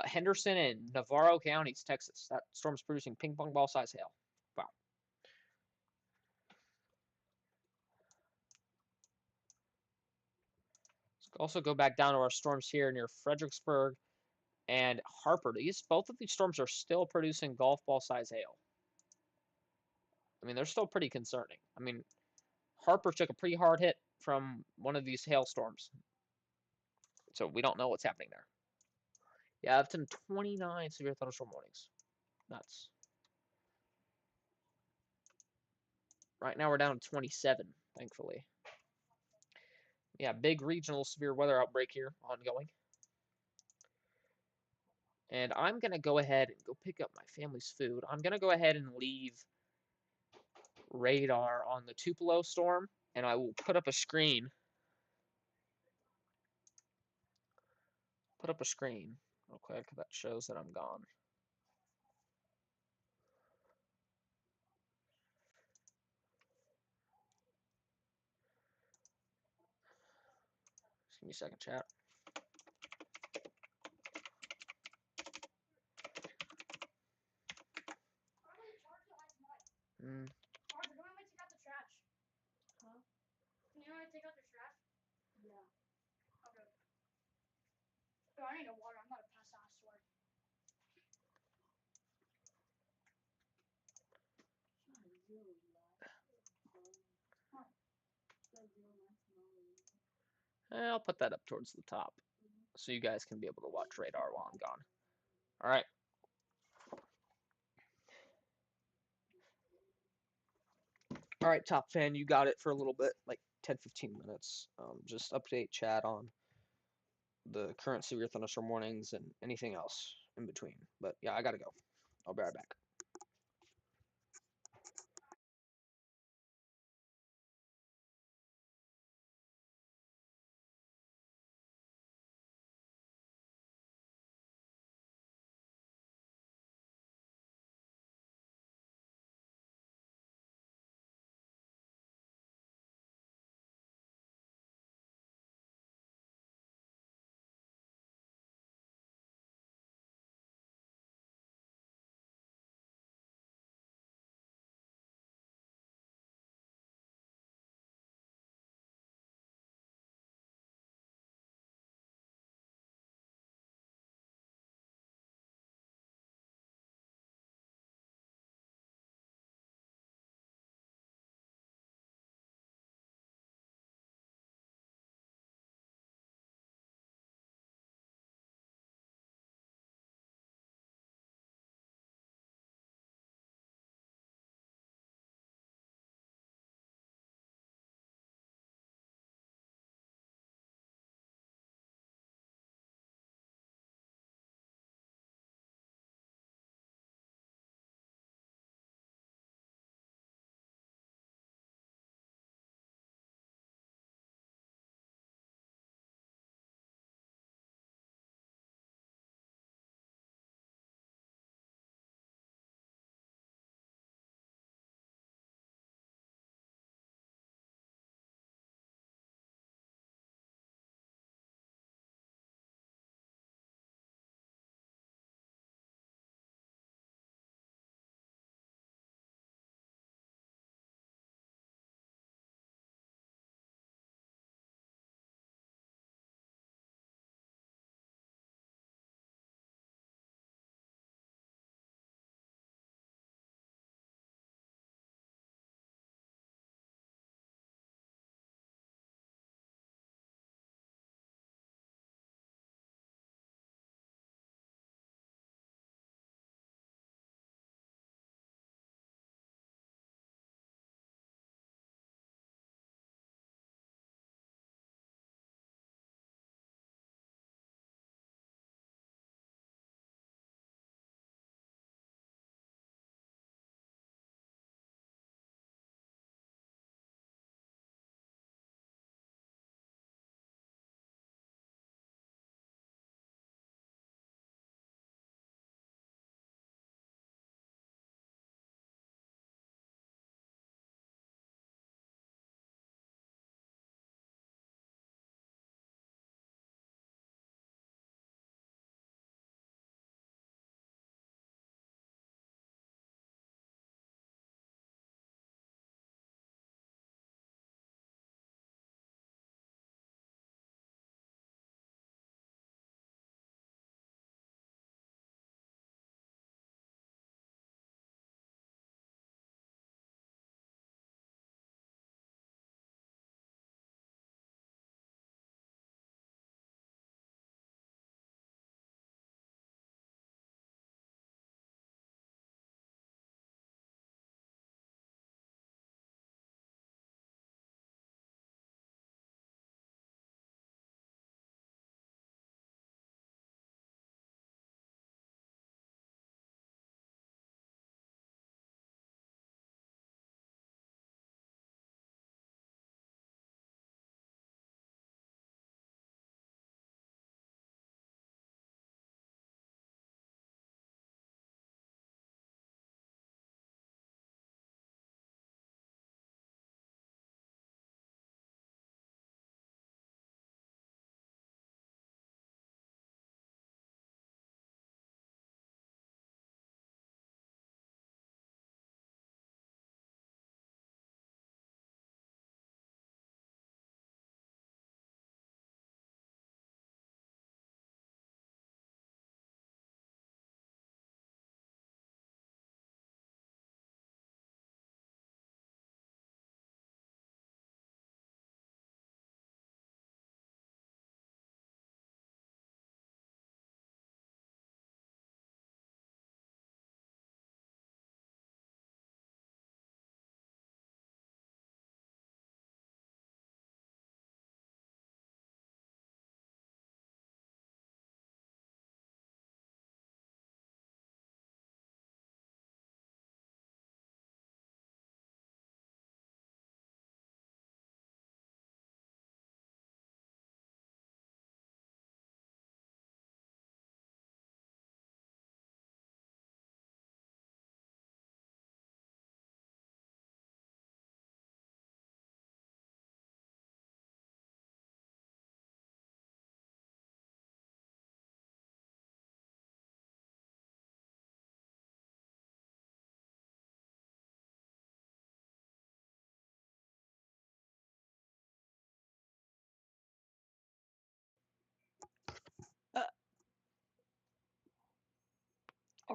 Henderson and Navarro counties, Texas. That storm is producing ping pong ball size hail. Wow. Let's also go back down to our storms here near Fredericksburg and Harper. Both of these storms are still producing golf ball size hail. I mean, they're still pretty concerning. I mean, Harper took a pretty hard hit from one of these hailstorms, so we don't know what's happening there. Yeah, up to 29 severe thunderstorm warnings. Nuts. Right now we're down to 27, thankfully. Yeah, big regional severe weather outbreak here ongoing. And I'm going to go ahead and go pick up my family's food. I'm going to go ahead and leave radar on the Tupelo storm, and I will put up a screen. Real quick that shows that I'm gone. Just give me a second, chat. Mm. Arthur, do you want me to take out the trash? Huh? Do you want me to take out the trash? Yeah. Okay. Oh, I need a water. I'm gonna pass out, I swear. I'll put that up towards the top so you guys can be able to watch radar while I'm gone. All right. All right, Top Fan, you got it for a little bit, like 10, 15 minutes. Just update chat on the current severe thunderstorm warnings and anything else in between. But yeah, I gotta go. I'll be right back.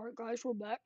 Alright, guys, we're back.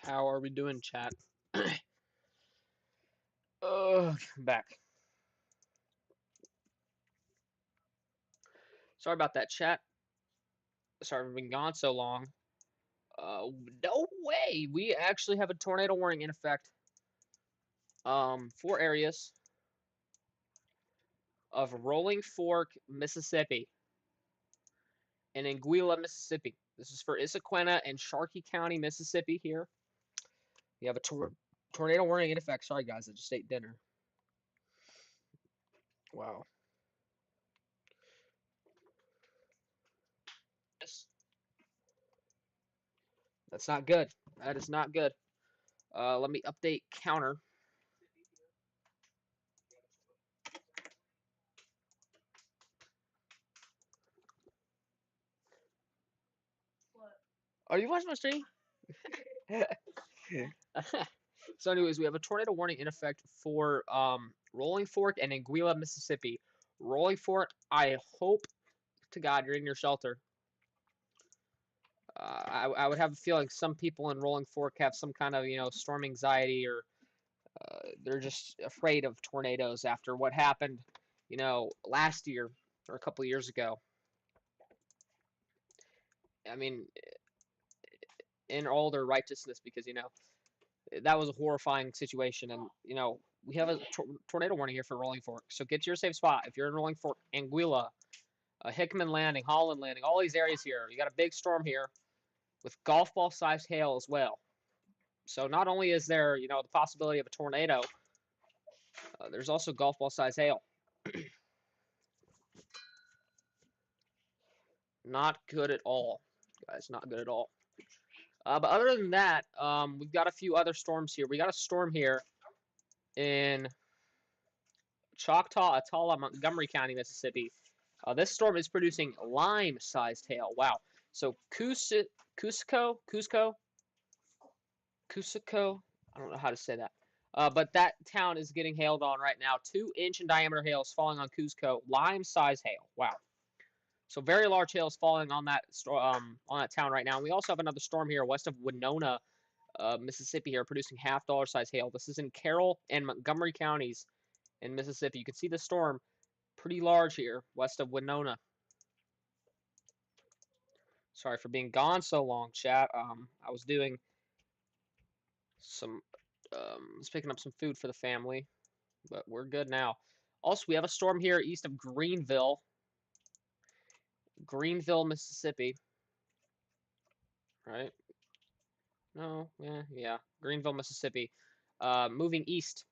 How are we doing, chat? I'm back. Sorry about that, chat. Sorry for being gone so long. No way. We actually have a tornado warning in effect. 4 areas of Rolling Fork, Mississippi, and Anguilla, Mississippi. This is for Issaquena and Sharkey County, Mississippi. Here we have a tornado warning in effect. Sorry, guys, I just ate dinner. Wow. Yes. That's not good. That is not good. Let me update counter. Are you watching my stream? So, anyways, we have a tornado warning in effect for Rolling Fork and Anguilla, Mississippi. Rolling Fork, I hope to God you're in your shelter. I would have a feeling some people in Rolling Fork have some kind of storm anxiety, or they're just afraid of tornadoes after what happened last year or a couple of years ago. I mean, in all their righteousness, because that was a horrifying situation, and we have a tornado warning here for Rolling Fork. So get to your safe spot if you're in Rolling Fork, Anguilla, Hickman Landing, Holland Landing, all these areas here. You got a big storm here with golf ball sized hail as well. So not only is there the possibility of a tornado, there's also golf ball sized hail. Not good at all, guys. Not good at all. But other than that, we've got a few other storms here. We got a storm here in Choctaw, Atala, Montgomery County, Mississippi. This storm is producing lime-sized hail. Wow. So Cusco. I don't know how to say that. But that town is getting hailed on right now. 2-inch in diameter hail is falling on Cusco. Lime-sized hail. Wow. So very large hail is falling on that town right now. And we also have another storm here west of Winona, Mississippi here, producing half-dollar size hail. This is in Carroll and Montgomery counties in Mississippi. You can see the storm pretty large here west of Winona. Sorry for being gone so long, chat. I was doing some, was picking up some food for the family, but we're good now. Also, we have a storm here east of Greenville, Mississippi. Right? No, yeah, Greenville, Mississippi. Moving east.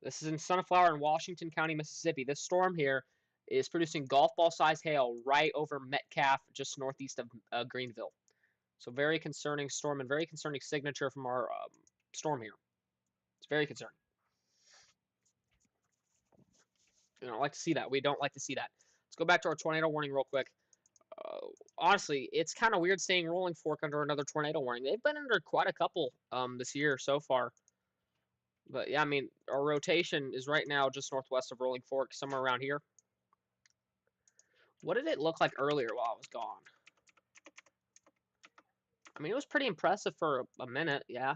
This is in Sunflower and Washington County, Mississippi. This storm here is producing golf ball size hail right over Metcalf, just northeast of Greenville. So very concerning storm and very concerning signature from our storm here. It's very concerning. We don't like to see that. We don't like to see that. Let's go back to our tornado warning real quick. Honestly, it's kind of weird seeing Rolling Fork under another tornado warning. They've been under quite a couple this year so far. But yeah, I mean, our rotation is right now just northwest of Rolling Fork, somewhere around here. What did it look like earlier while I was gone? I mean, it was pretty impressive for a minute, yeah.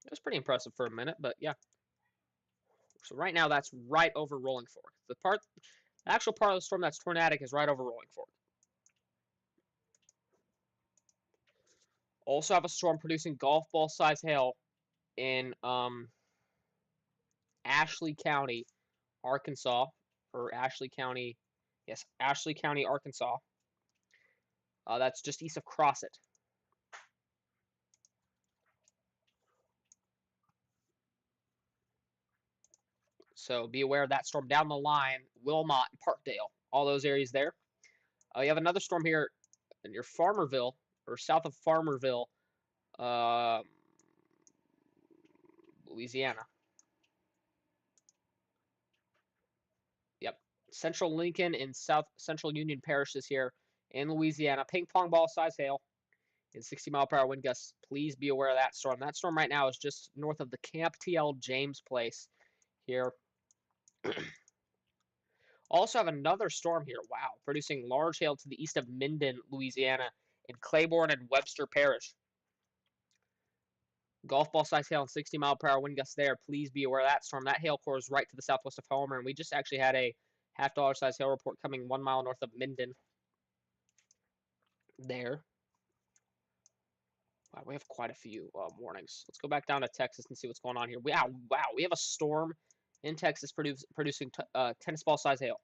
It was pretty impressive for a minute, but yeah. So right now, that's right over Rolling Fork. The actual part of the storm that's tornadic is right over Rolling Fork. Also have a storm producing golf ball size hail in Ashley County, Arkansas, or Ashley County, yes, Ashley County, Arkansas. That's just east of Crossett. So be aware of that storm down the line, Wilmot, Parkdale, all those areas there. You have another storm here near Farmerville, or south of Farmerville, uh, Louisiana. Yep. Central Lincoln and South Central Union parishes here in Louisiana. Ping pong ball size hail and 60-mile-per-hour wind gusts. Please be aware of that storm. That storm right now is just north of the Camp TL James place here. Also have another storm here. Wow. Producing large hail to the east of Minden, Louisiana, in Claiborne and Webster Parish. Golf ball size hail and 60-mile-per-hour wind gusts there. Please be aware of that storm. That hail core is right to the southwest of Homer, and we just actually had a half-dollar size hail report coming 1 mile north of Minden. There. Wow, we have quite a few warnings. Let's go back down to Texas and see what's going on here. Wow, we have a storm in Texas producing tennis ball size hail.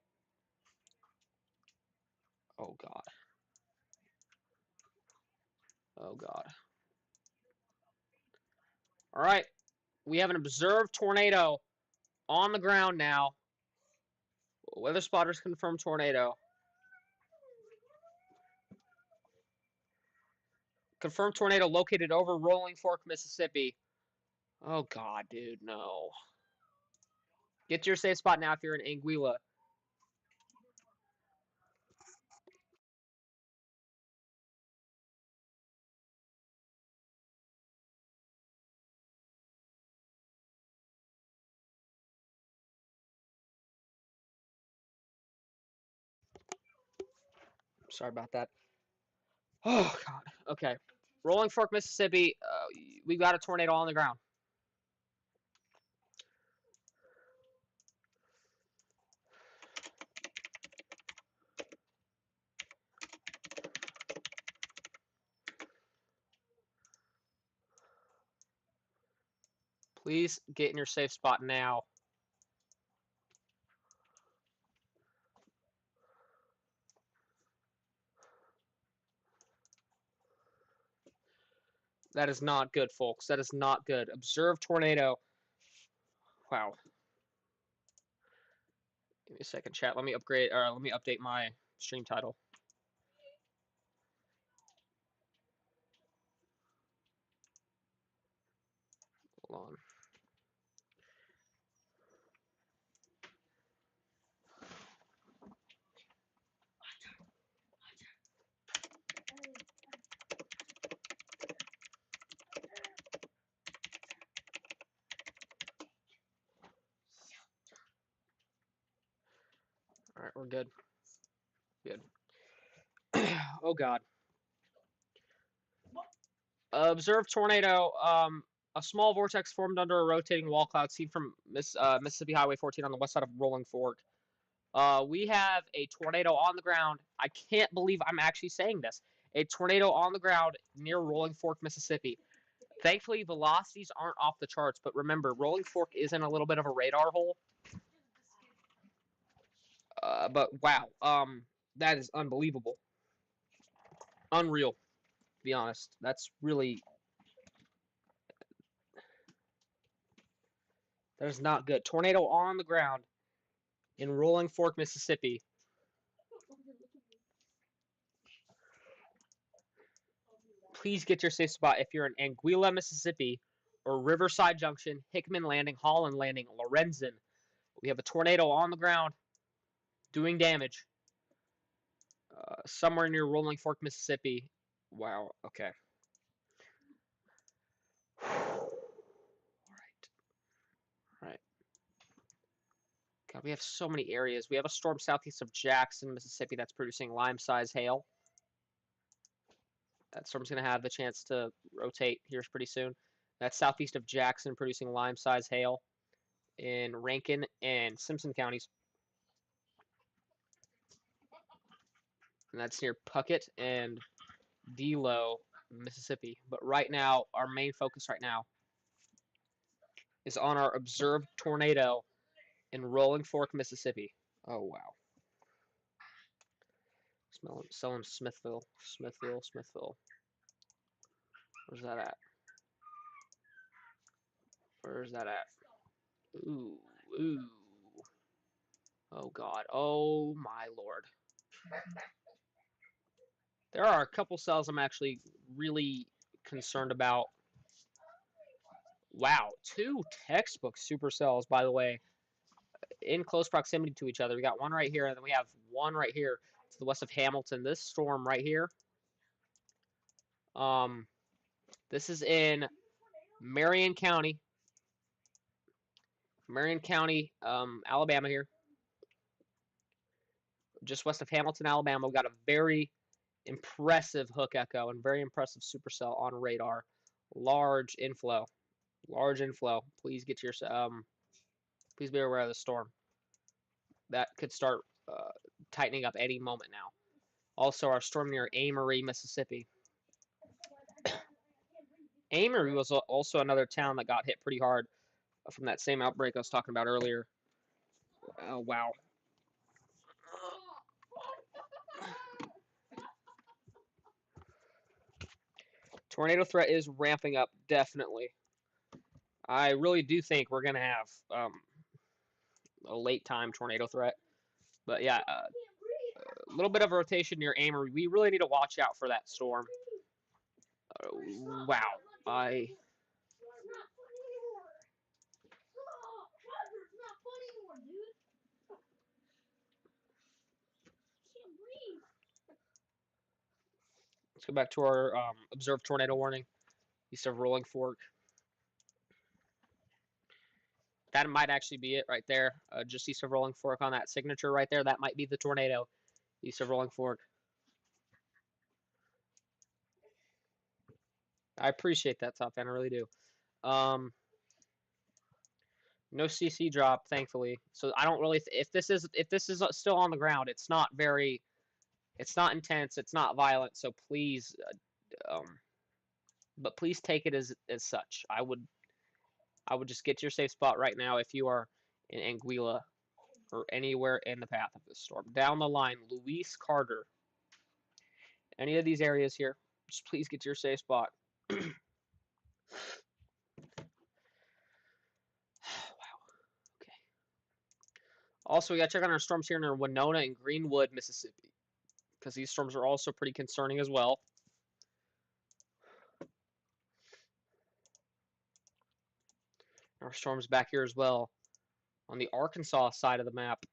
Oh, God. Oh, God. All right, we have an observed tornado on the ground now. Weather spotters confirm tornado. Confirmed tornado located over Rolling Fork, Mississippi. Oh, God, dude, no. Get to your safe spot now if you're in Anguilla. Sorry about that. Oh, God. Okay. Rolling Fork, Mississippi. We've got a tornado on the ground. Please get in your safe spot now. That is not good, folks. That is not good. Observed tornado. Wow. Give me a second, chat. Let me update my stream title. Hold on. All right, we're good. Good. Oh, God. Observed tornado. A small vortex formed under a rotating wall cloud seen from Mississippi Highway 14 on the west side of Rolling Fork. We have a tornado on the ground. I can't believe I'm actually saying this. A tornado on the ground near Rolling Fork, Mississippi. Thankfully, velocities aren't off the charts, but remember, Rolling Fork is in a little bit of a radar hole. But wow, that is unbelievable. Unreal, to be honest. That's really, that is not good. Tornado on the ground in Rolling Fork, Mississippi. Please get your safe spot if you're in Anguilla, Mississippi, or Riverside Junction, Hickman Landing, Holland Landing, Lorenzen. We have a tornado on the ground doing damage somewhere near Rolling Fork, Mississippi. Wow, okay. All right. All right. God, we have so many areas. We have a storm southeast of Jackson, Mississippi that's producing lime-size hail. That storm's going to have the chance to rotate here pretty soon. That's southeast of Jackson producing lime-size hail in Rankin and Simpson counties. And that's near Puckett and Delo, Mississippi. But right now, our main focus right now is on our observed tornado in Rolling Fork, Mississippi. Oh, wow. Selling Smithville. Where's that at? Where's that at? Ooh. Oh, God. Oh, my Lord. There are a couple cells I'm actually really concerned about. Wow. 2 textbook supercells, by the way, in close proximity to each other. We got one right here, and then we have one right here to the west of Hamilton. This storm right here, this is in Marion County, Alabama here, just west of Hamilton, Alabama. We've got a very impressive hook echo and very impressive supercell on radar Large inflow. Large inflow. Please get your please be aware of the storm. That could start tightening up any moment now. Also, our storm near Amory, Mississippi. Amory was also another town that got hit pretty hard from that same outbreak I was talking about earlier. Oh, wow. Tornado threat is ramping up, definitely. I really do think we're going to have a late time tornado threat. But yeah, a little bit of a rotation near Amory. We really need to watch out for that storm. Wow. Let's go back to our observed tornado warning east of Rolling Fork. That might actually be it right there, just east of Rolling Fork on that signature right there. That might be the tornado east of Rolling Fork. I appreciate that, Top Fan. I really do. No CC drop, thankfully. So I don't really. If this is still on the ground, it's not very. It's not intense. It's not violent. So please, but please take it as such. I would just get to your safe spot right now if you are in Anguilla or anywhere in the path of this storm. Down the line, Luis Carter. Any of these areas here, just please get to your safe spot. Wow. Okay. Also, we got to check on our storms here near Winona and Greenwood, Mississippi, because these storms are also pretty concerning as well. Our storms back here as well on the Arkansas side of the map.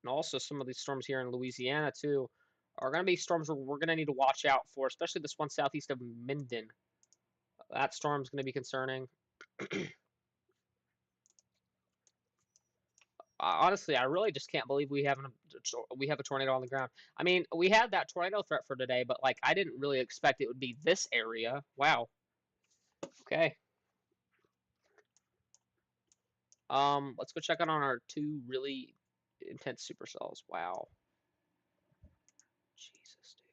And also some of these storms here in Louisiana, too, are going to be storms we're going to need to watch out for, especially this one southeast of Minden. That storm's going to be concerning. Honestly, I really just can't believe we have a tornado on the ground. I mean, we had that tornado threat for today, but like I didn't really expect it would be this area. Wow. Okay. Let's go check out on our two really intense supercells. Wow. Jesus, dude.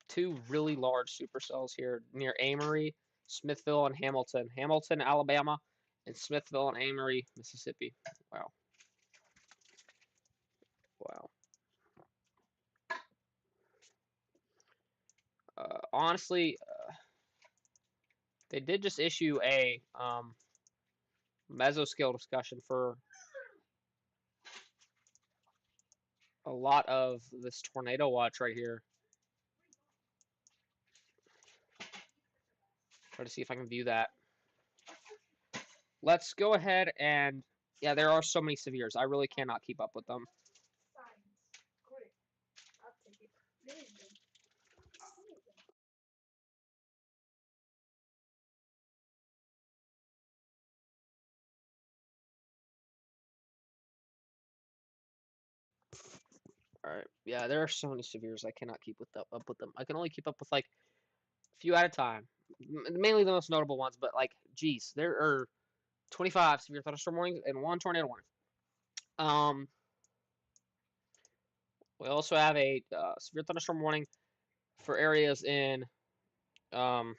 Two really large supercells here near Amory, Smithville, and Hamilton. Hamilton, Alabama, and Smithville and Amory, Mississippi. Wow. Wow. Honestly, they did just issue a mesoscale discussion for a lot of this tornado watch right here. Try to see if I can view that. Let's go ahead and yeah, there are so many severes. I really cannot keep up with them. All right, yeah, there are so many severes. I cannot keep up with them. I can only keep up with like a few at a time, mainly the most notable ones. But like, geez, there are 25 severe thunderstorm warnings and one tornado warning. Um, we also have a severe thunderstorm warning for areas in um,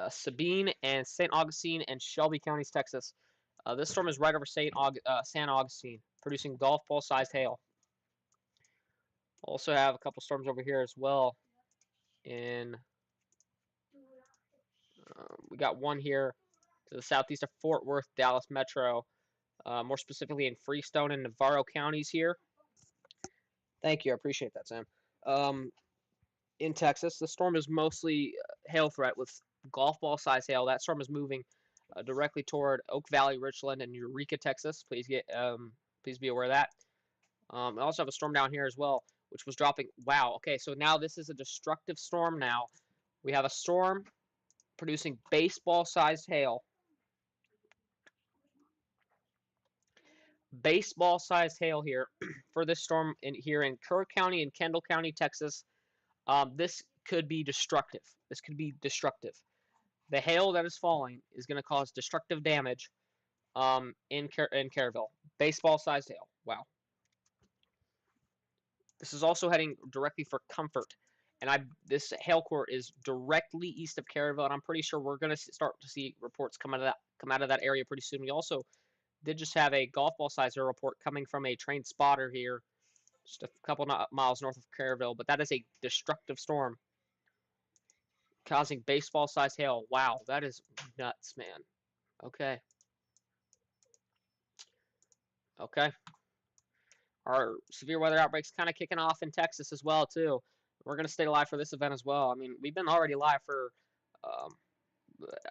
Sabine and St. Augustine and Shelby counties, Texas. This storm is right over San Augustine, producing golf ball sized hail. Also have a couple storms over here as well. We got one here to the southeast of Fort Worth, Dallas Metro, more specifically in Freestone and Navarro counties here. Thank you, I appreciate that, Sam. In Texas, the storm is mostly hail threat with golf ball size hail. That storm is moving directly toward Oak Valley, Richland, and Eureka, Texas. Please be aware of that. I also have a storm down here as well, which was dropping. Wow. Okay, so now this is a destructive storm. Now we have a storm producing baseball-sized hail. baseball-sized hail here for this storm here in Kerr County and Kendall County, Texas. This could be destructive. This could be destructive. The hail that is falling is going to cause destructive damage in Caryville. Baseball-sized hail. Wow. This is also heading directly for Comfort, and this hail core is directly east of Caryville, and I'm pretty sure we're going to start to see reports come out of that area pretty soon. We also did just have a golf ball sizer report coming from a trained spotter here, just a couple miles north of Caryville, but that is a destructive storm causing baseball-sized hail. Wow, that is nuts, man. Okay. Okay. Our severe weather outbreaks kind of kicking off in Texas as well, too. We're going to stay live for this event as well. I mean, we've been already live for um,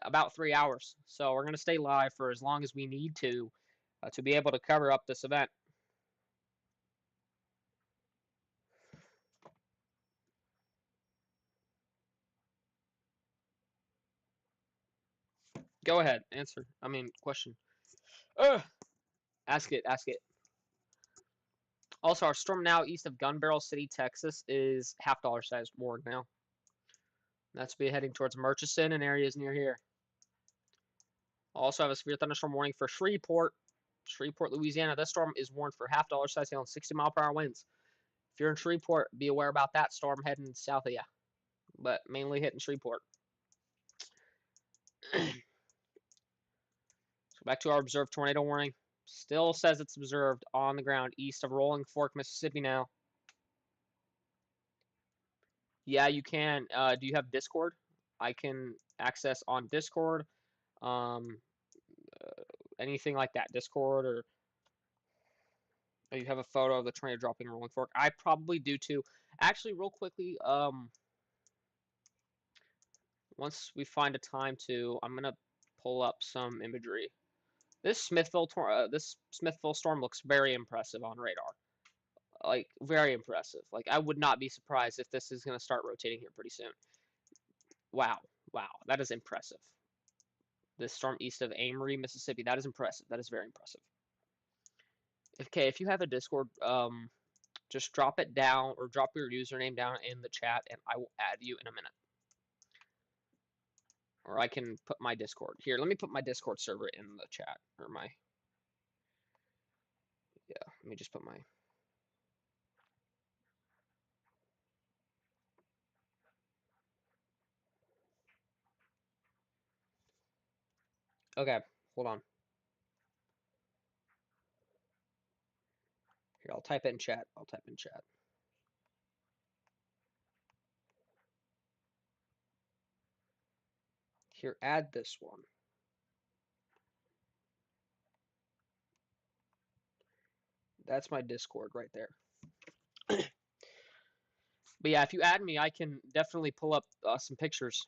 about 3 hours, so we're going to stay live for as long as we need to be able to cover up this event. Go ahead, answer. I mean, question. Ugh. Ask it, ask it. Also, our storm now east of Gun Barrel City, Texas is half-dollar sized warning now. That's be heading towards Murchison and areas near here. Also have a severe thunderstorm warning for Shreveport, Louisiana. This storm is warned for half-dollar size hail and 60-mile-per-hour winds. If you're in Shreveport, be aware about that storm heading south of you, but mainly hitting Shreveport. So back to our observed tornado warning. Still says it's observed on the ground east of Rolling Fork, Mississippi now. Yeah, you can. Do you have Discord? I can access on Discord. Um, Anything like that, Discord, or you have a photo of the tornado dropping Rolling Fork. I probably do too. Actually, real quickly, once we find a time to, I'm gonna pull up some imagery. This Smithville storm looks very impressive on radar. Like very impressive. Like I would not be surprised if this is gonna start rotating here pretty soon. Wow, wow, that is impressive. This storm east of Amory, Mississippi, that is impressive. That is very impressive. Okay, if you have a Discord, just drop it down or drop your username down in the chat, and I will add you in a minute. Or I can put my Discord here. Let me put my Discord server in the chat, or my, yeah. Let me just put my. Okay, hold on. Here, I'll type it in chat. I'll type in chat. Here, add this one. That's my Discord right there. But yeah, if you add me, I can definitely pull up some pictures.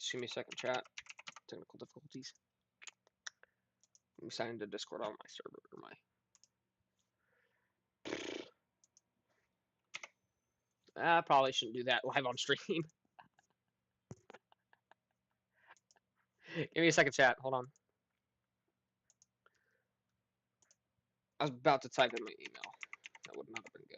Just give me a second, chat. Technical difficulties. Let me sign into Discord on my server or my. I probably shouldn't do that live on stream. Give me a second, chat. Hold on. I was about to type in my email. That would not have been good.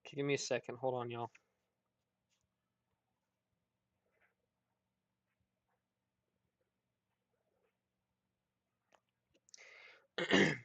Okay, give me a second. Hold on, y'all. Okay.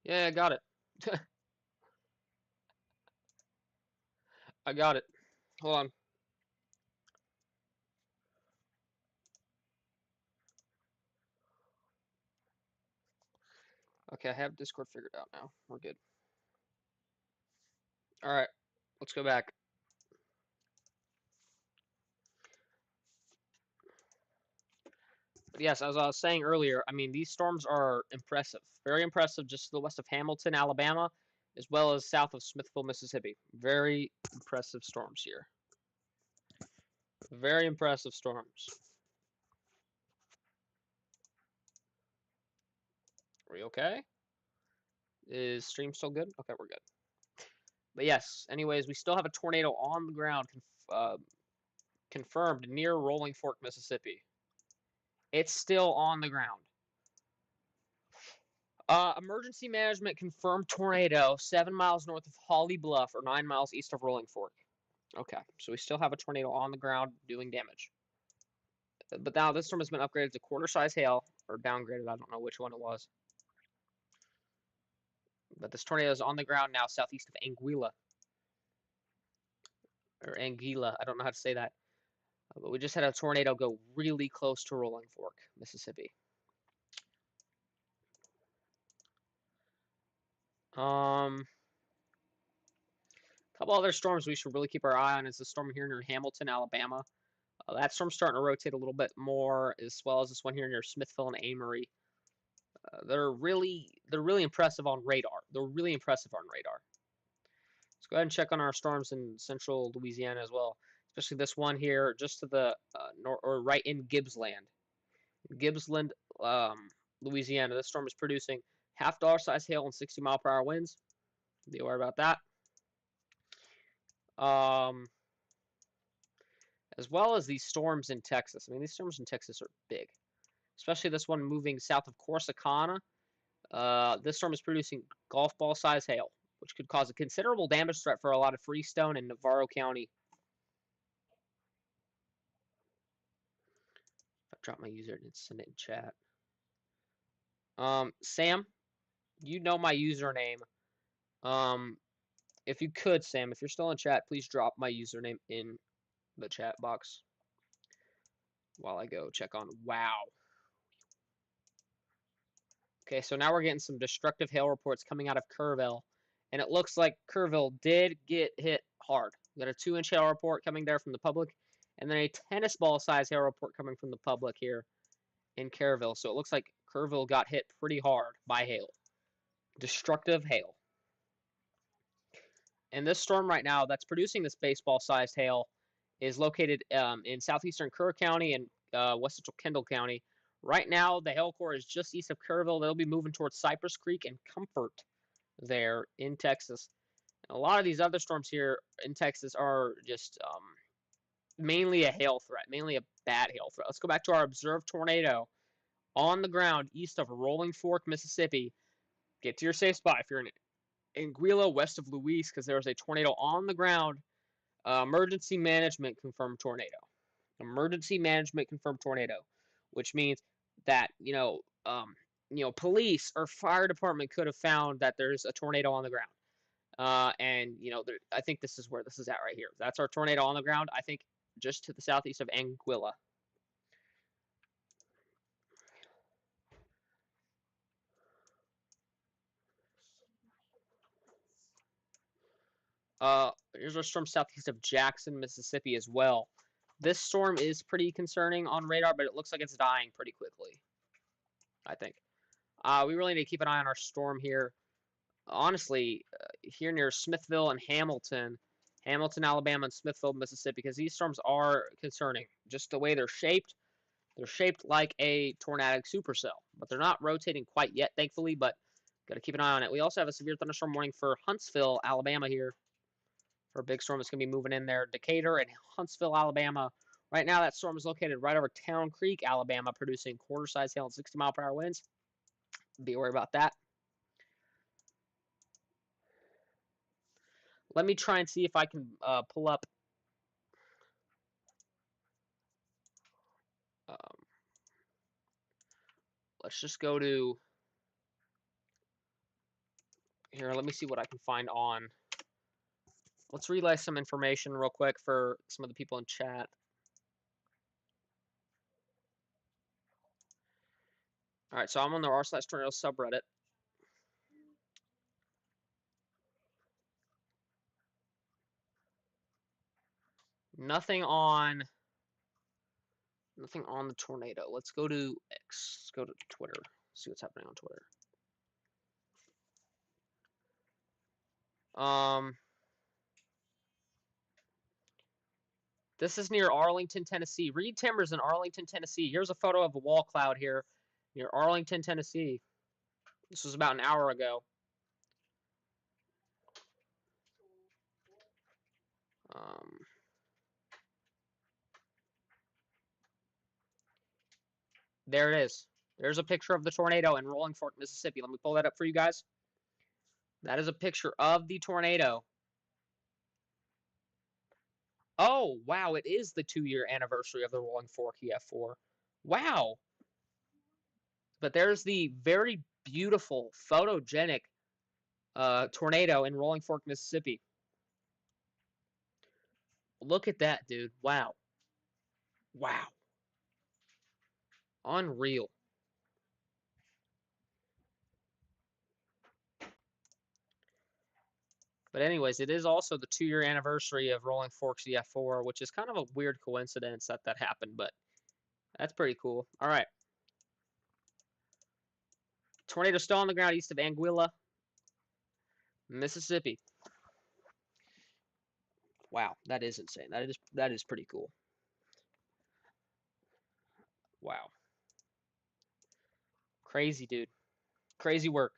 Yeah, I got it. I got it. Hold on. Okay, I have Discord figured out now. We're good. All right, let's go back. But yes, as I was saying earlier, I mean, these storms are impressive. Very impressive just to the west of Hamilton, Alabama, as well as south of Smithville, Mississippi. Very impressive storms here. Very impressive storms. Are we okay? Is stream still good? Okay, we're good. But yes, anyways, we still have a tornado on the ground confirmed near Rolling Fork, Mississippi. It's still on the ground. Emergency management confirmed tornado 7 miles north of Holly Bluff or 9 miles east of Rolling Fork. Okay, so we still have a tornado on the ground doing damage. But now this storm has been upgraded to quarter size hail or downgraded. I don't know which one it was. But this tornado is on the ground now southeast of Anguilla. Or Anguilla. I don't know how to say that. But we just had a tornado go really close to Rolling Fork, Mississippi. A couple other storms we should really keep our eye on is the storm here near Hamilton, Alabama. That storm's starting to rotate a little bit more, as well as this one here near Smithville and Amory. They're really impressive on radar. They're really impressive on radar. Let's go ahead and check on our storms in central Louisiana as well, especially this one here just to the or right in Gibbsland. Gibbsland, Louisiana. This storm is producing half dollar size hail and 60-mile-per-hour winds. Be aware about that. Um, as well as these storms in Texas. I mean, these storms in Texas are big, especially this one moving south of Corsicana. This storm is producing golf ball size hail, which could cause a considerable damage threat for a lot of Freestone and Navarro County. I dropped my user and send it in chat. Sam, you know my username. Um, if you could, Sam, if you're still in chat, please drop my username in the chat box while I go check on WoW. Okay, so now we're getting some destructive hail reports coming out of Kerrville, and it looks like Kerrville did get hit hard. We got a 2-inch hail report coming there from the public, and then a tennis ball size hail report coming from the public here in Kerrville. So it looks like Kerrville got hit pretty hard by hail. Destructive hail. And this storm right now that's producing this baseball-sized hail is located in southeastern Kerr County and west central Kendall County. Right now, the hail core is just east of Kerrville. They'll be moving towards Cypress Creek and Comfort there in Texas. And a lot of these other storms here in Texas are just mainly a hail threat, mainly a bad hail threat. Let's go back to our observed tornado on the ground east of Rolling Fork, Mississippi. Get to your safe spot if you're in Anguilla, west of Luis, because there is a tornado on the ground. Emergency management confirmed tornado. Emergency management confirmed tornado, which means that police or fire department could have found that there's a tornado on the ground. And I think this is where this is at right here. That's our tornado on the ground. I think just to the southeast of Anguilla. Here's our storm southeast of Jackson, Mississippi as well. This storm is pretty concerning on radar, but it looks like it's dying pretty quickly, I think. We really need to keep an eye on our storm here. Honestly, here near Smithville and Hamilton, Alabama, and Smithville, Mississippi, because these storms are concerning. Just the way they're shaped like a tornadic supercell, but they're not rotating quite yet, thankfully, but got to keep an eye on it. We also have a severe thunderstorm warning for Huntsville, Alabama here for a big storm that's going to be moving in there. Decatur and Huntsville, Alabama. Right now, that storm is located right over Town Creek, Alabama, producing quarter-size hail and 60-mile-per-hour winds. Be aware about that. Let me try and see if I can pull up. Um, let's just go to here. Let me see what I can find on. Let's relay some information real quick for some of the people in chat. All right, so I'm on the r/tornado subreddit. Nothing on the tornado. Let's go to X. Let's go to Twitter. See what's happening on Twitter. Um, this is near Arlington, Tennessee. Reed Timbers in Arlington, Tennessee. Here's a photo of a wall cloud here near Arlington, Tennessee. This was about an hour ago. Um, there it is. There's a picture of the tornado in Rolling Fork, Mississippi. Let me pull that up for you guys. That is a picture of the tornado. Oh, wow, it is the 2-year anniversary of the Rolling Fork EF4. Wow. But there's the very beautiful, photogenic tornado in Rolling Fork, Mississippi. Look at that, dude. Wow. Wow. Unreal. But anyways, it is also the 2-year anniversary of Rolling Forks EF4, which is kind of a weird coincidence that happened, but that's pretty cool. All right. Tornado still on the ground east of Anguilla, Mississippi. Wow, that is insane. That is pretty cool. Wow. Crazy, dude. Crazy work.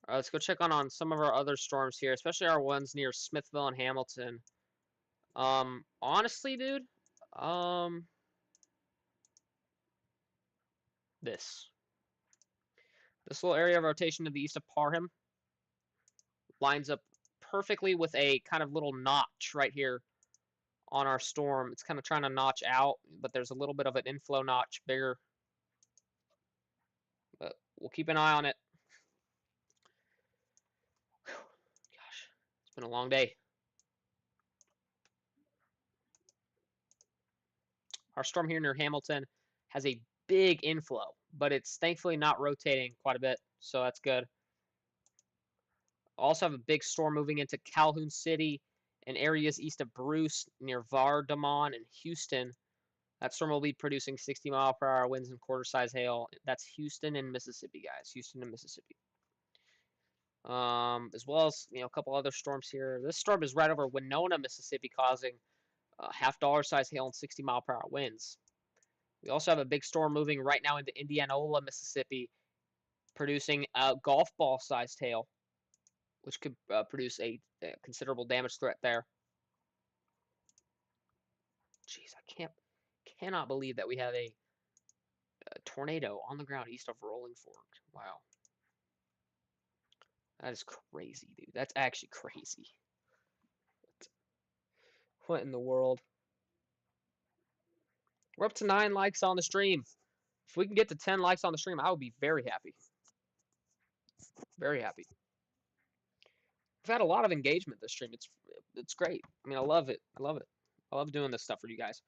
Let's go check on some of our other storms here, especially our ones near Smithville and Hamilton. Honestly, dude, um, this. This little area of rotation to the east of Parham lines up perfectly with a kind of little notch right here on our storm. It's kind of trying to notch out, but there's a little bit of an inflow notch bigger. But we'll keep an eye on it. Whew, gosh, it's been a long day. Our storm here near Hamilton has a big inflow, but it's thankfully not rotating quite a bit, so that's good. Also have a big storm moving into Calhoun City and areas east of Bruce near Vardamon and Houston. That storm will be producing 60-mile-per-hour winds and quarter-size hail. That's Houston and Mississippi, guys. Houston and Mississippi. As well as a couple other storms here. This storm is right over Winona, Mississippi, causing half-dollar size hail and 60-mile-per-hour winds. We also have a big storm moving right now into Indianola, Mississippi, producing a golf ball-sized hail, which could produce a considerable damage threat there. Jeez, cannot believe that we have a tornado on the ground east of Rolling Fork. Wow. That is crazy, dude. That's actually crazy. What in the world? We're up to 9 likes on the stream. If we can get to 10 likes on the stream, I would be very happy. Very happy. We've had a lot of engagement this stream. It's great. I mean, I love it. I love it. I love doing this stuff for you guys.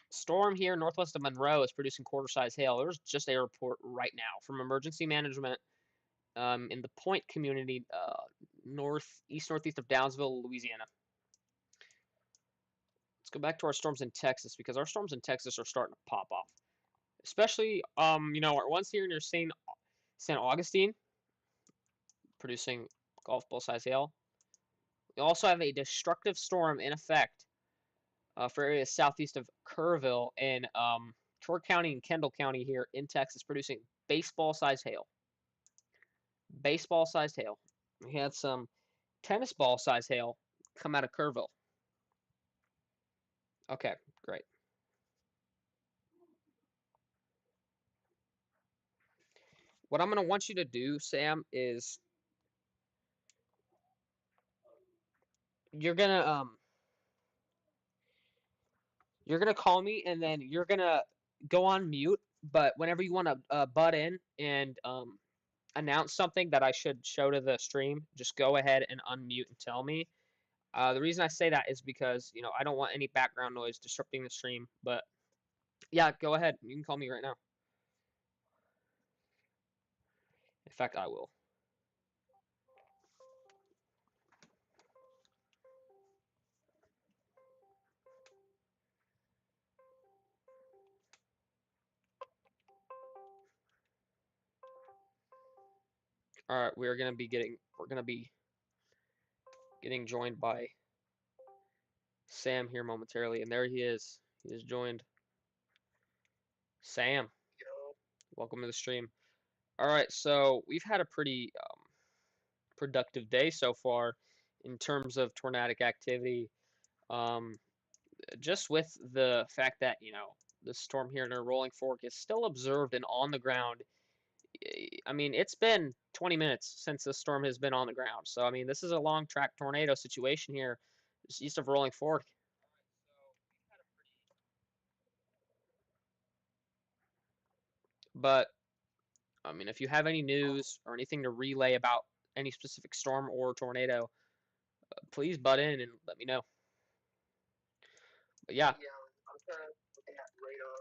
Storm here northwest of Monroe is producing quarter-size hail. There's just a report right now from emergency management in the Point community, northeast of Downsville, Louisiana. Let's go back to our storms in Texas because our storms in Texas are starting to pop off. Especially, our ones here near St. Augustine, producing golf ball size hail. We also have a destructive storm in effect for areas southeast of Kerrville and Troy County and Kendall County here in Texas, producing baseball size hail. Baseball sized hail. We had some tennis ball size hail come out of Kerrville. Okay, great. What I'm going to want you to do, Sam, is you're going to call me and then you're going to go on mute, but whenever you want to butt in and announce something that I should show to the stream, just go ahead and unmute and tell me. The reason I say that is because, I don't want any background noise disrupting the stream, but yeah, go ahead. You can call me right now. In fact, I will. All right, we're gonna be getting joined by Sam here momentarily, and there he is. He is joined. Sam, Yo, welcome to the stream. All right, so we've had a pretty productive day so far in terms of tornadic activity. Um, just with the fact that, the storm here near Rolling Fork is still observed and on the ground. I mean, it's been 20 minutes since the storm has been on the ground. So, I mean, this is a long track tornado situation here just east of Rolling Fork. But, I mean, if you have any news or anything to relay about any specific storm or tornado, please butt in and let me know. But yeah, yeah, I'm currently looking at radar,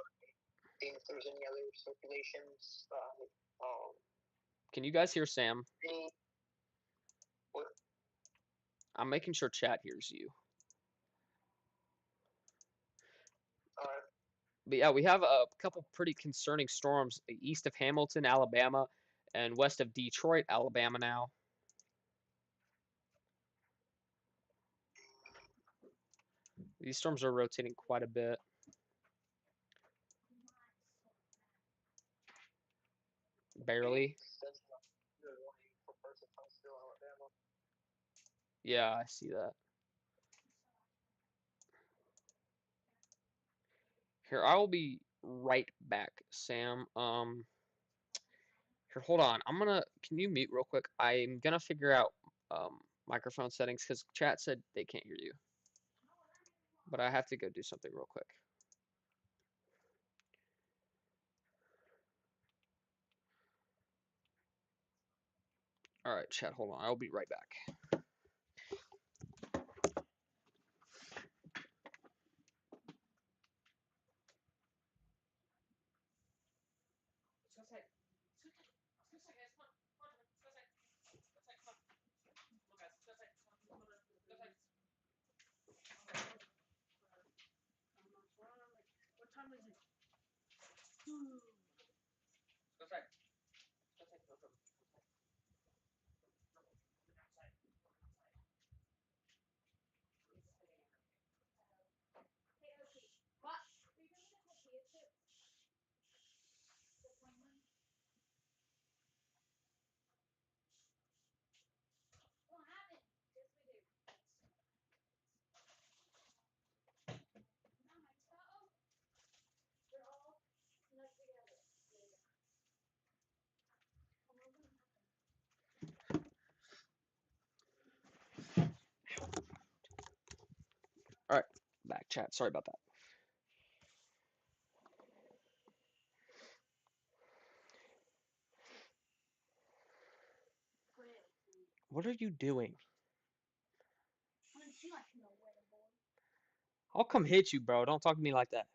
seeing if there's any other circulations. can you guys hear Sam? Any, what, I'm making sure chat hears you. uh, But yeah, we have a couple pretty concerning storms east of Hamilton, Alabama, and west of Detroit, Alabama now. These storms are rotating quite a bit. Barely. says the warning for parts of Huntsville, Alabama. Yeah, I see that. Here, I will be right back, Sam. Here, hold on. Can you mute real quick? I'm gonna figure out microphone settings because chat said they can't hear you. But I have to go do something real quick. All right, chat, hold on. I'll be right back. All right, back chat. Sorry about that. What are you doing? I'll come hit you, bro. Don't talk to me like that.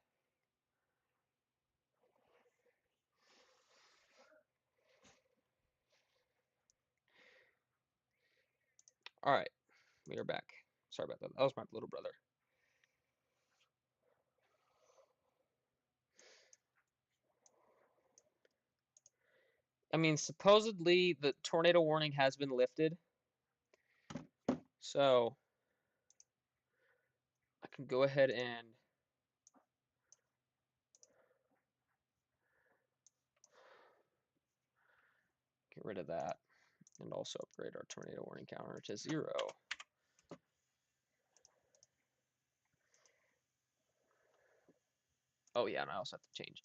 All right, we are back. Sorry about that. That was my little brother. I mean, supposedly the tornado warning has been lifted. So I can go ahead and get rid of that and also upgrade our tornado warning counter to 0. Oh yeah, and I also have to change.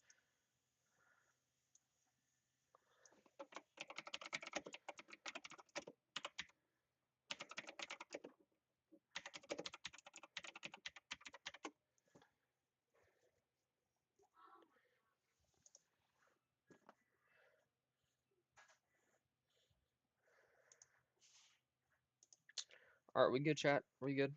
All right, we good, chat? We good?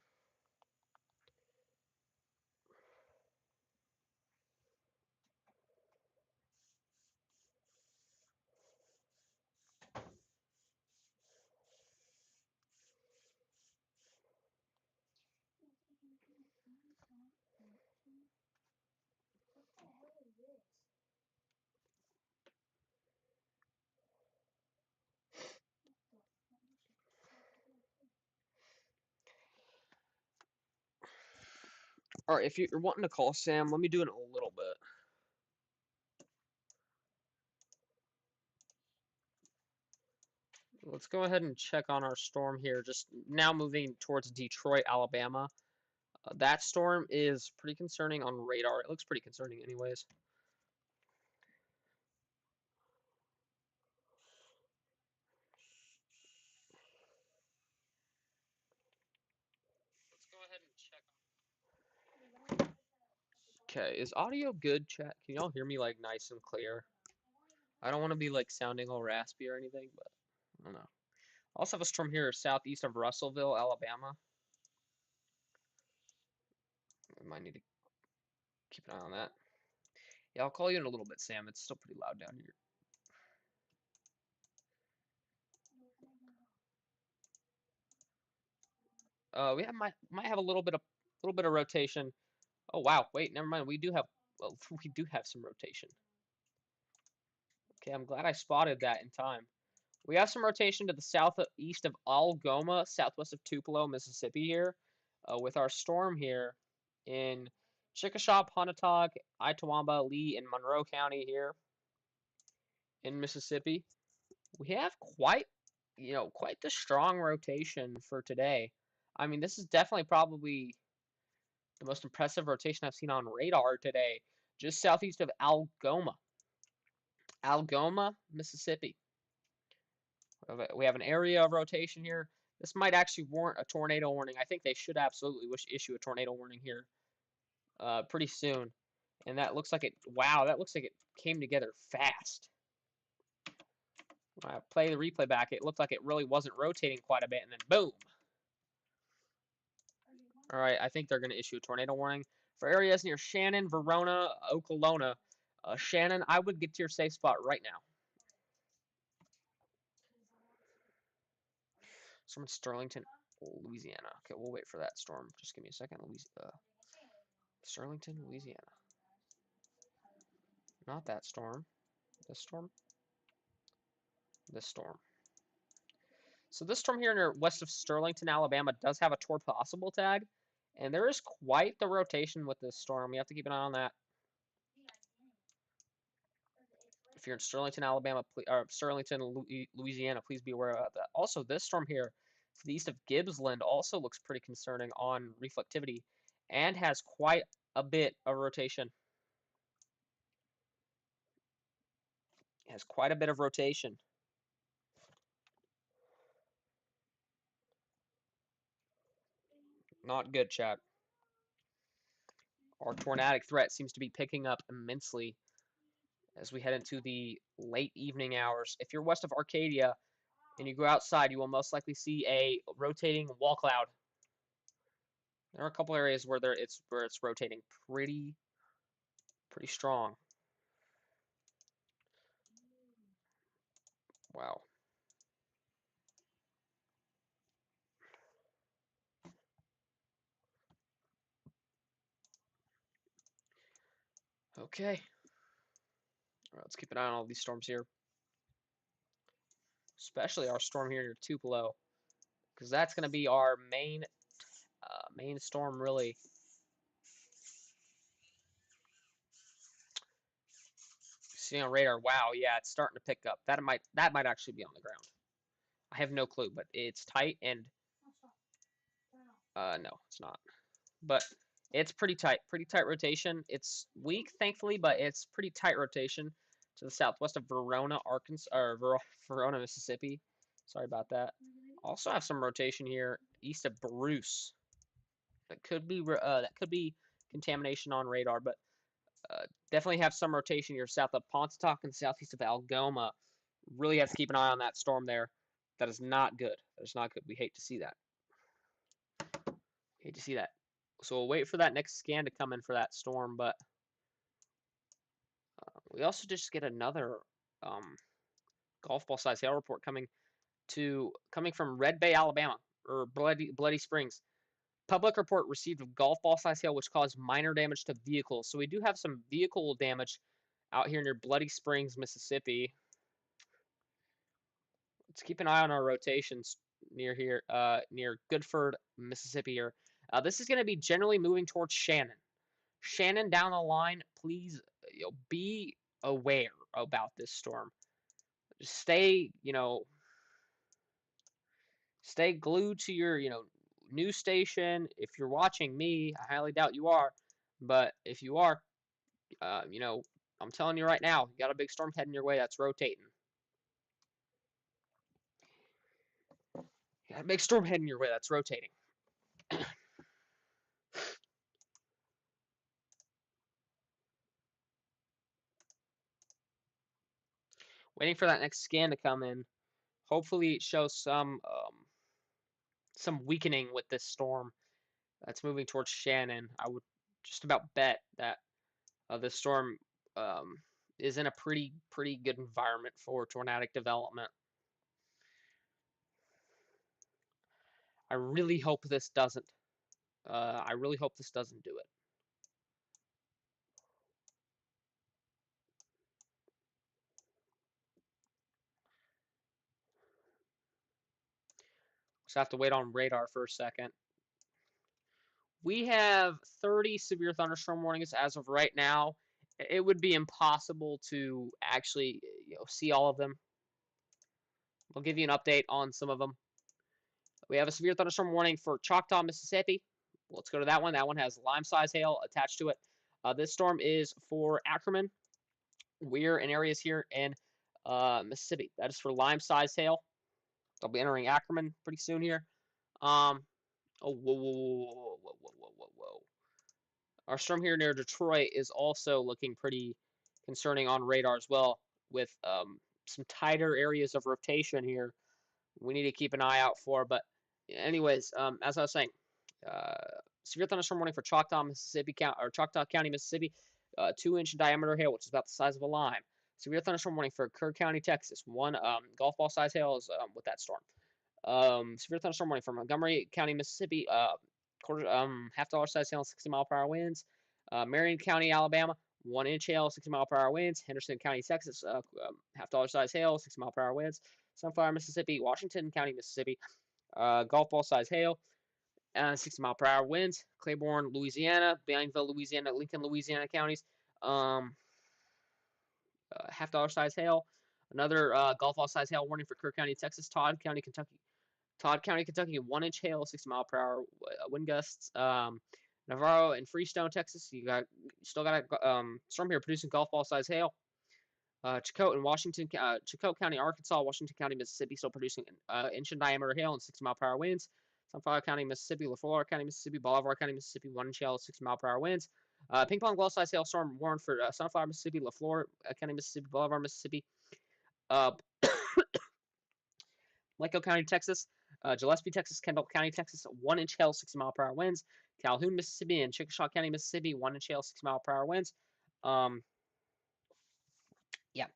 All right, if you're wanting to call Sam, let me do it in a little bit. Let's go ahead and check on our storm here. Just now moving towards Detroit, Alabama. That storm is pretty concerning on radar. It looks pretty concerning anyways. Let's go ahead and check on. Okay, is audio good, chat? Can y'all hear me like nice and clear? I don't want to be like sounding all raspy or anything, but I don't know. I also have a storm here southeast of Russellville, Alabama. I might need to keep an eye on that. Yeah, I'll call you in a little bit, Sam. It's still pretty loud down here. We might have a little bit of rotation. Oh wow, wait, never mind. We do have well, we do have some rotation. Okay, I'm glad I spotted that in time. We have some rotation to the southeast of Algoma, southwest of Tupelo, Mississippi here, with our storm here in Chickasha, Pontotoc, Itawamba, Lee, and Monroe County here in Mississippi. We have quite the strong rotation for today. I mean, this is definitely probably the most impressive rotation I've seen on radar today, just southeast of Algoma, Mississippi. We have an area of rotation here. This might actually warrant a tornado warning. I think they should absolutely issue a tornado warning here pretty soon. And that looks like it. Wow, that looks like it came together fast. When I play the replay back, it looked like it really wasn't rotating quite a bit, and then boom. All right, I think they're going to issue a tornado warning for areas near Shannon, Verona, Okolona. Shannon, I would get to your safe spot right now. Storm in Sterlington, Louisiana. Okay, we'll wait for that storm. Just give me a second. Sterlington, Louisiana. Not that storm. This storm. This storm. So this storm here near west of Sterlington, Alabama does have a torp possible tag. And there is quite the rotation with this storm. We have to keep an eye on that. If you're in Sterlington, Alabama, or Sterlington, Louisiana, please be aware of that. Also, this storm here to the east of Gibbsland also looks pretty concerning on reflectivity and has quite a bit of rotation. It has quite a bit of rotation. Not good, chat. Our tornadic threat seems to be picking up immensely as we head into the late evening hours. If you're west of Arcadia and you go outside, you will most likely see a rotating wall cloud. There are a couple areas where it's rotating pretty strong. Wow. Okay. All right, let's keep an eye on all these storms here. Especially our storm here near Tupelo, because that's going to be our main storm, really. Seeing on radar, wow, yeah, it's starting to pick up. That might actually be on the ground. I have no clue, but it's tight and no, it's not. But it's pretty tight rotation. It's weak, thankfully, but it's pretty tight rotation to the southwest of Verona, Arkansas, or Verona, Mississippi. Sorry about that. Also have some rotation here east of Bruce. That could be contamination on radar, but definitely have some rotation here south of Pontotoc and southeast of Algoma. Really have to keep an eye on that storm there. That is not good. That is not good. We hate to see that. Hate to see that. So we'll wait for that next scan to come in for that storm, but we also just get another golf ball size hail report coming from Red Bay, Alabama, or Bloody Springs. Public report received of golf ball size hail which caused minor damage to vehicles. So we do have some vehicle damage out here near Bloody Springs, Mississippi. Let's keep an eye on our rotations near here, near Goodford, Mississippi here. This is going to be generally moving towards Shannon. Shannon down the line, please be aware about this storm. Stay, stay glued to your, news station. If you're watching me, I highly doubt you are, but if you are, uh, you know, I'm telling you right now, you got a big storm heading your way that's rotating. You got a big storm heading your way that's rotating. Waiting for that next scan to come in. Hopefully, it shows some weakening with this storm that's moving towards Shannon. I would just about bet that this storm um, is in a pretty good environment for tornadic development. I really hope this doesn't. I really hope this doesn't do it. Just have to wait on radar for a second. We have 30 severe thunderstorm warnings as of right now. It would be impossible to actually see all of them. I'll give you an update on some of them. We have a severe thunderstorm warning for Choctaw, Mississippi. Let's go to that one. That one has lime-size hail attached to it. This storm is for Ackerman. We're in areas here in Mississippi. That is for lime-size hail. They'll be entering Ackerman pretty soon here. Oh, whoa, whoa, whoa, whoa, whoa, whoa, whoa, whoa. Our storm here near Detroit is also looking pretty concerning on radar as well, with some tighter areas of rotation here we need to keep an eye out for. But anyways, as I was saying, uh, severe thunderstorm warning for Choctaw, Mississippi, or Choctaw County, Mississippi, 2-inch diameter hail, which is about the size of a lime. Severe thunderstorm warning for Kerr County, Texas. One golf ball size hail is with that storm. Severe thunderstorm warning for Montgomery County, Mississippi. Half dollar size hail, 60-mile-per-hour winds. Marion County, Alabama. 1-inch hail, 60-mile-per-hour winds. Henderson County, Texas. Half dollar size hail, 60-mile-per-hour winds. Sunflower, Mississippi. Washington County, Mississippi. Golf ball size hail. 60-mile-per-hour winds. Claiborne, Louisiana. Bienville, Louisiana. Lincoln, Louisiana counties. Half dollar size hail. Another golf ball size hail warning for Kerr County, Texas. Todd County, Kentucky. Todd County, Kentucky, 1-inch hail, 60-mile-per-hour wind gusts. Navarro and Freestone, Texas, you still got a storm here producing golf ball size hail. Chilcote and Washington, Chilcote County, Arkansas, Washington County, Mississippi, still producing inch in diameter hail and 60-mile-per-hour winds. Sunflower County, Mississippi, LaFleur County, Mississippi, Bolivar County, Mississippi, 1-inch hail, 60-mile-per-hour winds. Ping pong ball size hail storm warned for Sunflower, Mississippi, LaFleur County, Mississippi, Bolivar, Mississippi. Uh, Waco County, Texas, Gillespie, Texas, Kendall County, Texas, 1-inch hail, 60-mile-per-hour winds. Calhoun, Mississippi, and Chickasha County, Mississippi, 1-inch hail, 60-mile-per-hour winds. Yeah.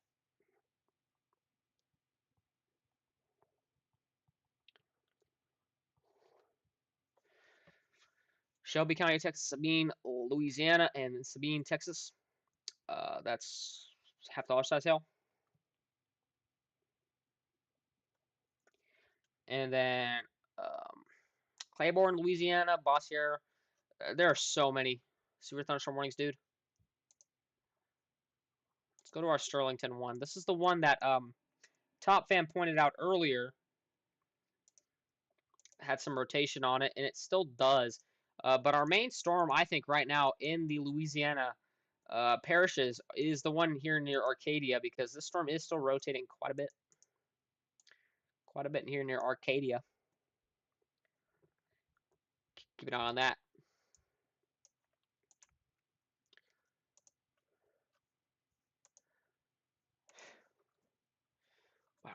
Shelby County, Texas, Sabine, Louisiana, and Sabine, Texas. That's half dollar size hail. And then Claiborne, Louisiana, Bossier. There are so many severe thunderstorm warnings, dude. Let's go to our Sterlington one. This is the one that Top Fan pointed out earlier. Had some rotation on it, and it still does. But our main storm, I think, right now in the Louisiana parishes is the one here near Arcadia, because this storm is still rotating quite a bit. Quite a bit here near Arcadia. Keep an eye on that. Wow.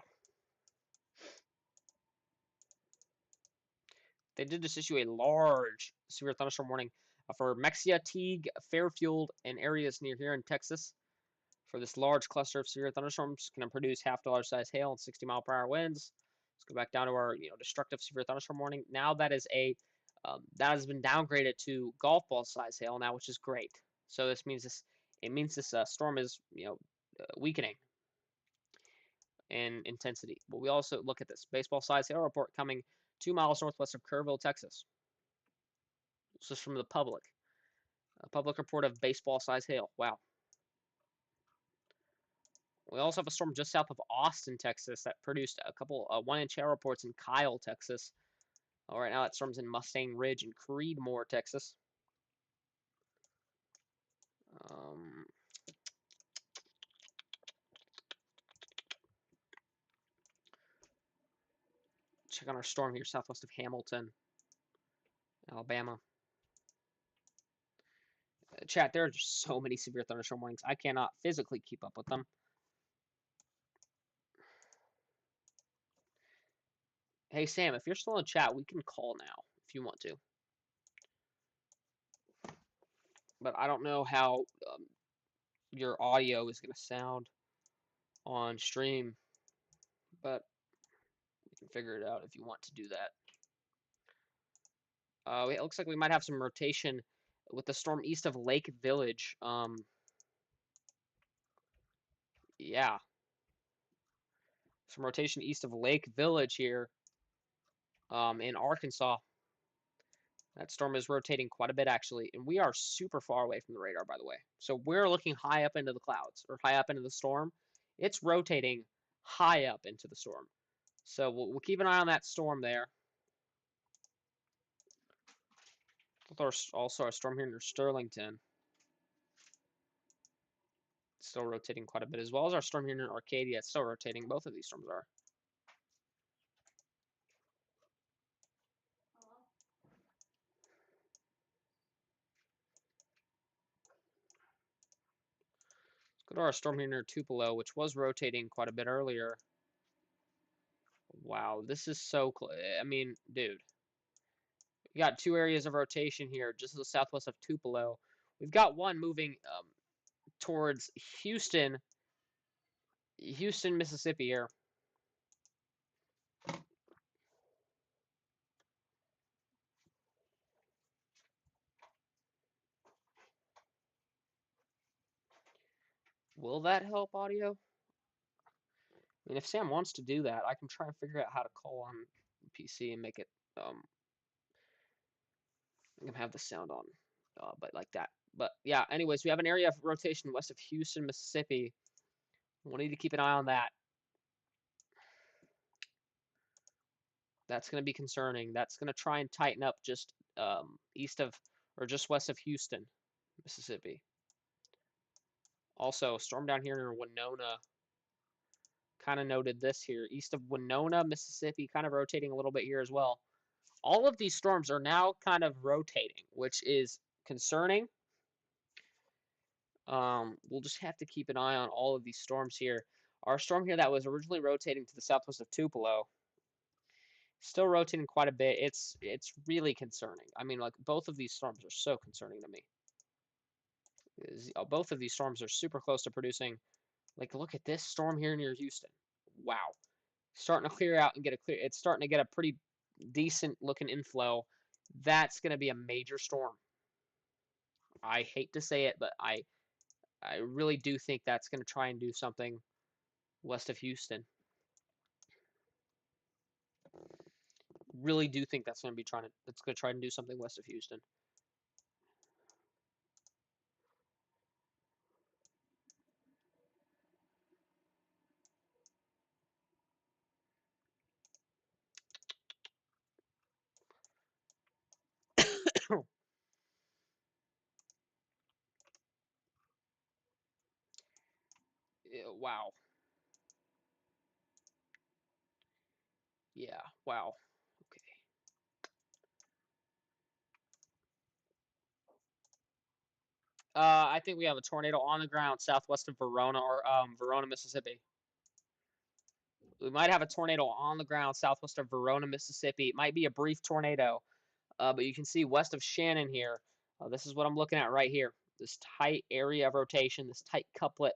They did just issue a large severe thunderstorm warning for Mexia, Teague, Fairfield, and areas near here in Texas. For this large cluster of severe thunderstorms, going to produce half dollar size hail and 60-mile-per-hour winds. Let's go back down to our destructive severe thunderstorm warning. Now that is that has been downgraded to golf ball size hail now, which is great. So this means this storm is weakening in intensity. But we also look at this baseball size hail report coming 2 miles northwest of Kerrville, Texas. This is from the public. A public report of baseball-sized hail. Wow. We also have a storm just south of Austin, Texas, that produced a couple 1-inch hail reports in Kyle, Texas. Right now, that storm's in Mustang Ridge and Creedmoor, Texas. Um, check on our storm here southwest of Hamilton, Alabama. Chat, there are just so many severe thunderstorm warnings. I cannot physically keep up with them. Hey, Sam, if you're still in chat, we can call now if you want to. But I don't know how your audio is going to sound on stream, but we can figure it out if you want to do that. It looks like we might have some rotation with the storm east of Lake Village. Yeah, some rotation east of Lake Village here in Arkansas. That storm is rotating quite a bit, actually, and we are super far away from the radar, by the way. So we're looking high up into the clouds, or high up into the storm. It's rotating high up into the storm. So we'll keep an eye on that storm there. Also, our storm here near Sterlington. It's still rotating quite a bit, as well as our storm here near Arcadia. It's still rotating. Both of these storms are. Let's go to our storm here near Tupelo, which was rotating quite a bit earlier. Wow, this is so close. I mean, dude. We got two areas of rotation here, just to the southwest of Tupelo. We've got one moving towards Houston, Mississippi here. Will that help audio? I mean, if Sam wants to do that, I can try and figure out how to call on PC and make it. I can have the sound on, but like that. But yeah, anyways, we have an area of rotation west of Houston, Mississippi. We'll need to keep an eye on that. That's going to be concerning. That's going to try and tighten up just east of or just west of Houston, Mississippi. Also, storm down here near Winona. Kind of noted this here. East of Winona, Mississippi, kind of rotating a little bit here as well. All of these storms are now kind of rotating, which is concerning. We'll just have to keep an eye on all of these storms here. Our storm here that was originally rotating to the southwest of Tupelo, still rotating quite a bit. It's really concerning. I mean, like both of these storms are so concerning to me. Both of these storms are super close to producing. Like, look at this storm here near Houston. Wow, starting to clear out and get a clear. It's starting to get a pretty decent looking inflow. That's going to be a major storm. I hate to say it, but I really do think that's going to try and do something west of Houston. Really do think that's going to be that's going to try and do something west of Houston. Wow. Yeah, wow. Okay. I think we have a tornado on the ground southwest of Verona or Verona, Mississippi. We might have a tornado on the ground southwest of Verona, Mississippi. It might be a brief tornado, but you can see west of Shannon here. This is what I'm looking at right here. This tight area of rotation, this tight couplet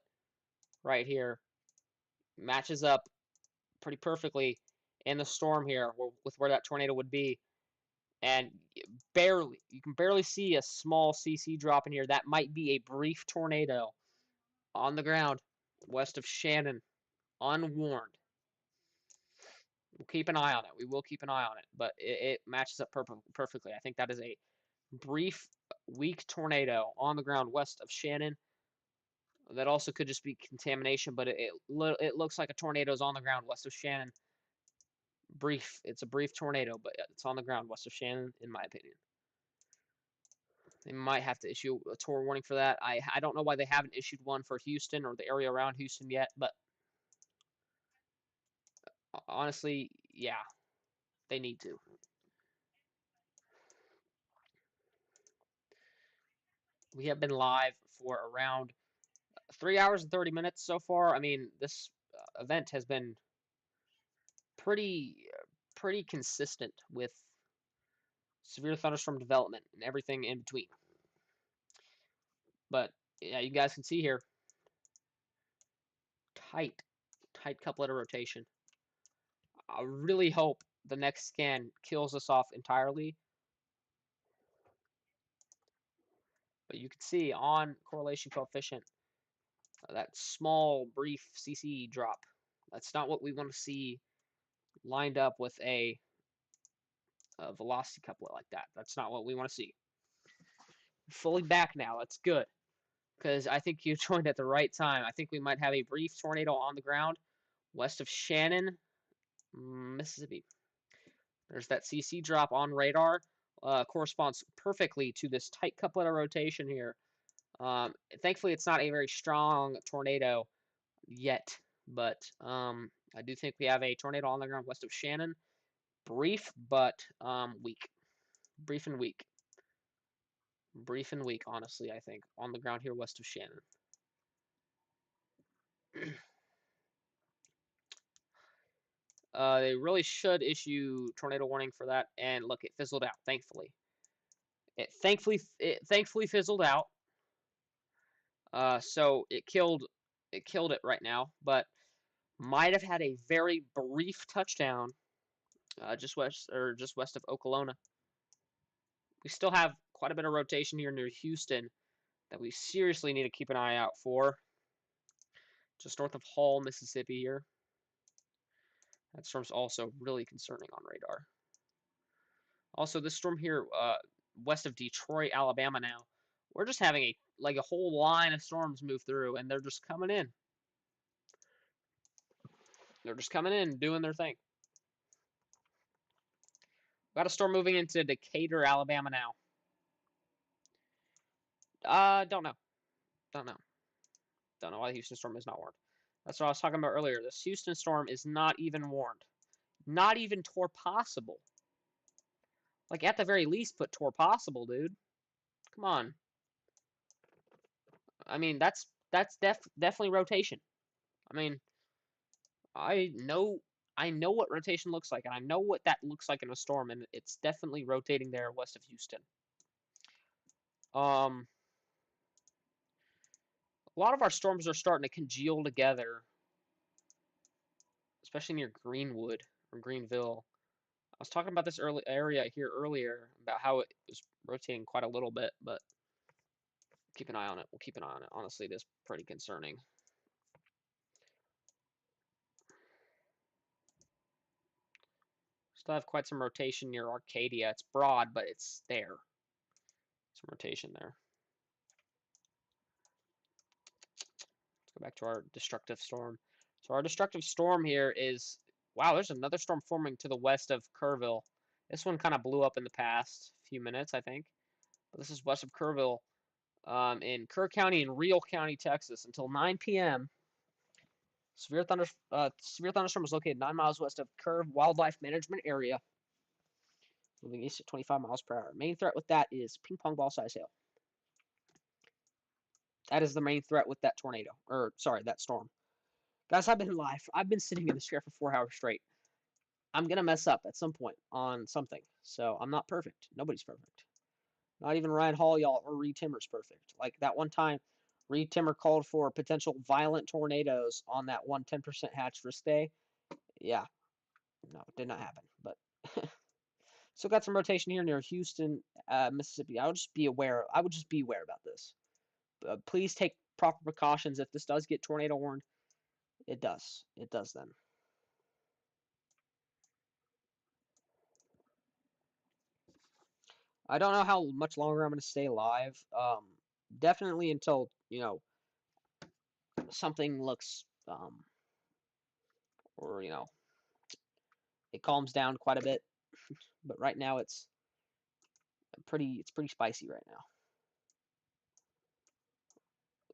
right here matches up pretty perfectly in the storm here with where that tornado would be. And you can barely see a small CC drop in here. That might be a brief tornado on the ground west of Shannon, unwarned. We'll keep an eye on it. We will keep an eye on it, but it matches up perfectly. I think that is a brief, weak tornado on the ground west of Shannon. That also could just be contamination, but it looks like a tornado is on the ground west of Shannon. Brief. It's a brief tornado, but it's on the ground west of Shannon, in my opinion. They might have to issue a tornado warning for that. I don't know why they haven't issued one for Houston or the area around Houston yet, but honestly, yeah, they need to. We have been live for around 3 hours and 30 minutes so far. I mean, this event has been pretty pretty consistent with severe thunderstorm development and everything in between. But yeah, you guys can see here, tight, tight couplet of rotation. I really hope the next scan kills us off entirely. But you can see on correlation coefficient, that small, brief CC drop. That's not what we want to see lined up with a velocity couplet like that. That's not what we want to see. Fully back now. That's good. Because I think you joined at the right time. I think we might have a brief tornado on the ground west of Shannon, Mississippi. There's that CC drop on radar. Corresponds perfectly to this tight couplet of rotation here. Thankfully, it's not a very strong tornado yet, but I do think we have a tornado on the ground west of Shannon. Brief, but weak. Brief and weak. Brief and weak, honestly, I think, on the ground here west of Shannon. They really should issue tornado warning for that. And look, it fizzled out. Thankfully, it thankfully fizzled out. So it killed it right now, but might have had a very brief touchdown just west of Okolona. We still have quite a bit of rotation here near Houston that we seriously need to keep an eye out for. Just north of Hall, Mississippi here. That storm's also really concerning on radar. Also, this storm here west of Detroit, Alabama now, we're just having a whole line of storms move through, and they're just coming in. They're just coming in, doing their thing. Got a storm moving into Decatur, Alabama now. Don't know. Don't know. Don't know why the Houston storm is not warned. That's what I was talking about earlier. This Houston storm is not even warned. Not even Tor possible. Like, at the very least, put Tor possible, dude. Come on. I mean, that's definitely rotation. I mean, I know I know what rotation looks like, and I know what that looks like in a storm, and it's definitely rotating there west of Houston. A lot of our storms are starting to congeal together, especially near Greenwood or Greenville. I was talking about this early area here earlier about how it was rotating quite a little bit, but keep an eye on it. We'll keep an eye on it. Honestly, it is pretty concerning. Still have quite some rotation near Arcadia. It's broad, but it's there. Some rotation there. Let's go back to our destructive storm. So our destructive storm here is, wow, there's another storm forming to the west of Kerrville. This one kind of blew up in the past few minutes, I think. But this is west of Kerrville in Kerr County and Real County, Texas, until 9 p.m. Severe thunderstorm was located 9 miles west of Kerr Wildlife Management Area, moving east at 25 miles per hour. Main threat with that is ping pong ball size hail. That is the main threat with that tornado, or sorry, that storm. Guys, I've been live. I've been sitting in this chair for 4 hours straight. I'm going to mess up at some point on something, so I'm not perfect. Nobody's perfect. Not even Ryan Hall, y'all, or Reed Timmer's perfect. Like that one time, Reed Timmer called for potential violent tornadoes on that 10% hatch risk day. Yeah, no, it did not happen. But still got some rotation here near Houston, Mississippi. I would just be aware. I would just be aware about this. Please take proper precautions if this does get tornado warned. It does. It does then. I don't know how much longer I'm going to stay alive. Definitely until, something looks, or, it calms down quite a bit. But right now it's pretty spicy right now,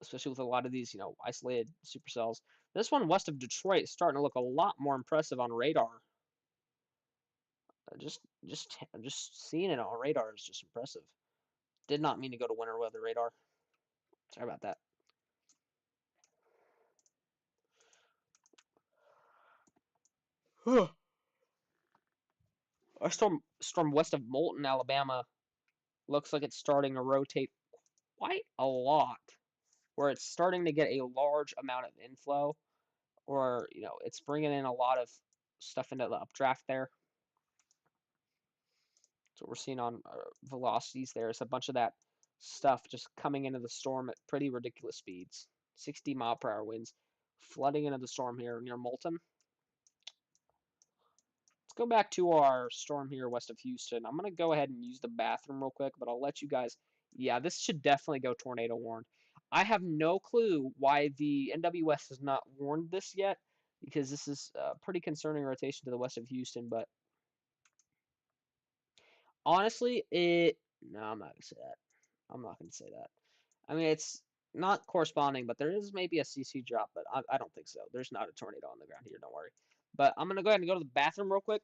especially with a lot of these, isolated supercells. This one west of Detroit is starting to look a lot more impressive on radar. Just seeing it on radar is just impressive. Did not mean to go to winter weather radar. Sorry about that. Our storm west of Moulton, Alabama, looks like it's starting to rotate quite a lot, where it's starting to get a large amount of inflow, or it's bringing in a lot of stuff into the updraft there. So we're seeing on velocities there is a bunch of that stuff just coming into the storm at pretty ridiculous speeds. 60-mile-per-hour winds flooding into the storm here near Moulton. Let's go back to our storm here west of Houston. I'm going to go ahead and use the bathroom real quick, but I'll let you guys. Yeah, this should definitely go tornado warned. I have no clue why the NWS has not warned this yet, because this is a pretty concerning rotation to the west of Houston, but honestly, no, I'm not gonna say that. I'm not gonna say that. I mean, it's not corresponding, but there is maybe a CC drop, but I don't think so. There's not a tornado on the ground here. Don't worry. But I'm gonna go ahead and go to the bathroom real quick.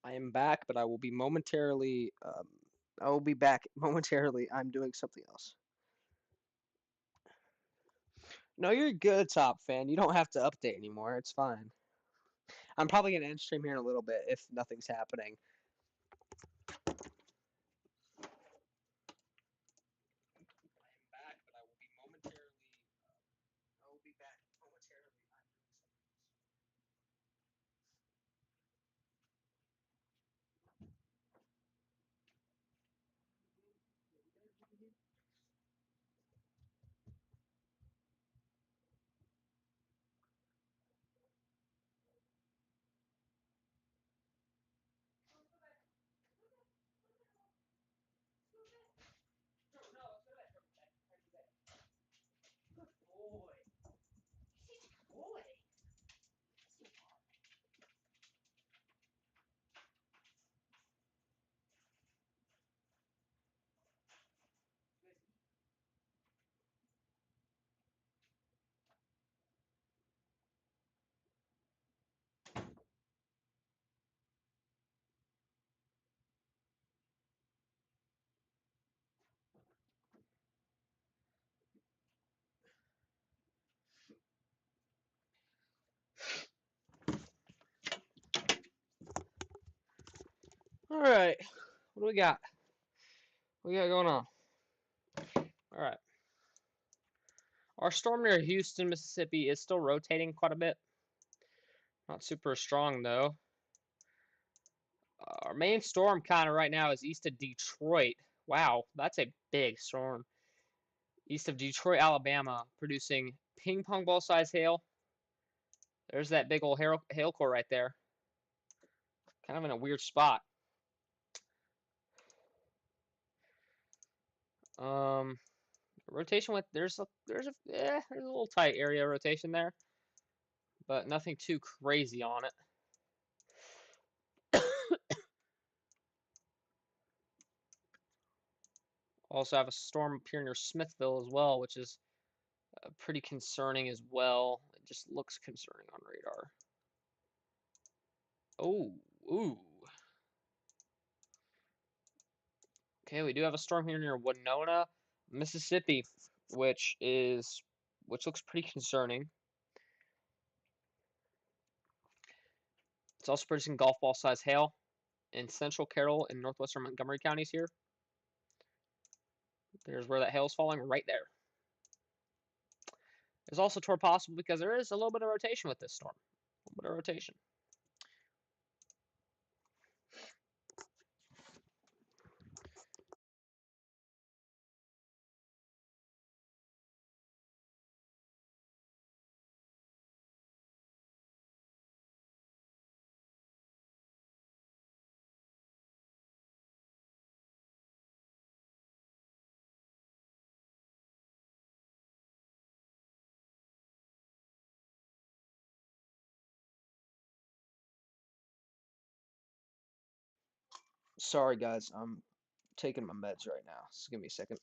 I am back, but I will be momentarily. I will be back momentarily. I'm doing something else. No, you're good, Top Fan. You don't have to update anymore. It's fine. I'm probably gonna end stream here in a little bit if nothing's happening. I am back, but I will be momentarily. I will be back momentarily. I'm doing something else. Boy, boy. All right, what do we got? What we got going on? All right, our storm near Houston, Mississippi is still rotating quite a bit. Not super strong though. Our main storm kind of right now is east of Detroit. Wow, that's a big storm. East of Detroit, Alabama, producing ping pong ball size hail. There's that big old hail core right there. Kind of in a weird spot. Um, rotation with there's a little tight area rotation there, but nothing too crazy on it. Also have a storm up here near Smithville as well, which is pretty concerning as well. It just looks concerning on radar. Oh, ooh. Okay, we do have a storm here near Winona, Mississippi, which looks pretty concerning. It's also producing golf ball size hail in central Carroll and northwestern Montgomery counties here. There's where that hail is falling right there. There's also tornado possible because there is a little bit of rotation with this storm. A little bit of rotation. Sorry, guys. I'm taking my meds right now. Just give me a second.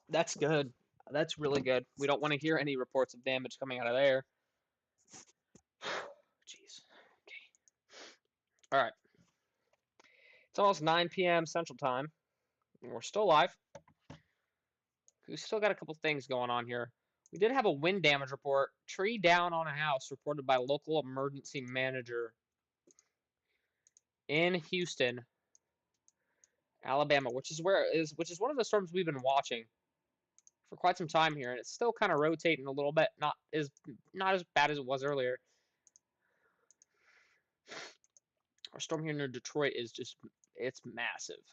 That's good. That's really good. We don't want to hear any reports of damage coming out of there. Jeez. Okay. All right. It's almost 9 p.m. Central Time. And we're still live. We still got a couple things going on here. We did have a wind damage report. Tree down on a house reported by local emergency manager in Houston, Alabama, which is one of the storms we've been watching for quite some time here, and it's still kind of rotating a little bit. Not as bad as it was earlier. Our storm here near Detroit is it's massive.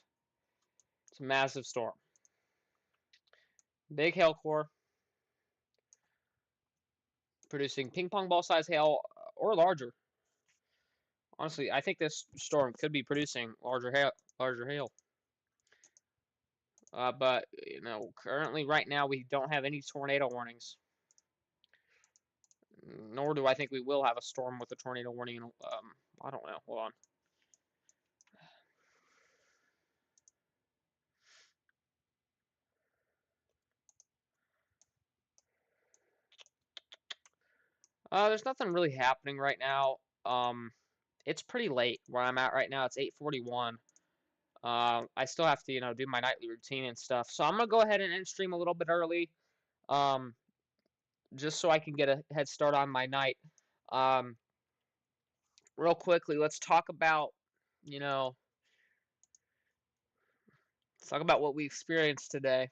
It's a massive storm. Big hail core producing ping pong ball size hail or larger. Honestly, I think this storm could be producing larger hail. But currently, right now, we don't have any tornado warnings. Nor do I think we will have a storm with a tornado warning. I don't know. Hold on. There's nothing really happening right now. It's pretty late where I'm at right now. It's 8:41. I still have to, do my nightly routine and stuff. So I'm gonna go ahead and end stream a little bit early, um, just so I can get a head start on my night. Um, Real quickly, let's talk about, you know, let's talk about what we experienced today.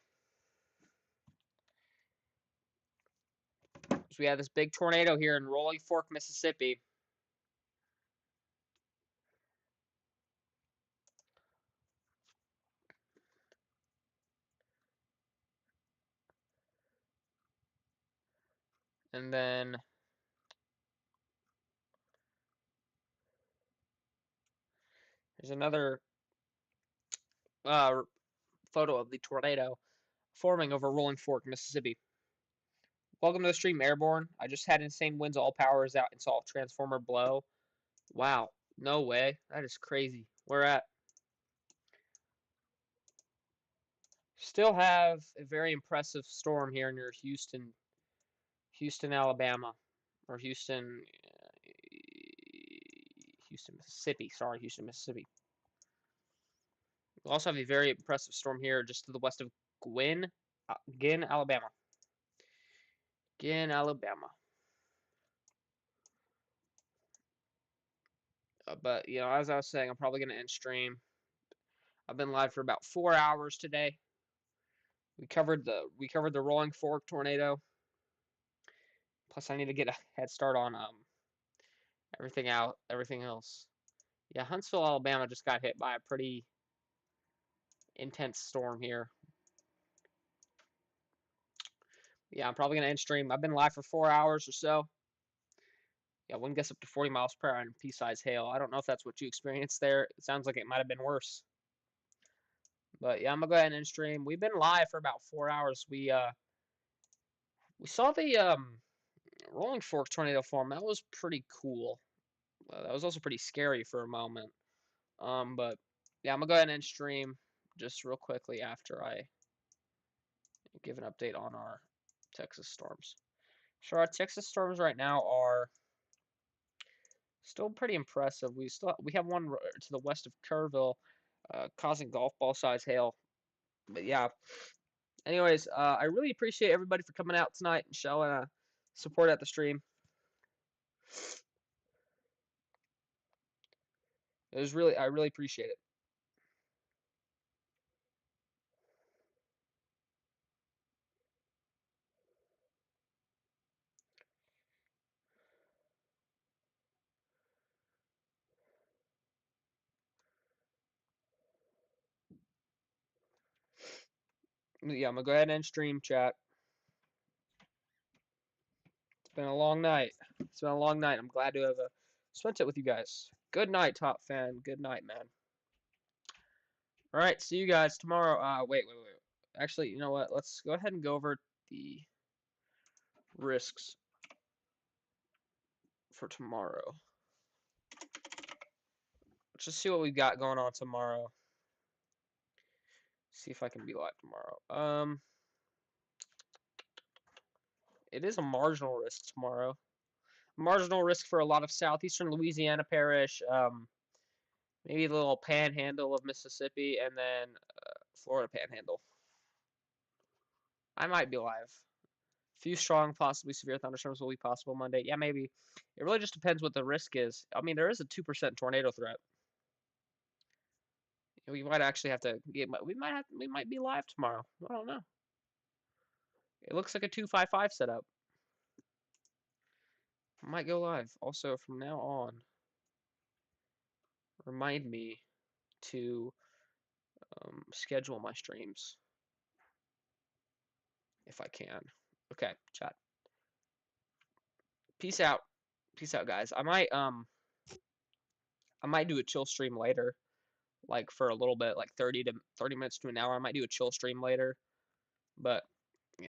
So we had this big tornado here in Rolling Fork, Mississippi. And then there's another photo of the tornado forming over Rolling Fork, Mississippi. Welcome to the stream, Airborne. I just had insane winds, all power is out, and saw a transformer blow. Wow, no way. That is crazy. We're at. Still have a very impressive storm here near Houston, Alabama, or Houston, Mississippi. Sorry, Houston, Mississippi. We also have a very impressive storm here just to the west of Ginn, Alabama. Ginn, Alabama. But as I was saying, I'm probably gonna end stream. I've been live for about 4 hours today. We covered the Rolling Fork tornado. Plus, I need to get a head start on everything else. Yeah, Huntsville, Alabama just got hit by a pretty intense storm here. Yeah, I'm probably gonna end stream. I've been live for 4 hours or so. Yeah, wind gusts up to 40 miles per hour and pea-sized hail. I don't know if that's what you experienced there. It sounds like it might have been worse. But yeah, I'm gonna go ahead and end stream. We've been live for about 4 hours. We saw the Rolling Fork tornado form. That was pretty cool. That was also pretty scary for a moment. But yeah, I'm gonna go ahead and end stream just real quickly after I give an update on our Texas storms. So our Texas storms right now are still pretty impressive. We have one to the west of Kerrville, causing golf ball size hail. But yeah. Anyways, I really appreciate everybody for coming out tonight and showing support at the stream. I really appreciate it. Yeah, I'm gonna go ahead and end stream, chat. It's been a long night. I'm glad to have spent it with you guys. Good night, Top Fan. Good night, man. All right, see you guys tomorrow. Wait. Actually, you know what? Let's go ahead and go over the risks for tomorrow. Let's just see what we got going on tomorrow. See if I can be live tomorrow. It is a marginal risk tomorrow. Marginal risk for a lot of southeastern Louisiana parish, maybe the little panhandle of Mississippi, and then Florida panhandle. I might be live. Few strong, possibly severe thunderstorms will be possible Monday. Yeah, maybe. It really just depends what the risk is. I mean, there is a 2% tornado threat. We might actually have to get. We might be live tomorrow. I don't know. It looks like a 255 setup. I might go live. Also, from now on, remind me to schedule my streams if I can. Okay, chat. Peace out. Peace out, guys. I might do a chill stream later, like for a little bit, like 30 minutes to an hour. I might do a chill stream later, but